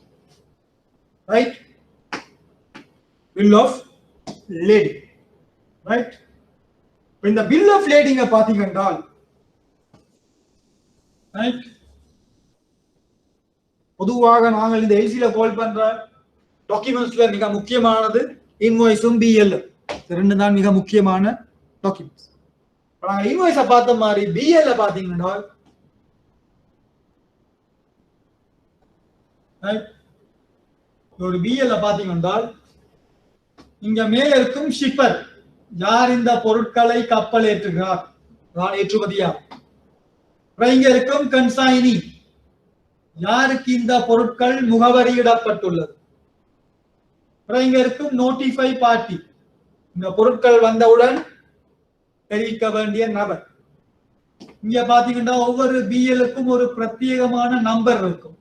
Right? Bill of lading. Right? இந்த பில் ஆஃப் லேடிங்க பாத்தீங்கன்னா பொதுவாக நாங்கள் இந்த எல்சில கால் பண்ற டாக்குமெண்ட்ஸ்ல மிக முக்கியமானது இன்வாய்ஸும் பிஎல், ரெண்டு தான் மிக முக்கியமான டாக்குமெண்ட்ஸ். நாங்க இன்வாய்ஸ பார்த்த மாதிரி பிஎல் பாத்தீங்கன்னா ஒரு பிஎல் பாத்தீங்கன்னா இங்க மேல இருக்கும் ஷிப்பர், யார் இந்த பொருட்களை கப்பல் ஏற்றுகிறார், நான் ஏற்றுமதியா. இங்க இருக்கும் கன்சைனி, யாருக்கு இந்த பொருட்கள் முகவரியிடப்பட்டுள்ளது. இங்க இருக்கும் நோட்டிஃபை பார்ட்டி, இந்த பொருட்கள் வந்தவுடன் தெரிவிக்க வேண்டிய நபர். இங்க பாத்தீங்கன்னா ஒவ்வொரு பிஎலுக்கும் ஒரு பிரத்யேகமான நம்பர் இருக்கும்.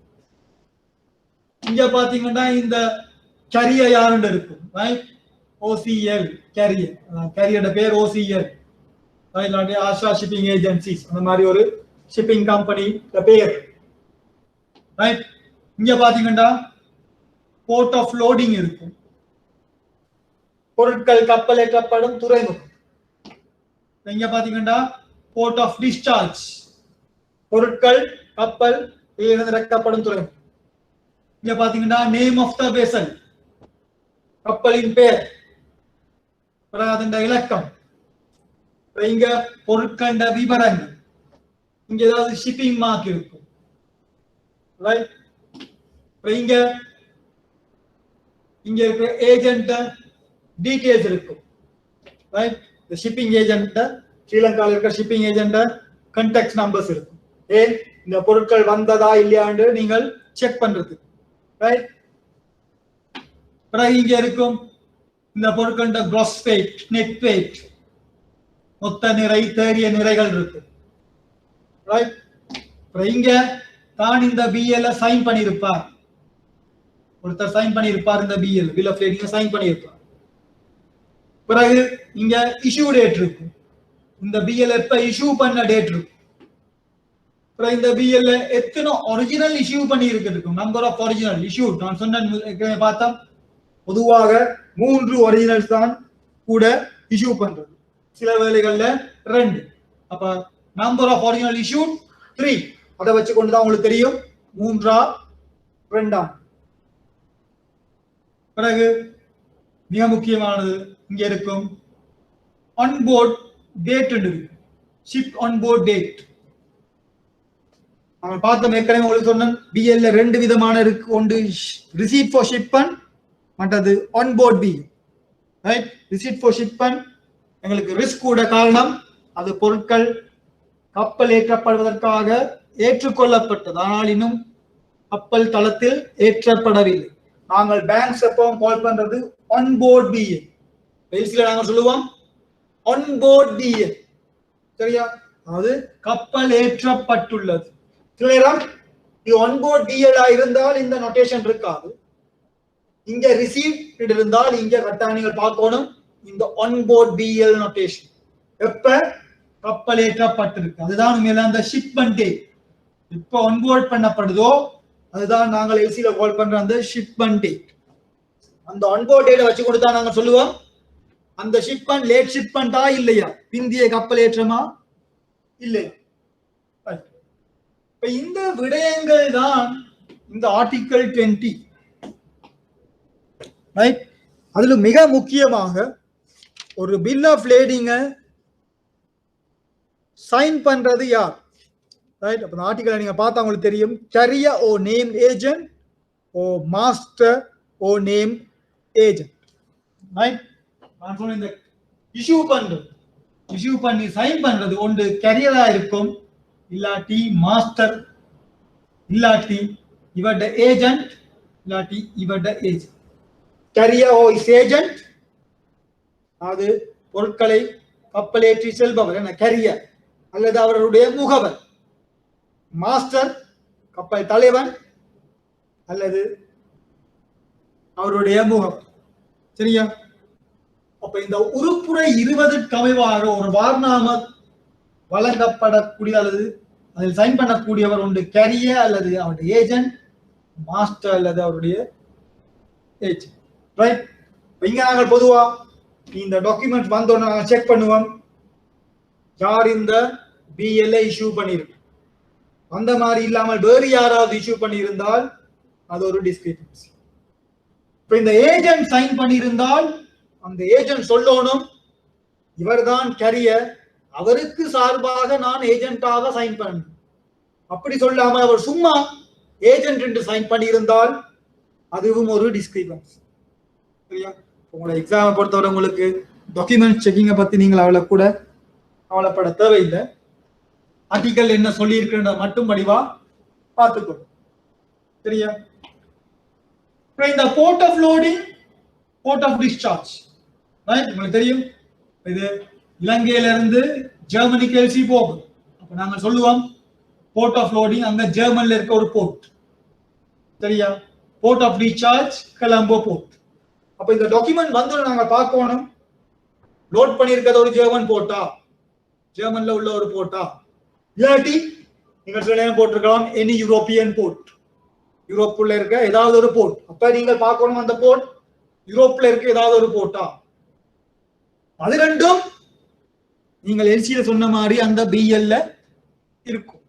இங்க பாத்தீங்கன்னா இந்த கேரியர் யாருன்னு இருக்கும், ரைட்? OCL கேரியர், கேரியரோட பேர் OCL, இல்லாட்டி ஆஷா ஷிப்பிங் ஏஜென்சிஸ், அந்த மாதிரி ஒரு ஷிப்பிங் கம்பெனி பேர். ரைட்? இங்க பாத்தீங்கன்னா போர்ட் ஆஃப் லோடிங் இருக்கும், பொருட்கள் கப்பல் ஏற்றப்படும் துறைமுகம். இங்க பாத்தீங்கன்னா போர்ட் ஆஃப் டிஸ்சார்ஜ், பொருட்கள் கப்பல் இறக்கப்படும் துறைமுகம். இங்க பாத்தீங்கன்னா நேம் ஆஃப் த வெசல், கப்பலின் பேர், இலக்கம். இங்க பொருட்கள் விவரங்கள், இங்க ஏதாவது ஷிப்பிங் மார்க் இருக்கும். ரைட்? இங்க இருக்கிற ஏஜென்ட் டீடைல்ஸ் இருக்கும். ரைட்? இந்த ஷிப்பிங் ஏஜென்ட், ஸ்ரீலங்காவில் இருக்கிற ஷிப்பிங் ஏஜென்ட் கான்டாக்ட் நம்பர்ஸ் இருக்கும். இந்த பொருட்கள் வந்ததா இல்லையான்னு நீங்கள் செக் பண்றது. ரைட்? பிறகு இங்க இருக்கும் இந்த பொருட்கள் gross weight, net weight, மொத்த நிறை, தேறிய நிறைகள் இருக்கு. ரைட்? இங்க தான் இந்த பிஎல் சைன் பண்ணியிருப்பார், ஒருத்தர் சைன் பண்ணியிருப்பார், இந்த BL bill of lading sign பண்ணியிருப்பார். பிறகு இங்க இஷ்யூ டேட் இருக்கு, இந்த பிஎல் எப்ப இஷ்யூ பண்ண டேட் இருக்கு. பிறகு இந்த பிஎல் எத்தனை ஒரிஜினல் இஷ்யூ பண்ணி இருக்கு, நம்பர் ஆஃப் ஒரிஜினல் இஷ்யூ. நான் சொன்ன பார்த்தா பொதுவாக 3 ஒரிஜினல்ஸ் தான் கூட இஷ்யூ பண்றது, சில வேளைகள்ல 2. அப்ப நம்பர் ஆஃப் ஒரிஜினல் இஷ்யூ 3, அதை வச்சு கொண்டுதான் உங்களுக்கு தெரியும் 3ஆ 2ஆ. பிறகு மிக முக்கியமானது இங்க இருக்கும் ஆன்போர்ட் டேட் இருக்கு, ஷிப் ஆன்போர்ட் டேட். நம்ம பார்த்தோம் ஏற்கனவே உங்களுக்கு சொன்னேன், பிஎல்ல 2 விதமான இருக்கு, ஒன்று ரிசீட் ஃபார் ஷிப்பன், மற்றது on board B. Right. Receipt for shipment எங்களுக்கு ரிஸ்க் கூட காரணம் அது பொருட்கள் கப்பல் ஏற்றப்படுவதற்காக ஏற்றுக்கொள்ளப்பட்டது, ஆனால் இன்னும் கப்பல் தளத்தில் ஏற்றப்படவில்லை. நாங்கள் பேங்க்ஸ் எப்பவும் கால் பண்றது ஆன்போர்ட் பிஎல். பேசில நாங்கள் சொல்லுவோம் ஆன்போர்ட் பிஎல். சரியா? அது கப்பல் ஏற்றப்பட்டுள்ளது. கிளியரா? இது ஆன்போர்ட் பிஎல் இருந்தால் இந்த நோட்டேஷன் இருக்காது. இங்க ரிசீவ் இருந்தால் இங்க கரெக்டா நீங்கள் பார்க்கணும் இந்த ஆன்போர்ட் பிஎல் நோட்டேஷன். எப்ப கப்பல் ஏற்றப்பட்டிருக்கு அதுதான் உண்மையில அந்த ஷிப்மெண்ட் டேட். எப்ப ஆன்போர்ட் பண்ணப்படுதோ அதுதான் நாங்கள் எல்சில கால் பண்ற அந்த ஷிப்மெண்ட் டேட். அந்த ஆன்போர்ட் டேட்டை வச்சு கொடுத்தா நாங்க சொல்லுவோம் அந்த ஷிப்மெண்ட் லேட் ஷிப்மெண்டா இல்லையா, பிந்திய கப்பல் ஏற்றமா இல்லையா. இப்ப இந்த விடயங்கள் தான் இந்த ஆர்டிகிள் 20. ரைட். அதுல மிக முக்கியமாக ஒரு பில் ஆஃப் லேடிங்க சைன் பண்றது யார்? ரைட். அப்ப ஆர்டிகல் நீங்க பார்த்தா உங்களுக்கு தெரியும், கேரியர் ஓ நேம் ஏஜென்ட் ஓ மாஸ்டர் ஓ நேம் ஏஜென்ட். ரைட். நான் சொன்ன இந்த இஷ்யூ பண்ணி சைன் பண்றது ஒன்று கேரியரா இருக்கும், இல்லாட்டி மாஸ்டர், இல்லாட்டி இவட ஏஜென்ட், இல்லாட்டி இவட agent. Carrier or his agent, அது பொருட்களை கப்பலேற்றி செல்பவர் என்ன கேரியர் அல்லது அவருடைய முகவர். மாஸ்டர் கப்பல் தலைவன் அல்லது அவருடைய முகவர். சரியா? அப்ப இந்த உருப்புரை 20க்கு அமைவாக ஒரு வார்நாம வழங்கப்படக்கூடிய அல்லது அதில் சைன் பண்ணக்கூடியவர் உண்டு கேரியர் அல்லது அவருடைய ஏஜென்ட், மாஸ்டர் அல்லது அவருடைய ஏஜென்ட். ரைட். இங்க நாங்கள் பொதுவா இந்த டாக்குமெண்ட் வந்தோன்னு நாங்கள் செக் பண்ணுவோம் யார் இந்த பிஎல்ஐ இஷ்யூ பண்ணிருக்கு. அந்த மாதிரி இல்லாமல் வேறு யாராவது இஷ்யூ பண்ணியிருந்தால் அது ஒரு டிஸ்கிரிபன்சி. இப்ப இந்த ஏஜென்ட் சைன் பண்ணியிருந்தால் அந்த ஏஜென்ட் சொல்லணும் இவர்தான் கேரியர், அவருக்கு சார்பாக நான் ஏஜென்ட்டாக சைன் பண்ணேன். அப்படி சொல்லாம அவர் சும்மா ஏஜென்ட் என்று சைன் பண்ணியிருந்தால் அதுவும் ஒரு டிஸ்கிரிபன்சி. சரியா? உங்களோட எக்ஸாமை பொறுத்தவரை உங்களுக்கு டாக்குமெண்ட் செக்கிங்கை பத்தி நீங்கள் கவலைப்பட தேவையில்லை. ஆர்டிகல் என்ன சொல்லி இருக்கின்ற மட்டும் வடிவா பார்த்துக்கணும். சரியா? இந்த port of loading, port of discharge. உங்களுக்கு தெரியும் இது இலங்கையிலிருந்து ஜெர்மனிக்கு எல்சி போகும். அப்ப நாங்க சொல்லுவோம் போர்ட் ஆஃப் லோடிங் அங்க ஜெர்மன்ல இருக்க ஒரு போர்ட். சரியா? Port of discharge Colombo port. அப்ப இந்த டாக்குமெண்ட் வந்து நாங்க பார்க்கணும் லோட் பண்ணியிருக்கிறது ஒரு ஜெர்மன் போர்ட்டா, ஜெர்மன்ல உள்ள ஒரு போர்ட்டா, இல்லாட்டி நீங்கள் சில நேரம் போட்டிருக்கலாம் எனி யூரோப்பியன் போர்ட், யூரோப்புள்ள இருக்க ஏதாவது ஒரு போர்ட். அப்ப நீங்கள் பார்க்கணும் அந்த போர்ட் யூரோப்ல இருக்க ஏதாவது ஒரு போர்ட்டா. அது ரெண்டும் நீங்கள் எல்சியில சொன்ன மாதிரி அந்த பிஎல்ல இருக்கும்.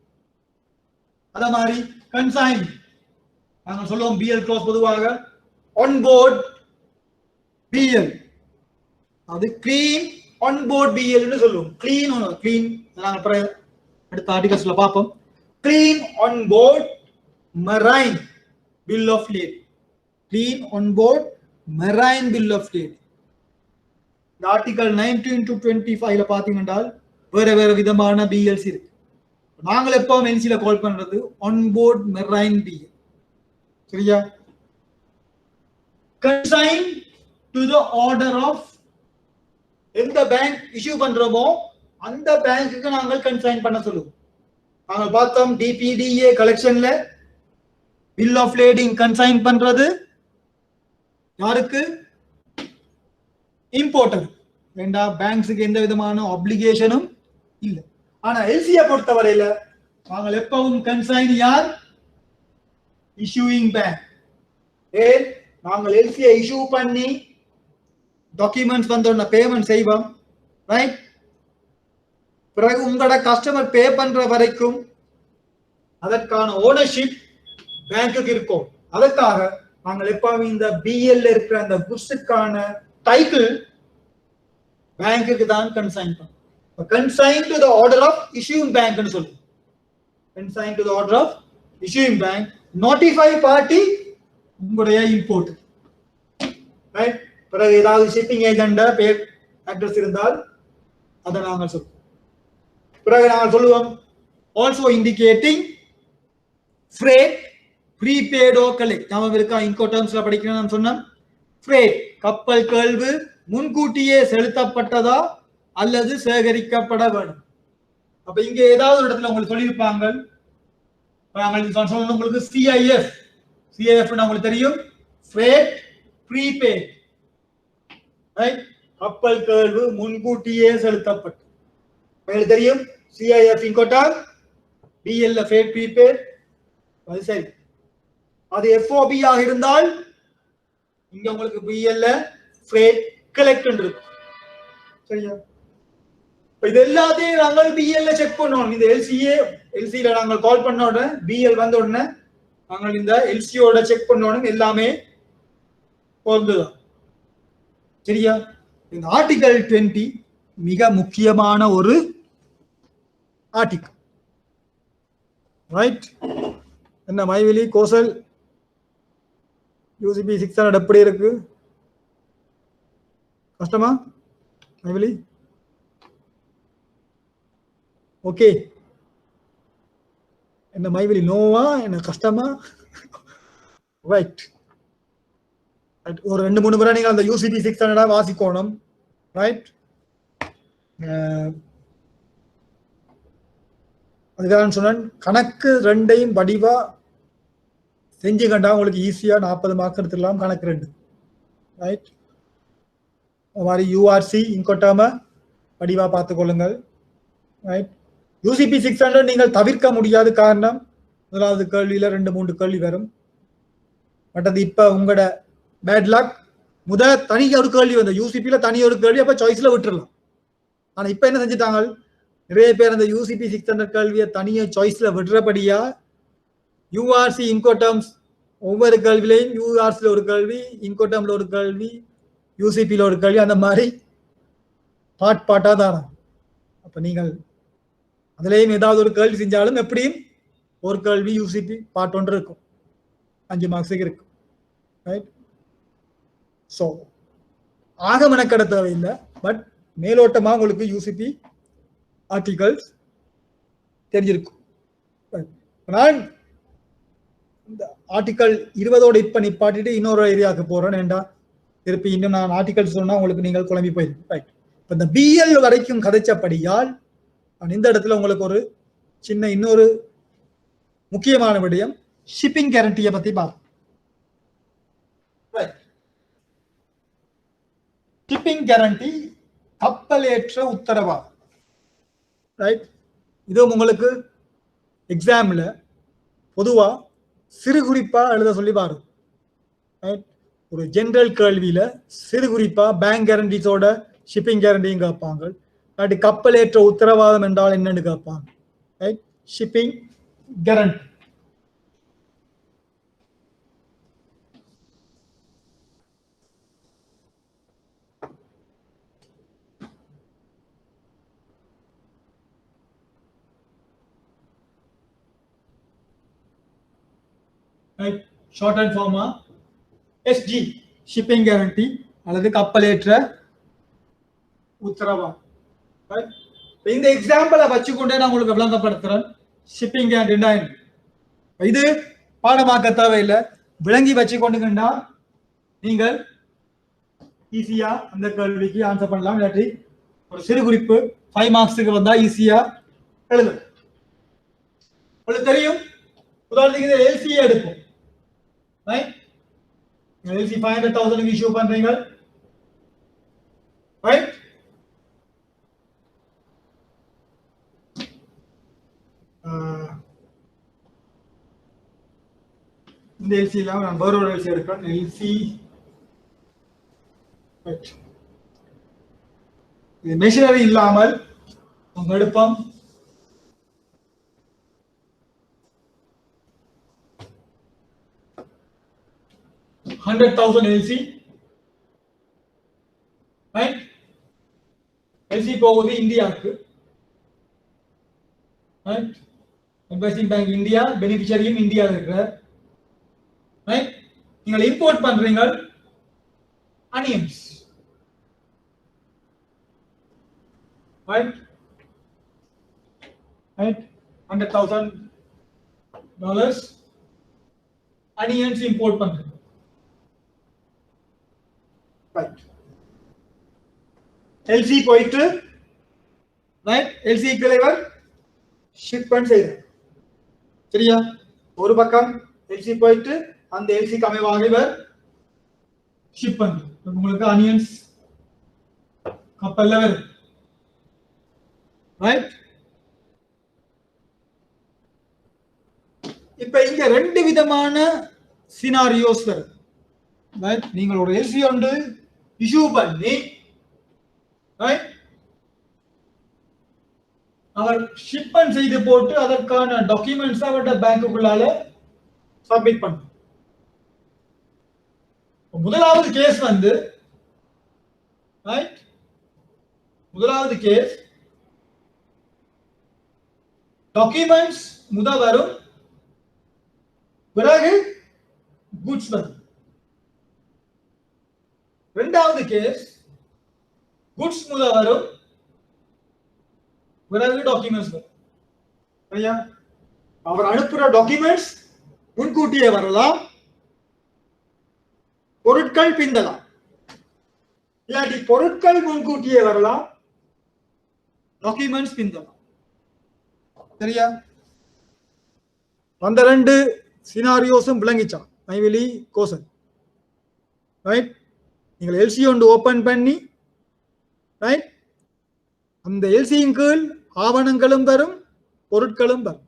அத மாதிரி கன்சைன் நாங்கள் சொல்லுவோம் பிஎல் க்ளோஸ் பொதுவாக ஆன்போர்ட் பிஎல், அது கிளீன் ஆன்போர்ட் பிஎல் ன்னு சொல்லுவோம். கிளீன் நாங்க அடுத்த ஆர்டிகல்ஸ்ல பார்ப்போம். Clean on board marine bill of lading, clean on board marine bill of lading. இந்த ஆர்டிகல் 19 to 25 பாத்தீங்கன்னா வேற விதமான பிஎல்சி இருக்கு. நாங்கள் எப்பவும் என்சில கால் பண்றது ஆன்போர்ட் மெரைன் பிஎல். சரியா? Consign to the order of, எந்த பேங்க் இஷ்யூ பண்றோமோ அந்த பேங்க்குக்கு நாங்கள் கன்சைன் பண்ண சொல்லுவோம். நாங்கள் பார்த்தோம் டிபிடிஏ கலெக்ஷன்ல பில் ஆஃப் லேடிங் கன்சைன் பண்றது யாருக்கு? இம்போர்ட்டர். வேண்டா பேங்க்ஸுக்கு எந்த விதமான ஆப்ளிகேஷனும் இல்லை. ஆனா எல்சியை பொறுத்தவரையில நாங்கள் எப்பவும் கன்சைன் யார்? Issuing bank. ஏன் நாங்கள் எல்சியை இஷ்யூ பண்ணி டாக்குமெண்ட்ஸ் வந்தோட பேமெண்ட் செய்வோம். ரைட்? பிறகு உங்களோட கஸ்டமர் பே பண்ற வரைக்கும் அதற்கான ஓனர்ஷிப் பேங்க்குக்கு இருக்கும். அதற்காக நாங்கள் எப்பவும் இந்த பிஎல் இருக்கிற அந்த குட்ஸுக்கான டைட்டில் பேங்க்குக்கு தான் கன்சைன் பண்ணும். Consign to the order of issuing bank ன்னு சொல்லுவோம். Consign to the order of issuing bank. Notify party உங்களுடைய இம்போர்ட். ரைட்? பிறகு ஏதாவது ஷிப்பிங் ஏஜென்ட் பேர் அட்ரஸ் இருந்தால் அதை நாங்கள் சொல்லுவோம். பிறகு நாங்கள் சொல்லுவோம் also indicating freight prepaid or collect. நாம இருக்கா இன்கோடர்ம்ஸ்ல படிக்கிறேன் நான் சொன்னேன். freight கப்பல் கழிவு முன்கூட்டியே செலுத்தப்பட்டதா அல்லது சேகரிக்கப்பட வேண்டும். அப்ப இங்க ஏதாவது ஒரு இடத்துல உங்களுக்கு சொல்லியிருப்பாங்க, உங்களுக்கு CIF உங்களுக்கு தெரியும், freight prepaid, ரைட்? கப்பல் கழிவு முன்கூட்டியே செலுத்தப்பட்ட உங்களுக்கு தெரியும் CIF இன்கோடர்ம், BL freight prepaid. அது சரி. அது FOB ஆக இருந்தால் இங்க உங்களுக்கு BL freight collect இருக்கு. சரியா? இது எல்லாத்தையும் நாங்கள் BL செக் பண்ணுவோம். இந்த LCல நாங்கள் கால் பண்ண உடனே BL வந்த உடனே நாங்கள் இந்த LCயோட செக் பண்ணணும், எல்லாமே பொருந்துதான். சரியா? இந்த ஆர்டிகல் 20 மிக முக்கியமான ஒரு ஆர்டிகல், ரைட்? என்ன மைவிலி கோசல் UCP 600 எப்படி இருக்கு? கஷ்டமா மைவிலி? ஓகே. என்ன மைவிலி நோவா, என்ன கஷ்டமா? ரைட். ஒரு 2-3 முறை நீங்க அந்த UCP 600 வாசிக்கணும், ரைட்? அதுதான் சொன்னேன், கணக்கு ரெண்டையும் வடிவா செஞ்சு கண்டா உங்களுக்கு ஈஸியா 40 மார்க் எடுத்துக்கலாம். கணக்கு 2, ரைட்? மாதிரி URC இன்கோடர்ம வடிவா பார்த்து கொள்ளுங்கள், ரைட்? UCP 600 நீங்கள் தவிர்க்க முடியாத காரணம், முதலாவது கேள்வியில 2-3 கேள்வி வரும். பட் அது இப்ப உங்களோட பேட் லக். தனி ஒரு கேள்வி வந்து UCPல தனி ஒரு கேள்வி, அப்ப சாய்ஸ்ல விட்டுறலாம். ஆனா இப்ப என்ன செஞ்சுட்டாங்க, நிறைய பேர் அந்த UCP 600 கேள்வியை தனியா சாய்ஸ்ல விடுறபடியா URC இன்கோடர்ம்ஸ் ஒவ்வொரு கேள்வியிலையும் URCல ஒரு கேள்வி, இன்கோடர்ம்ல ஒரு கேள்வி, UCPல ஒரு கேள்வி, அந்த மாதிரி பாட்டா தானே. அப்ப நீங்கள் அதுலயும் ஏதாவது ஒரு கேள்வி செஞ்சாலும் எப்படியும் ஒரு கேள்வி UCP பார்ட் 1 இருக்கும், 5 மார்க்ஸுக்கு இருக்கும், ரைட்? ஸோ ஆக மெனக்கெட தேவையில்லை, பட் மேலோட்டமா உங்களுக்கு UCP ஆர்டிகல்ஸ் தெரிஞ்சிருக்கும். நான் இந்த ஆர்டிகல் 20ஓட இப்ப நிப்பாட்டிட்டு இன்னொரு ஏரியாவுக்கு போறேன். ஏண்டா திருப்பி இன்னும் நான் ஆர்டிகல் சொன்னா உங்களுக்கு நீங்கள் குழம்பி போயிருக்கு, ரைட்? இப்ப இந்த BL வரைக்கும் கதைச்சபடியால் நான் இந்த இடத்துல உங்களுக்கு ஒரு சின்ன இன்னொரு முக்கியமான விடயம், ஷிப்பிங் கேரண்டியை பத்தி பார்ப்போம். ஷிப்பிங் கேரண்டி கப்பலேற்ற உத்தரவாதம், ரைட்? இதுவும் உங்களுக்கு எக்ஸாம்ல பொதுவா சிறு குறிப்பா எழுத சொல்லி பாருங்க, ரைட்? ஒரு ஜெனரல் கேள்வியில சிறு குறிப்பா பேங்க் கேரண்டிஸோட ஷிப்பிங் கேரண்டியும் கேட்பாங்க, இல்லாட்டி கப்பலேற்ற உத்தரவாதம் என்றால் என்னன்னு கேட்பாங்க, right? Shipping guarantee. Short and pharma SG shipping guarantee அல்லது கப்பலேற்ற உத்தரவாதம். இந்த எக்ஸாம்பிளை வச்சுக்கொண்டே நான் உங்களுக்கு விளங்கப்படுத்துறேன். ஷிப்பிங் கேரண்டி இது பாடமாக்க தேவையில்லை, விளங்கி வச்சுக்கொண்டுங்கண்டா நீங்கள் ஈஸியா அந்த கேள்விக்கு ஆன்சர் பண்ணலாம். இல்லாட்டி ஒரு சிறு குறிப்பு 5 மார்க்ஸுக்கு வந்தா ஈஸியா எழுது. உங்களுக்கு தெரியும், உதாரணத்துக்கு இதை LC எடுப்போம், ரைட்? LC 500,000 இஷ்யூ பண்றீங்க, ரைட்? இந்த LC இல்லாம நான் வேற ஒரு LC எடுக்கிறேன். LC மெஷினரி இல்லாமல் எடுப்போம். $100,000 LC, right? LC போகுது இந்தியாவுக்கு, right? இன்வெஸ்டிங் பேங்க் இந்தியா, பெனிஃபிஷரியும் இந்தியா இருக்கிறார், ரைட்? நீங்கள் இம்போர்ட் பண்றீங்க onions, right? Right? $100,000 onions import பண்றீங்க. Right. LC போயிட்டு right? LC க்கு இவர் ஷிப்மென்ட் செய்றார். சரியா? ஒரு பக்கம் LC போயிட்டு அந்த LC க்கு அமைவாக இவர் ஷிப் பண்றார். உங்களுக்கு onions கப்பல்ல வருது. Right? இப்ப இங்க ரெண்டு விதமான சினாரியோஸ் வருது. Right? நீங்கள் ஒரு LC ஒன்று இஷ்யூ பண்ணி right? அவர் ஷிப்மென்ட் செய்து போட்டு அதற்கான டாக்குமெண்ட்ஸ் அவருடைய பேங்க்குள்ளால சப்மிட் பண்ண. முதலாவது கேஸ் வந்து right? முதலாவது கேஸ் டாக்குமெண்ட்ஸ் முதல் வரும், பிறகு குட்ஸ் வரும். இரண்டாவது கேஸ் குட்ஸ் முதல் வரும், பிறகு டாக்குமெண்ட்ஸ் வரும். சரியா? அவர் அனுப்புற டாக்குமெண்ட்ஸ் முன்கூட்டியே வரலாம், பொருட்கள் பிந்தலாம். இல்லாட்டி பொருட்கள் முன்கூட்டியே வரலாம், டாக்குமெண்ட்ஸ் பிந்தலாம். சரியா? அந்த ரெண்டு சினாரியோஸும் விளங்கிச்சான் மைவிலி கோசன். ரைட்? நீங்கள் எல்சி ஒன்று ஓபன் பண்ணி ரைட், அந்த எல்சியின் கீழ் ஆவணங்களும் வரும், பொருட்களும் வரும்.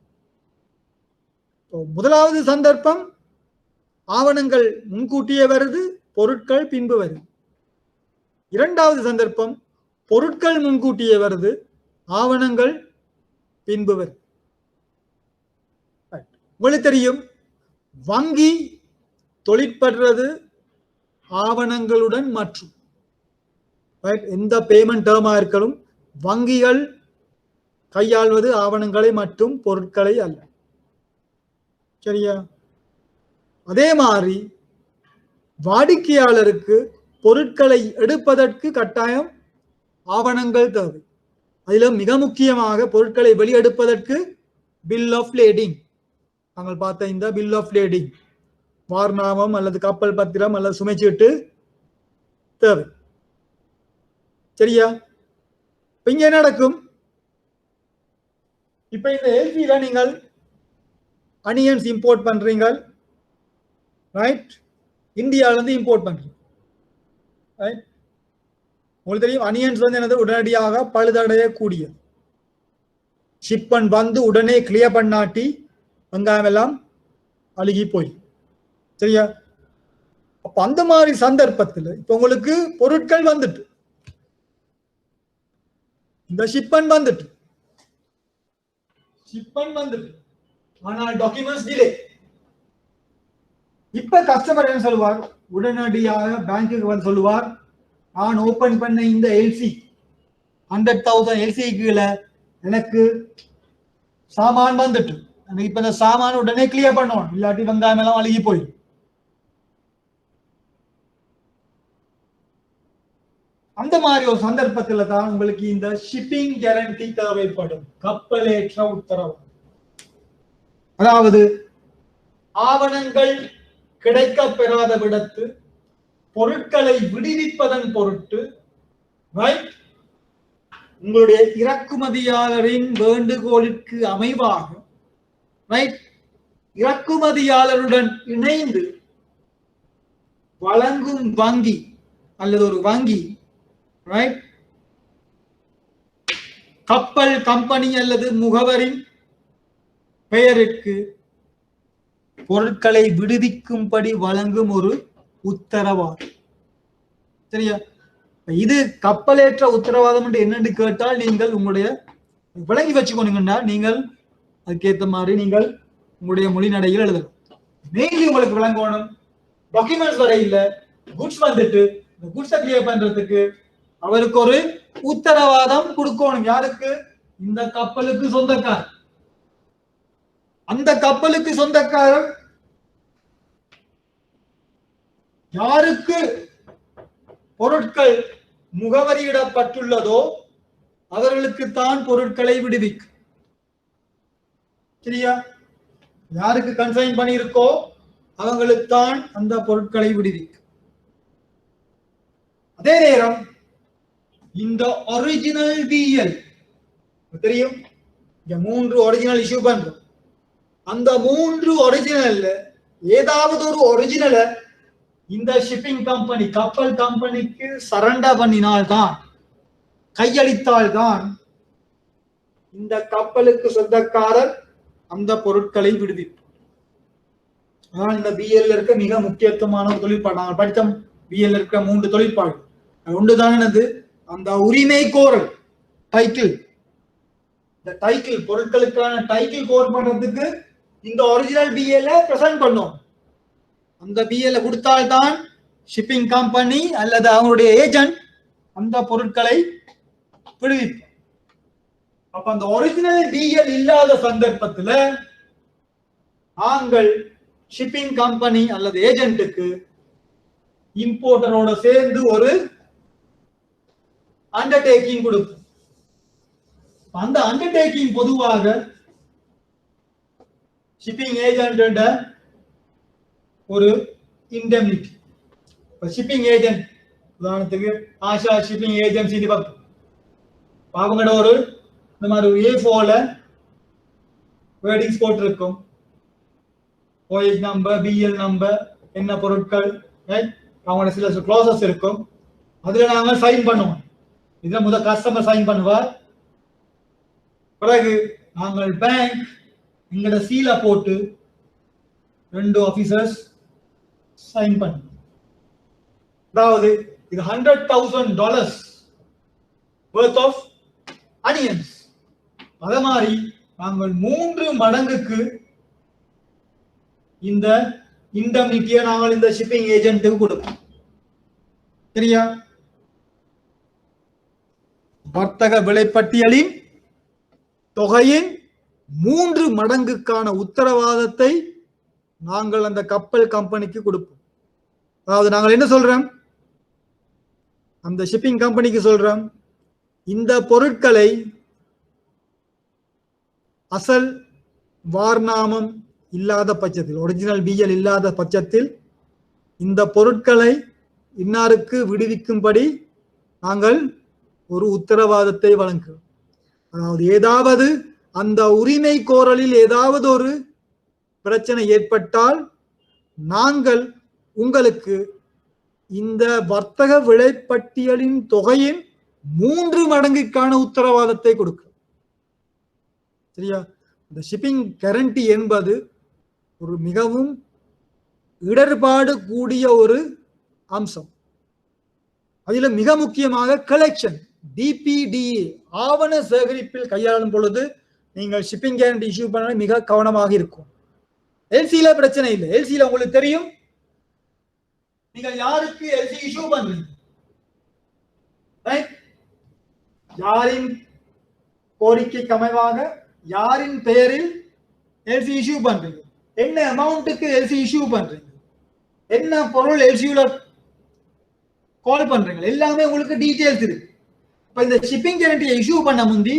முதலாவது சந்தர்ப்பம் ஆவணங்கள் முன்கூட்டியே வருது, பொருட்கள் பின்பு வருது. இரண்டாவது சந்தர்ப்பம் பொருட்கள் முன்கூட்டியே வருது, ஆவணங்கள் பின்பு வருது. உங்களுக்கு தெரியும், வங்கி தொழிற்படுறது ஆவணங்களுடன் மற்றும் எந்த பேமெண்ட் டேர்மா இருக்கணும், வங்கிகள் கையாள்வது ஆவணங்களை மற்றும் பொருட்களை அல்ல. சரியா? அதே மாதிரி வாடிக்கையாளருக்கு பொருட்களை எடுப்பதற்கு கட்டாயம் ஆவணங்கள் தேவை. அதிலும் மிக முக்கியமாக பொருட்களை வெளியெடுப்பதற்கு பில் ஆஃப் லேடிங், நாங்கள் பார்த்த இந்த பில் ஆஃப் லேடிங், வார்நாமம் அல்லது கப்பல் பத்திரம் அல்லது சுமைச்சீட்டு தேவை. சரியா? இங்க என்ன நடக்கும்? இப்ப இந்த எல்சியில நீங்கள் அனியன்ஸ் இம்போர்ட் பண்றீங்க, ரைட்? இந்தியால இருந்து இம்போர்ட் பண்றீங்க. ரைட்? உங்களுக்கு தெரியும், அனியன்ஸ் வந்து என்னது, உடனடியாக பழுதடையக்கூடிய, ஷிப்பன் வந்து உடனே கிளியர் பண்ணாட்டி வெங்காயம் எல்லாம் அழுகி போய். சரியா? அப்ப அந்த மாதிரி சந்தர்ப்பத்தில் இப்ப உங்களுக்கு பொருட்கள் வந்துட்டு, இந்த ஷிப்பன் வந்துட்டு, ஆனால் டாக்குமெண்ட்ஸ் டிலே. இப்ப கஸ்டமர் என்ன சொல்லுவார்? உடனடியாக பேங்க்குக்கு வந்து சொல்லுவார், நான் ஓபன் பண்ண இந்த எல்சி 100,000 எல்சி கீழே எனக்கு சாமான் வந்துட்டு, எனக்கு இப்ப இந்த சாமான் உடனே கிளியர் பண்ணுவோம், இல்லாட்டி வெங்காயம் எல்லாம் அழுகி போயிடும். அந்த மாதிரி ஒரு சந்தர்ப்பத்தில் தான் உங்களுக்கு இந்த ஷிப்பிங் கேரண்டி தேவைப்படும், கப்பலேற்ற உத்தரவு. அதாவது ஆவணங்கள் கிடைக்க பெறாத விடத்து பொருட்களை விடுவிப்பதன் பொருட்டு ரைட், உங்களுடைய இறக்குமதியாளரின் வேண்டுகோளுக்கு அமைவாக ரைட், இறக்குமதியாளருடன் இணைந்து வழங்கும் வங்கி அல்லது ஒரு வங்கி ரைட், கப்பல் கம்பெனி அல்லது முகவரின் பெயருக்கு பொருட்களை விடுவிக்கும்படி வழங்கும் ஒரு உத்தரவாதம். சரியா? இது கப்பலேற்ற உத்தரவாதம் என்று என்னென்று கேட்டால் நீங்கள் உங்களுடைய விளங்கி வச்சுக்கோங்கன்னா நீங்கள் அதுக்கேற்ற மாதிரி நீங்கள் உங்களுடைய மொழி நடையில் எழுதலாம். மெயின்லி உங்களுக்கு விளங்கணும், டாக்குமெண்ட்ஸ் வர இல்ல, குட்ஸ் வந்துட்டு இந்த குட்ஸை கிளியர் பண்றதுக்கு அவருக்கு ஒரு உத்தரவாதம் கொடுக்கணும். யாருக்கு? இந்த கப்பலுக்கு சொந்தக்காரர். அந்த கப்பலுக்கு சொந்தக்காரர் யாருக்கு பொருட்கள் முகவரியிடப்பட்டுள்ளதோ அவர்களுக்குத்தான் பொருட்களை விடுவிக்கும். சரியா? யாருக்கு கன்சைன் பண்ணியிருக்கோ அவங்களுக்குத்தான் அந்த பொருட்களை விடுவிக்கும். அதே நேரம் இந்த ஒரிஜினல் பிஎல் தெரியும், இங்க 3 ஒரிஜினல் இஷ்யூ பண்றோம். அந்த 3 ஒரிஜினல்ல ஏதாவது ஒரு ஒரிஜினலை இந்த ஷிப்பிங் கம்பெனி கப்பல் கம்பெனிக்கு சரண்டர் பண்ணினால்தான், கையளித்தால்தான் இந்த கப்பலுக்கு சொந்தக்காரர் அந்த பொருட்களை விடுவிப்பார். ஆனால் இந்த பிஎல் இருக்க மிக முக்கியத்துவமான தொழிற்பாடு நாங்கள் படித்தோம். பிஎல் இருக்க 3 தொழிற்பாடு ஒன்றுதான் என்னது, அந்த உரிமை கோரல் டைட்டில். இந்த டைட்டில் பொருட்களுக்கான டைட்டில் கோர் பண்றதுக்கு இந்த ஒரிஜினல் பிஎல் பிரசன்ட் பண்ணோம். அந்த பிஎல் கொடுத்தால்தான் ஷிப்பிங் கம்பெனி அல்லது அவங்களுடைய ஏஜென்ட் அந்த பொருட்களை விடுவிப்பார். அப்ப அந்த ஒரிஜினல் பிஎல் இல்லாத சந்தர்ப்பத்துல நாங்கள் ஷிப்பிங் கம்பெனி அல்லது ஏஜென்ட்டுக்கு இம்போர்ட்டரோட சேர்ந்து ஒரு அண்டர்டேக்கிங் கொடுப்போம். அந்த அண்டர்டேக்கிங் பொதுவாக ஷிப்பிங் ஏஜென்ட் ஒரு இண்டெம்னிட்டி. ஷிப்பிங் ஏஜென்ட் உதாரணத்துக்கு ஆஷா ஷிப்பிங் ஏஜென்சி அவங்களோட ஒரு இந்த மாதிரி A4ல வேர்டிங்ஸ் போட்டிருக்கும். OH நம்பர், BL நம்பர், என்ன பொருட்கள், அவங்களோட சில க்ளோசஸ் இருக்கும். அதுல நாங்கள் சைன் பண்ணுவோம். இதுல முதல் கஸ்டமர் சைன் பண்ணுவார். பிறகு நாங்கள் பேங்க் எங்களோட சீல போட்டு 2 ஆபீசர்ஸ் சைன் பண்ணுவோம். அதாவது இது $100,000 worth of onions. அதே மாதிரி நாங்கள் 3 மடங்குக்கு இந்த இண்டெம்னிட்டியை நாங்கள் இந்த ஷிப்பிங் ஏஜென்ட்டுக்கு கொடுப்போம். சரியா? வர்த்தக விலைப்பட்டியலின் தொகையின் 3 மடங்குக்கான உத்தரவாதத்தை நாங்கள் அந்த கப்பல் கம்பெனிக்கு கொடுப்போம். அதாவது நாங்கள் என்ன சொல்றோம், அந்த ஷிப்பிங் கம்பெனிக்கு சொல்றோம், இந்த பொருட்களை அசல் வார்நாமம் இல்லாத பட்சத்தில், ஒரிஜினல் பிஎல் இல்லாத பட்சத்தில் இந்த பொருட்களை இன்னாருக்கு விடுவிக்கும்படி நாங்கள் ஒரு உத்தரவாதத்தை வழங்குகிறோம். அதாவது ஏதாவது அந்த உரிமை கோரலில் ஏதாவது ஒரு பிரச்சனை ஏற்பட்டால் நாங்கள் உங்களுக்கு இந்த வர்த்தக விலைப்பட்டியலின் தொகையின் 3 மடங்குக்கான உத்தரவாதத்தை கொடுக்கும். சரியா? இந்த ஷிப்பிங் கேரண்டி என்பது ஒரு மிகவும் இடர்பாடு கூடிய ஒரு அம்சம். அதில் மிக முக்கியமாக கலெக்ஷன், DPDA ஆவண சேகரிப்பில் கையாளும் பொழுது நீங்கள் ஷிப்பிங் கேரண்டி இஷ்யூ பண்ண மிக கவனமாக இருக்கும். எல்சியில பிரச்சனை இல்லை. எல்சியில உங்களுக்கு தெரியும் நீங்கள் யாருக்கு எல்சி இஷ்யூ பண்றீங்க. யாரின் கோரிக்கைக்கு அமைவாக யாரின் பெயரில் எல்சி இஷ்யூ பண்றீங்க, என்ன அமௌண்ட்டுக்கு எல்சி இஷ்யூ பண்றீங்க, என்ன பொருள் எல்சியூல கால் பண்றீங்க, எல்லாமே உங்களுக்கு டீடைல்ஸ் இருக்கு. இப்ப இந்த ஷிப்பிங் கேரண்டியை இஷ்யூ பண்ண முந்தி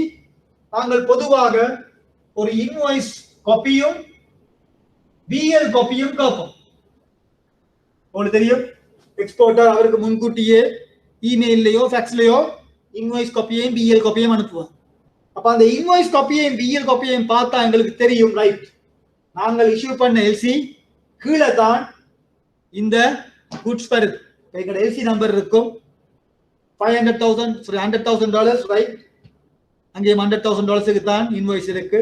நாங்கள் பொதுவாக ஒரு இன்வாய்ஸ் காப்பியும் பிஎல் காப்பியும் கேட்போம். உங்களுக்கு தெரியும், எக்ஸ்போர்ட்டர் அவருக்கு முன்கூட்டியே இமெயிலையோ ஃபேக்ஸ்லயோ இன்வாய்ஸ் காப்பியையும் பிஎல் காப்பியும் அனுப்புவாங்க. அப்ப அந்த இன்வாய்ஸ் காப்பியையும் பிஎல் காப்பியையும் பார்த்தா எங்களுக்கு தெரியும், ரைட், நாங்கள் இஷ்யூ பண்ண எல்சி கீழே தான் இந்த குட்ஸ் வருது. எங்களோட எல்சி நம்பர் இருக்கும், $100,000 ரைட், அங்கேயும் $100,000 தான் இன்வாய்ஸ் இருக்கு.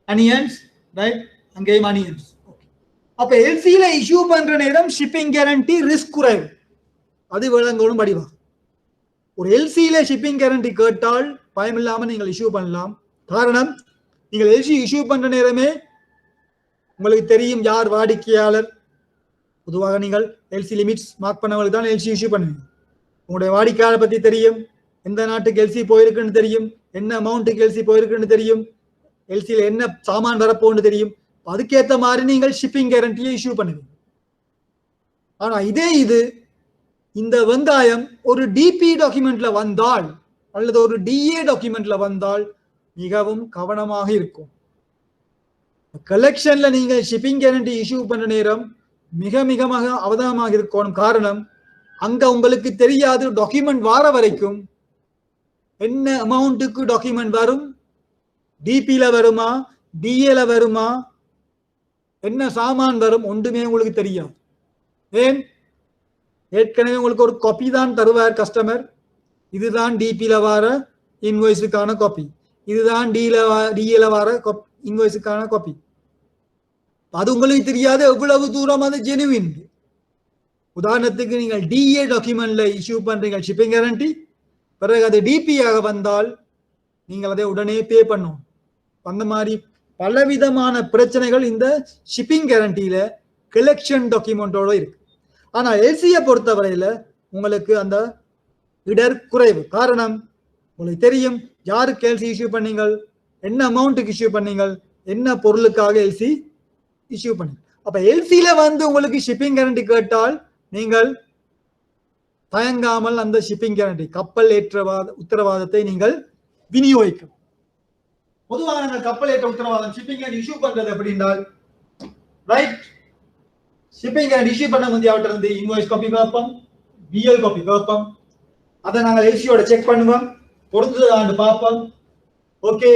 அனியன்ஸ் ரைட், அங்கேயும் அனியன்ஸ். அப்ப எல்சியில இஷ்யூ பண்ற நேரம் ஷிப்பிங் கேரண்டி ரிஸ்க் குறைவு, அது விளங்கணும் படிவா. ஒரு எல்சியில ஷிப்பிங் கேரண்டி கேட்டால் பயம் இல்லாம நீங்கள் இஷ்யூ பண்ணலாம். காரணம், நீங்கள் எல்சி இஷ்யூ பண்ற நேரமே உங்களுக்கு தெரியும் யார் வாடிக்கையாளர். பொதுவாக நீங்கள் எல்சி லிமிட்ஸ் மார்க் பண்ணவங்களுக்கு தான் எல்சி இஷ்யூ பண்ணுவீங்க. உங்களுடைய வாடிக்கையாளர் பத்தி தெரியும், எந்த நாட்டுக்கு எல்சி போயிருக்குன்னு தெரியும், என்ன அமௌண்ட்டுக்கு எல்சி போயிருக்குன்னு தெரியும், எல்சியில என்ன சாமான் வரப்போன்னு தெரியும். அதுக்கேற்ற மாதிரி நீங்கள் ஷிப்பிங் கேரண்டியை இஷ்யூ பண்ணுவீங்க. ஆனா இது இந்த வெங்காயம் ஒரு டிபி டாக்குமெண்ட்ல வந்தால் அல்லது ஒரு டிஏ டாக்குமெண்ட்ல வந்தால் மிகவும் கவனமாக இருக்கும். கலெக்ஷன்ல நீங்க ஷிப்பிங் கேரண்டி இஷ்யூ பண்ற நேரம் மிக மிக அவதானமாக இருக்கணும். காரணம், அங்க உங்களுக்கு தெரியாது டாக்குமெண்ட் வார வரைக்கும் என்ன அமௌண்ட்டுக்கு டாக்குமெண்ட் வரும், டிபில வருமா, டிஏல வருமா, என்ன சாமான் வரும், ஒன்றுமே உங்களுக்கு தெரியாது. ஏன், ஏற்கனவே உங்களுக்கு ஒரு காப்பி தான் தருவார் கஸ்டமர். இதுதான் டிபில வர இன்வாய்ஸுக்கான காப்பி, இதுதான் டிஏல வர இன்வாய்ஸுக்கான காப்பி. அது உங்களுக்கு தெரியாது எவ்வளவு தூரம் அது ஜெனுவின். உதாரணத்துக்கு நீங்கள் டிஏ டாக்குமெண்ட்ல இஷ்யூ பண்றீங்க ஷிப்பிங் கேரண்டி, பிறகு அது டிபியாக வந்தால் நீங்கள் அதை உடனே பே பண்ணும். அந்த மாதிரி பலவிதமான பிரச்சனைகள் இந்த ஷிப்பிங் கேரண்டியில கலெக்ஷன் டாக்குமெண்டோட இருக்கு. ஆனா எல்சியை பொறுத்தவரையில உங்களுக்கு அந்த இடர் குறைவு. காரணம், உங்களுக்கு தெரியும் யாருக்கு எல்சி இஷ்யூ பண்ணீங்கள், என்ன அமௌண்ட்டுக்கு இஷ்யூ பண்ணீங்கள், என்ன பொருளுக்காக எல்சி இஷ்யூ பண்ணீங்க. அப்ப எல்சியில வந்து உங்களுக்கு ஷிப்பிங் கேரண்டி கேட்டால் நீங்கள் தயங்காமல் அந்த ஷிப்பிங் கேரண்டி கப்பல் ஏற்றவாத உத்தரவாதத்தை நீங்கள் விநியோகிக்கும். பொதுவாக நாங்கள் கப்பல் ஏற்ற உத்தரவாதம் ஷிப்பிங் கேரண்டி இஷ்யூ பண்றது அப்படின்னால், ரைட், ஷிப்பிங் கேரண்டி இஷ்யூ பண்ண முந்தைய அவர்கிட்ட இருந்து இன்வாய்ஸ் காப்பி கேட்போம், பிஎல் காப்பி கேட்போம். அதை நாங்கள் எல்சியோட செக் பண்ணுவோம், பொருந்துதான்னு பார்ப்போம். ஓகே,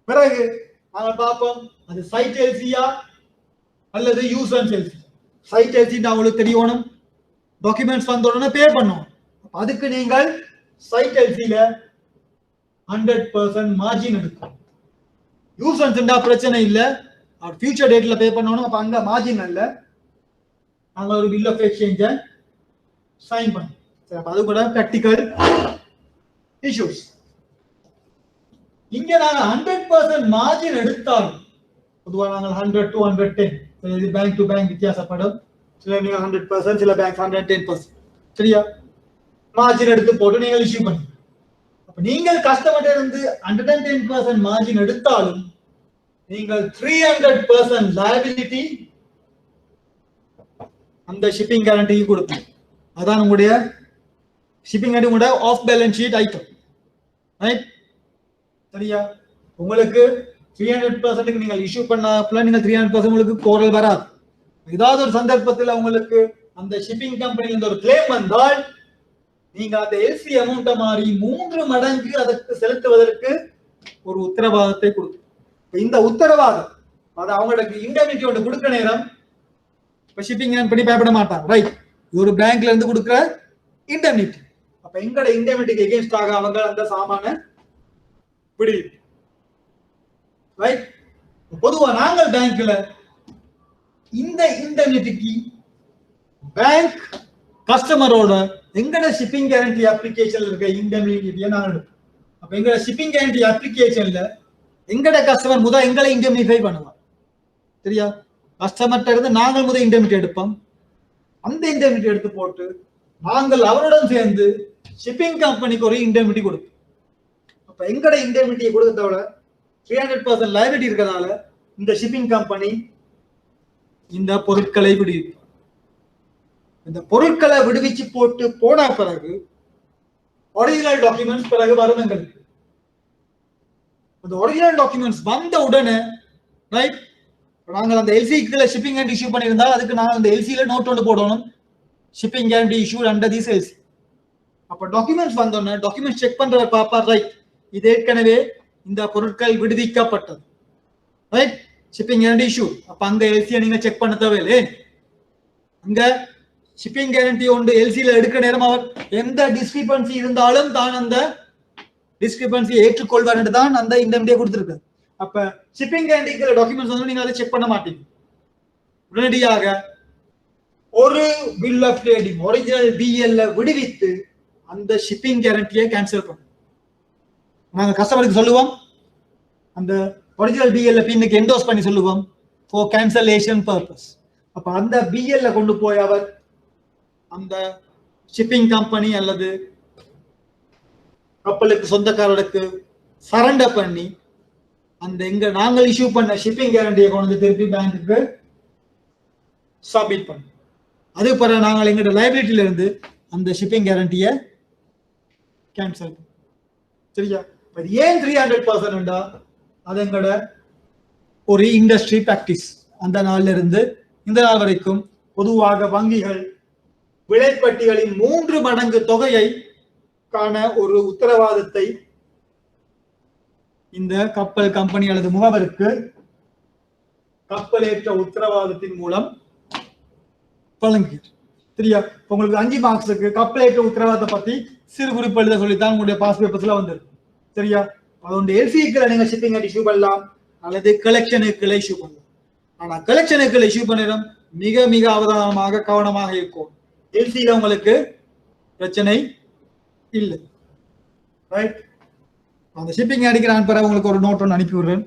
பிறகு நாங்கள் பார்ப்போம் அது சைட் எல்சியா அல்லது யூசன்ஸ் எல்சி. சைட் எல்சி உங்களுக்கு தெரியணும், டாக்குமெண்ட்ஸ் வந்த உடனே பே பண்ணும். அதுக்கு நீங்கள் சைட் எல்சில 100% மார்ஜின் எடுக்கும். யூசன்ஸ் பிரச்சனை இல்லை, ஃபியூச்சர் டேட்ல பே பண்ணணும். அப்ப அங்க மார்ஜின் இல்ல, அங்க ஒரு பில் ஆஃப் எக்ஸ்சேஞ்ச சைன் பண்ணணும். அது கூட பிராக்டிகல் இஷ்யூஸ். இங்க நாங்க 100% மார்ஜின் எடுத்தாலும், பொதுவாக நாங்கள் 100 to 110, இது பேங்க் டு பேங்க் வித்தியாசப்படும். சில நீங்க 100%, சில பேங்க் 110%. சரியா, மார்ஜின் எடுத்து போட்டு நீங்கள் இஷ்யூ பண்ணுங்க. அப்ப நீங்கள் கஸ்டமர் இருந்து 110% மார்ஜின் எடுத்தாலும் நீங்கள் 300% லைபிலிட்டி அந்த ஷிப்பிங் கேரண்டிக்கு கொடுப்பீங்க. அதான் உங்களுடைய ஷிப்பிங் கேரண்டி உங்களுடைய off balance sheet item. Right, சரியா? உங்களுக்கு 300% நீங்கள் இஷ்யூ பண்ணாப்புல நீங்கள் 300% உங்களுக்கு கோரல் வராது. ஏதாவது ஒரு சந்தர்ப்பத்தில் உங்களுக்கு அந்த ஷிப்பிங் கம்பெனில இருந்து ஒரு கிளைம் வந்தால் நீங்க அந்த எல்சி அமௌண்ட மாறி 3 மடங்கு அதற்கு செலுத்துவதற்கு ஒரு உத்தரவாதத்தை கொடுக்கும். இந்த உத்தரவாதம் அது அவங்களுக்கு இண்டெமினிட்டி ஒன்று கொடுக்க நேரம் இப்ப ஷிப்பிங் பண்ணி பயப்பட மாட்டாங்க. ரைட், ஒரு பேங்க்ல இருந்து கொடுக்குற இண்டெமினிட்டி. அப்ப எங்கட இண்டெமினிட்டிக்கு எகென்ஸ்ட் ஆக அவங்க அந்த சாமான விடு. ரைட், பொதுவா நாங்கள் பேங்க்ல இந்த இண்டெமினிட்டிக்கு பேங்க் கஸ்டமரோட எங்கட ஷிப்பிங் கேரண்டி அப்ளிகேஷன்ல இருக்க இண்டெமினிட்டியை நாங்கள் எடுப்போம். அப்ப எங்கட ஷிப்பிங் கேரண்டி அப்ளிகேஷன்ல எங்கட கஸ்டமர் முதல் எங்களை இண்டெமினிஃபை பண்ணுவார். சரியா, கஸ்டமர்கிட்ட இருந்து நாங்கள் முதல் இண்டெமினிட்டி எடுப்போம். அந்த இண்டெமினிட்டி எடுத்து போட்டு நாங்கள் அவருடன் சேர்ந்து ஷிப்பிங் கம்பெனிக்கு ஒரு இண்டெமினிட்டி கொடுப்போம். அப்ப எங்கட இண்டெமினிட்டியை கொடுத்ததோட 300% லைபிலிட்டி இருக்கிறதால இந்த ஷிப்பிங் கம்பெனி இந்த பொருட்களை விடுவிப்பார். இந்த பொருட்களை விடுவிச்சு போட்டு போன பிறகு ஒரிஜினல் டாக்குமெண்ட்ஸ் பிறகு வரும் எங்களுக்கு. அந்த ஒரிஜினல் டாக்குமெண்ட்ஸ் வந்த உடனே, ரைட், நாங்கள் அந்த எல்சிக்குள்ள ஷிப்பிங் கேரண்டி இஷ்யூ பண்ணியிருந்தா அதுக்கு நாங்கள் அந்த எல்சியில நோட் ஒன்று போடணும், shipping guarantee issue under this LC. அப்ப டாக்குமெண்ட்ஸ் வந்தோடனே டாக்குமெண்ட்ஸ் செக் பண்றவர் பாப்பார், ரைட், இது ஏற்கனவே இந்த பொருட்கள் விடுவிக்கப்பட்டது, ரைட், ஷிப்பிங் கேரண்டி இஷ்யூ. அப்ப அங்க எல்சியை நீங்க செக் பண்ண தேவையில்லை. அங்க ஷிப்பிங் கேரண்டி ஒன்று எல்சியில எடுக்க நேரம் அவர் எந்த டிஸ்கிரிபன்சி இருந்தாலும் தான் அந்த டிஸ்கிரிபன்சி ஏற்றுக்கொள்வார் என்று தான் அந்த இண்டெமினிட்டியை கொடுத்திருக்கு. அப்ப ஷிப்பிங் கேரண்டிக்கு டாக்குமெண்ட்ஸ் வந்து நீங்க அதை செக் பண்ண மாட்டீங்க. உடனடியாக ஒரு பில் ஆஃப் ட்ரேடிங் ஒரிஜினல் பிஎல்ல விடுவித்து அந்த ஷிப்பிங் கேரண்டியை கேன்சல் பண்ணும். நாங்க கஸ்டமருக்கு சொல்லுவோம், அந்த ஒரிஜினல் பிஎல்ல பின்னுக்கு என்டோஸ் பண்ணி சொல்லுவோம் ஃபார் கேன்சலேஷன் பர்பஸ். அப்ப அந்த பிஎல்ல கொண்டு போய் அவர் அந்த ஷிப்பிங் கம்பெனி அல்லது கப்பலுக்கு சொந்தக்காரருக்கு சரண்டர் பண்ணி அந்த எங்க நாங்கள் இஷ்யூ பண்ண ஷிப்பிங் கேரண்டியை கொண்டு திருப்பி பேங்க்குக்கு சப்மிட் பண்ணோம். அதுக்கு பிறகு நாங்கள் எங்களோட லைபிலிட்டியில இருந்து அந்த ஷிப்பிங் கேரண்டியை கேன்சல் பண்ணோம். சரியா? ஏன் 300% அது எங்கட ஒரு இண்டஸ்ட்ரி பிராக்டிஸ். அந்த நாள்ல இருந்து இந்த நாள் வரைக்கும் பொதுவாக வங்கிகள் விலைப்பட்டிகளின் 3 மடங்கு தொகையை காண ஒரு உத்தரவாதத்தை இந்த கப்பல் கம்பெனி அல்லது முகவருக்கு கப்பலேற்ற உத்தரவாதத்தின் மூலம் வழங்குகிறது. சரியா? உங்களுக்கு 5 மார்க்ஸுக்கு கப்பலேற்ற உத்தரவாதத்தை பத்தி சிறு குறிப்பு எழுத சொல்லித்தான் உங்களுடைய பாஸ் பேப்பர்ஸ்ல வந்திருக்கு. சரியா? அதோட எல்சிக்கு நீங்க ஷிப்பிங் இஷ்யூ பண்ணலாம் அல்லது கலெக்ஷனுக்கு இஷ்யூ பண்ணலாம். ஆனா கலெக்ஷனுக்கு இஷ்யூ பண்ணிடும் மிக மிக அவதானமாக கவனமாக இருக்கும். எல்சியில உங்களுக்கு பிரச்சனை இல்லை. ரைட்? அந்த ஷிப்பிங் அடிக்கிற நான் பிறகு உங்களுக்கு ஒரு நோட் ஒன்று அனுப்பி விடுறேன்.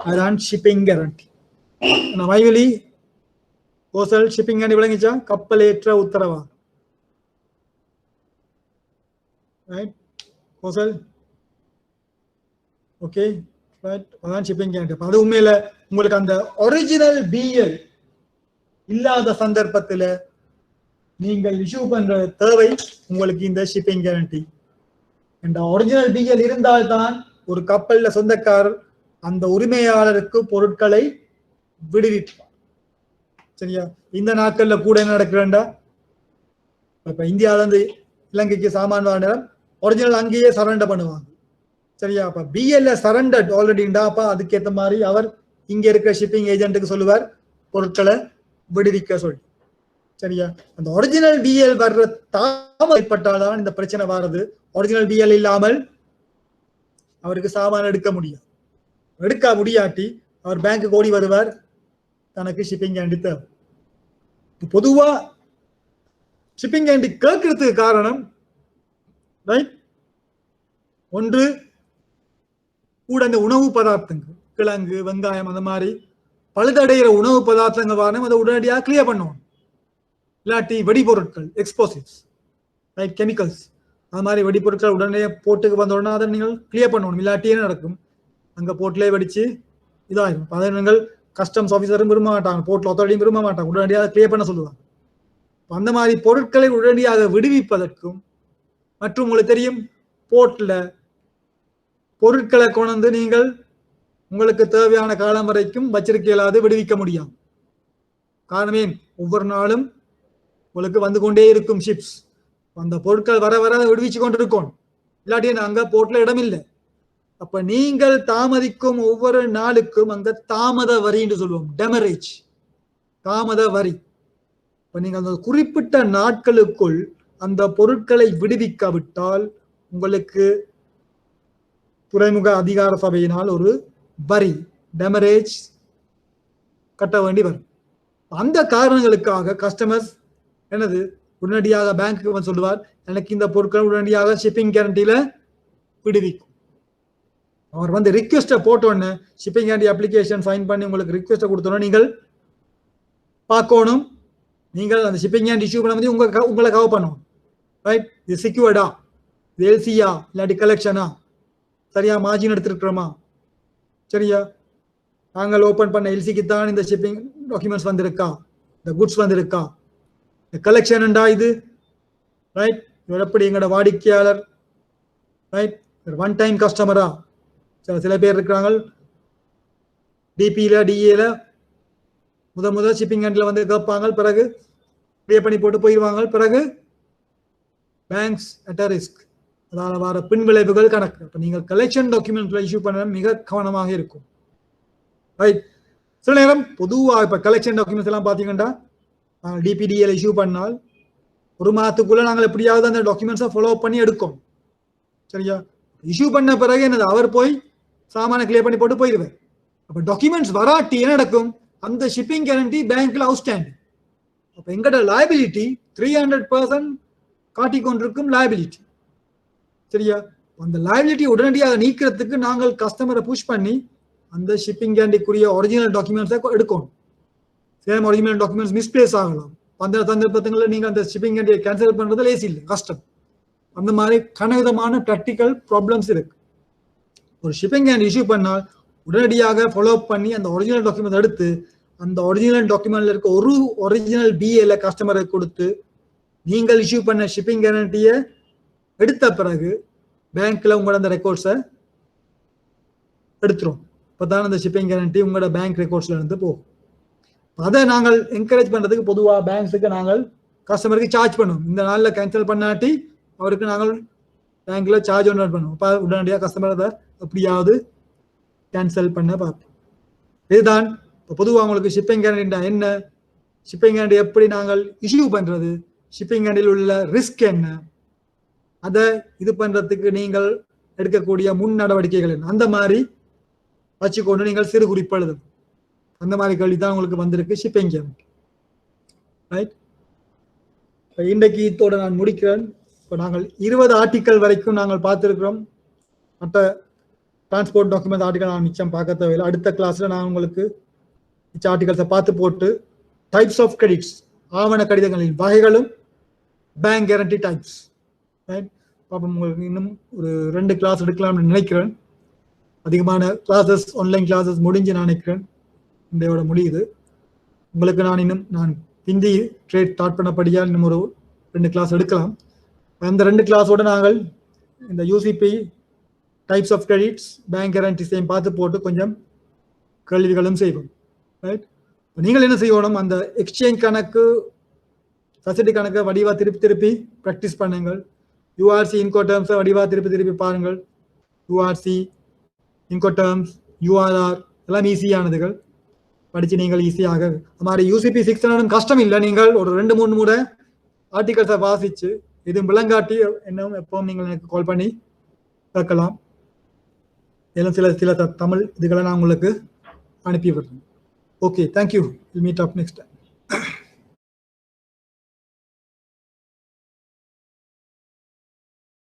அதுதான் ஷிப்பிங் கேரண்டி. நான் வைவலி கோசல் ஷிப்பிங் கேரண்டி விளங்கிச்சா? கப்பலேற்ற உத்தரவாதம். ரைட்? கோசல் ஓகே ரைட்? அதான் ஷிப்பிங் கேரண்டி. அது உண்மையில உங்களுக்கு அந்த ஒரிஜினல் பிஎல் இல்லாத சந்தர்ப்பத்தில் நீங்கள் இஷ்யூ பண்ற தேவை உங்களுக்கு இந்த ஷிப்பிங் கேரண்டி. இந்த ஒரிஜினல் பிஎல் இருந்தால்தான் ஒரு கப்பல்ல சொந்தக்காரர் அந்த உரிமையாளருக்கு பொருட்களை விடுவிப்பார். சரியா? இந்த நாட்கள்ல கூட என்ன நடக்கிறேன்டா, இப்ப இந்தியாவில இருந்து இலங்கைக்கு சாமான் வாங்கின ஒரிஜினல் அங்கேயே சரண்டர் பண்ணுவாங்க. சரியா? அப்ப பிஎல்ல சரண்டர் ஆல்ரெடிண்டா, அப்ப அதுக்கேற்ற மாதிரி அவர் இங்க இருக்கிற ஷிப்பிங் ஏஜென்ட்டுக்கு சொல்லுவார் பொருட்களை விடுவிக்க சொல்லி. சரியா? அந்த ஒரிஜினல் பிஎல் வர்ற தாமதம் ஏற்பட்டால்தான் இந்த பிரச்சனை வர்றது. ஒரிஜினல் பிஎல் இல்லாமல் அவருக்கு சாமான் எடுக்க முடியாது. எடுக்க முடியாட்டி அவர் பேங்க்கு ஓடி வருவார், தனக்கு ஷிப்பிங் கேரண்டி தேவை. பொதுவா ஷிப்பிங் கேரண்டி கேட்கறதுக்கு காரணம் ரைட், ஒன்று கூட இந்த உணவு பதார்த்தங்கள் கிழங்கு வெங்காயம் அந்த மாதிரி பழுதடைகிற உணவு பதார்த்தங்கள் வாரம் அதை உடனடியாக கிளியர் பண்ணுவோம். இல்லாட்டி வெடிபொருட்கள் எக்ஸ்ப்ளோசிவ்ஸ் ரைட் கெமிக்கல்ஸ் அது மாதிரி வெடிப்பொருட்கள் உடனே போட்டுக்கு வந்த உடனே அதை நீங்கள் கிளியர் பண்ணணும். இல்லாட்டி என்ன நடக்கும், அங்கே போட்டிலே வெடிச்சு இதாகிடும். அதை நீங்கள் கஸ்டம்ஸ் ஆஃபீஸரும் விரும்ப மாட்டாங்க, போர்ட்டில் அத்தாரிட்டியும் விரும்ப மாட்டாங்க, உடனடியாக அதை கிளியர் பண்ண சொல்லுவாங்க. அந்த மாதிரி பொருட்களை உடனடியாக விடுவிப்பதற்கும் மற்றும் உங்களுக்கு தெரியும் போர்ட்ல பொருட்களை கொண்டு நீங்கள் உங்களுக்கு தேவையான காலம் வரைக்கும் வச்சிருக்க இயலாது, விடுவிக்க முடியாது. காரணமே ஒவ்வொரு நாளும் உங்களுக்கு வந்து கொண்டே இருக்கும் ஷிப்ஸ், அந்த பொருட்கள் வர வர விடுவிச்சு கொண்டு இருக்கும். இல்லாட்டி அங்க போர்ட்ல இடம் இல்லை. அப்ப நீங்கள் தாமதிக்கும் ஒவ்வொரு நாளுக்கும் அங்க தாமத வரி என்று சொல்லுவோம், டெமரேஜ் தாமத வரி. இப்ப நீங்கள் அந்த குறிப்பிட்ட நாட்களுக்குள் அந்த பொருட்களை விடுவிக்காவிட்டால் உங்களுக்கு துறைமுக அதிகார சபையினால் ஒரு வரி டெமரேஜ் கட்ட வேண்டி வரும். அந்த காரணங்களுக்காக கஸ்டமர்ஸ் என்னது உடனடியாக பேங்க்கு வந்து சொல்லுவார், எனக்கு இந்த பொருட்கள் உடனடியாக ஷிப்பிங் கேரண்டியில விடுவிக்கும். அவர் வந்து ரிக்வெஸ்ட்டை போட்டோன்னு ஷிப்பிங் கேரண்டி அப்ளிகேஷன் சைன் பண்ணி உங்களுக்கு ரிக்வெஸ்ட்டை கொடுத்தோன்னா நீங்கள் பார்க்கணும், நீங்கள் அந்த ஷிப்பிங் கேரண்டி இஷ்யூ பண்ண வந்து உங்களை கவர் பண்ணணும். ரைட், இது செக்யூர்டா, இது எல்சியா இல்லாட்டி கலெக்ஷனா, சரியா மார்ஜின் எடுத்துருக்கிறோமா, சரியா நாங்கள் ஓப்பன் பண்ண எல்சிக்கு தான் இந்த ஷிப்பிங் டாக்குமெண்ட்ஸ் வந்திருக்கா, இந்த குட்ஸ் வந்திருக்கா, இந்த கலெக்ஷன்டா இது ரைட், இவர் எப்படி எங்களோட வாடிக்கையாளர் ரைட், ஒன் டைம் கஸ்டமரா. சில பேர் இருக்கிறாங்க டிபியில டிஏல முதல் ஷிப்பிங் ஹேண்டில் வந்து கேட்பாங்க, பிறகு பே பண்ணி போட்டு போயிடுவாங்க, பிறகு பேங்க்ஸ் அட் அ ரிஸ்க், அதால் வர பின் விளைவுகள் கணக்கு. இப்போ நீங்கள் கலெக்ஷன் டாக்குமெண்ட்ல இஷ்யூ பண்ண மிக கவனமாக இருக்கும். ரைட், சில நேரம் பொதுவாக இப்போ கலெக்ஷன் டாக்குமெண்ட்ஸ் எல்லாம் பார்த்தீங்கன்னா டிபிடிஎல் இஷ்யூ பண்ணால் ஒரு மாதத்துக்குள்ள நாங்கள் எப்படியாவது அந்த டாக்குமெண்ட்ஸை ஃபாலோ பண்ணி எடுக்கும். சரியா, இஷ்யூ பண்ண பிறகு என்னது அவர் போய் சாமான கிளியர் பண்ணி போட்டு போயிடுவேன். அப்போ டாக்குமெண்ட்ஸ் வராட்டி என்ன நடக்கும், அந்த ஷிப்பிங் கேரண்டி பேங்க்ல அவுட்ஸ்டாண்டிங். அப்போ எங்கட லைபிலிட்டி 300% காட்டிக்கொண்டிருக்கும் லைபிலிட்டி. சரியா, அந்த லைபிலிட்டி உடனடியாக நீக்கிறதுக்கு நாங்கள் கஸ்டமரை புஷ் பண்ணி அந்த ஷிப்பிங் கேரண்டிக்குரிய ஒரிஜினல் டாக்குமெண்ட்ஸை எடுக்கணும். சேம் ஒரிஜினல் டாக்குமெண்ட்ஸ் மிஸ்பிளேஸ் ஆகலாம். அந்த சந்தர்ப்பத்தில் நீங்கள் அந்த ஷிப்பிங் கேரண்டியை கேன்சல் பண்ணுறது லேசி இல்லை, கஷ்டம். அந்த மாதிரி கனவிதமான ப்ராக்டிக்கல் ப்ராப்ளம்ஸ் இருக்கு. ஒரு ஷிப்பிங் கேரண்டி இஷ்யூ பண்ணால் உடனடியாக ஃபாலோ பண்ணி அந்த ஒரிஜினல் டாக்குமெண்ட் எடுத்து அந்த ஒரிஜினல் டாக்குமெண்ட்ல இருக்க ஒரு ஒரிஜினல் பிஏல கஸ்டமருக்கு கொடுத்து நீங்கள் இஷ்யூ பண்ண ஷிப்பிங் கேரண்டியை எடுத்த பிறகு பேங்க்ல உங்களோட அந்த ரெக்கார்ட்ஸை எடுத்துரும். இப்போதான் அந்த ஷிப்பிங் கேரண்டி உங்களோட பேங்க் ரெக்கார்ட்ஸ்ல இருந்து போகும். அதை நாங்கள் என்கரேஜ் பண்றதுக்கு பொதுவாக பேங்க்ஸுக்கு நாங்கள் கஸ்டமருக்கு சார்ஜ் பண்ணுவோம். இந்த நாளில் கேன்சல் பண்ணாட்டி அவருக்கு நாங்கள் பேங்க்ல சார்ஜ் ஒன்று பண்ணுவோம். அப்போ உடனடியாக கஸ்டமர் அதை எப்படியாவது கேன்சல் பண்ண பார்ப்போம். இதுதான் இப்போ பொதுவாக உங்களுக்கு ஷிப்பிங் கேரண்டினா என்ன, ஷிப்பிங் கேரண்டி எப்படி நாங்கள் இஷ்யூ பண்றது, ஷிப்பிங் கேரண்டியில் உள்ள ரிஸ்க் என்ன, அதை இது பண்றதுக்கு நீங்கள் எடுக்கக்கூடிய முன் நடவடிக்கைகள் என்ன, அந்த மாதிரி வச்சுக்கொண்டு நீங்கள் சிறு குறிப்பு எழுதணும். அந்த மாதிரி கேள்வி தான் உங்களுக்கு வந்திருக்கு ஷிப்பிங் கேரண்டி. ரைட், இன்றைக்கு இதோட நான் முடிக்கிறேன். இப்போ நாங்கள் 20 ஆர்டிக்கல் வரைக்கும் நாங்கள் பார்த்துருக்கிறோம். மற்ற டிரான்ஸ்போர்ட் டாக்குமெண்ட் ஆர்டிக்கல் நான் மிச்சம் பார்க்க தேவையில்லை. அடுத்த கிளாஸில் நான் உங்களுக்கு மிச்ச ஆர்டிகல்ஸை பார்த்து போட்டு டைப்ஸ் ஆஃப் கிரெடிட்ஸ், ஆவண கடிதங்களின் வகைகளும் பேங்க் கேரண்டி டைப்ஸ், ரைட். பாப்போம், உங்களுக்கு இன்னும் ஒரு 2 கிளாஸ் எடுக்கலாம்னு நினைக்கிறேன். அதிகமான கிளாஸஸ், ஆன்லைன் கிளாஸஸ் முடிஞ்சு நான் நினைக்கிறேன் இன்றையோட முடியுது. உங்களுக்கு நான் ஹிந்தி ட்ரேட் ஸ்டார்ட் பண்ணபடியால் இன்னும் ஒரு 2 கிளாஸ் எடுக்கலாம். அந்த 2 கிளாஸோட நாங்கள் இந்த UCP types of credits, bank கேரண்டிஸையும் பார்த்து போட்டு கொஞ்சம் கேள்விகளும் செய்வோம். ரைட், நீங்கள் என்ன செய்யணும், அந்த எக்ஸ்சேஞ்ச் கணக்கு, ஃபெசிலிட்டி கணக்கை வடிவா திருப்பி ப்ராக்டிஸ் பண்ணுங்கள். யூஆர்சி இன்கோடர்ம்ஸை வடிவா திருப்பி பாருங்கள். யூஆர்சி இன்கோடர்ம்ஸ், யூஆர்ஆர் எல்லாம் ஈஸியானதுகள், படித்து நீங்கள் ஈஸியாக. அது மாதிரி யூசிபி 600 கஷ்டம் இல்லை. நீங்கள் ஒரு 2-3 முறை ஆர்டிகல்ஸை வாசித்து இது விளங்காட்டி என்ன எப்பவும் நீங்கள் எனக்கு கால் பண்ணி கேட்கலாம். எல்லாம் சில தமிழ் இதுகளை நான் உங்களுக்கு அனுப்பி விடுறேன். Okay, thank you. Will meet up next time.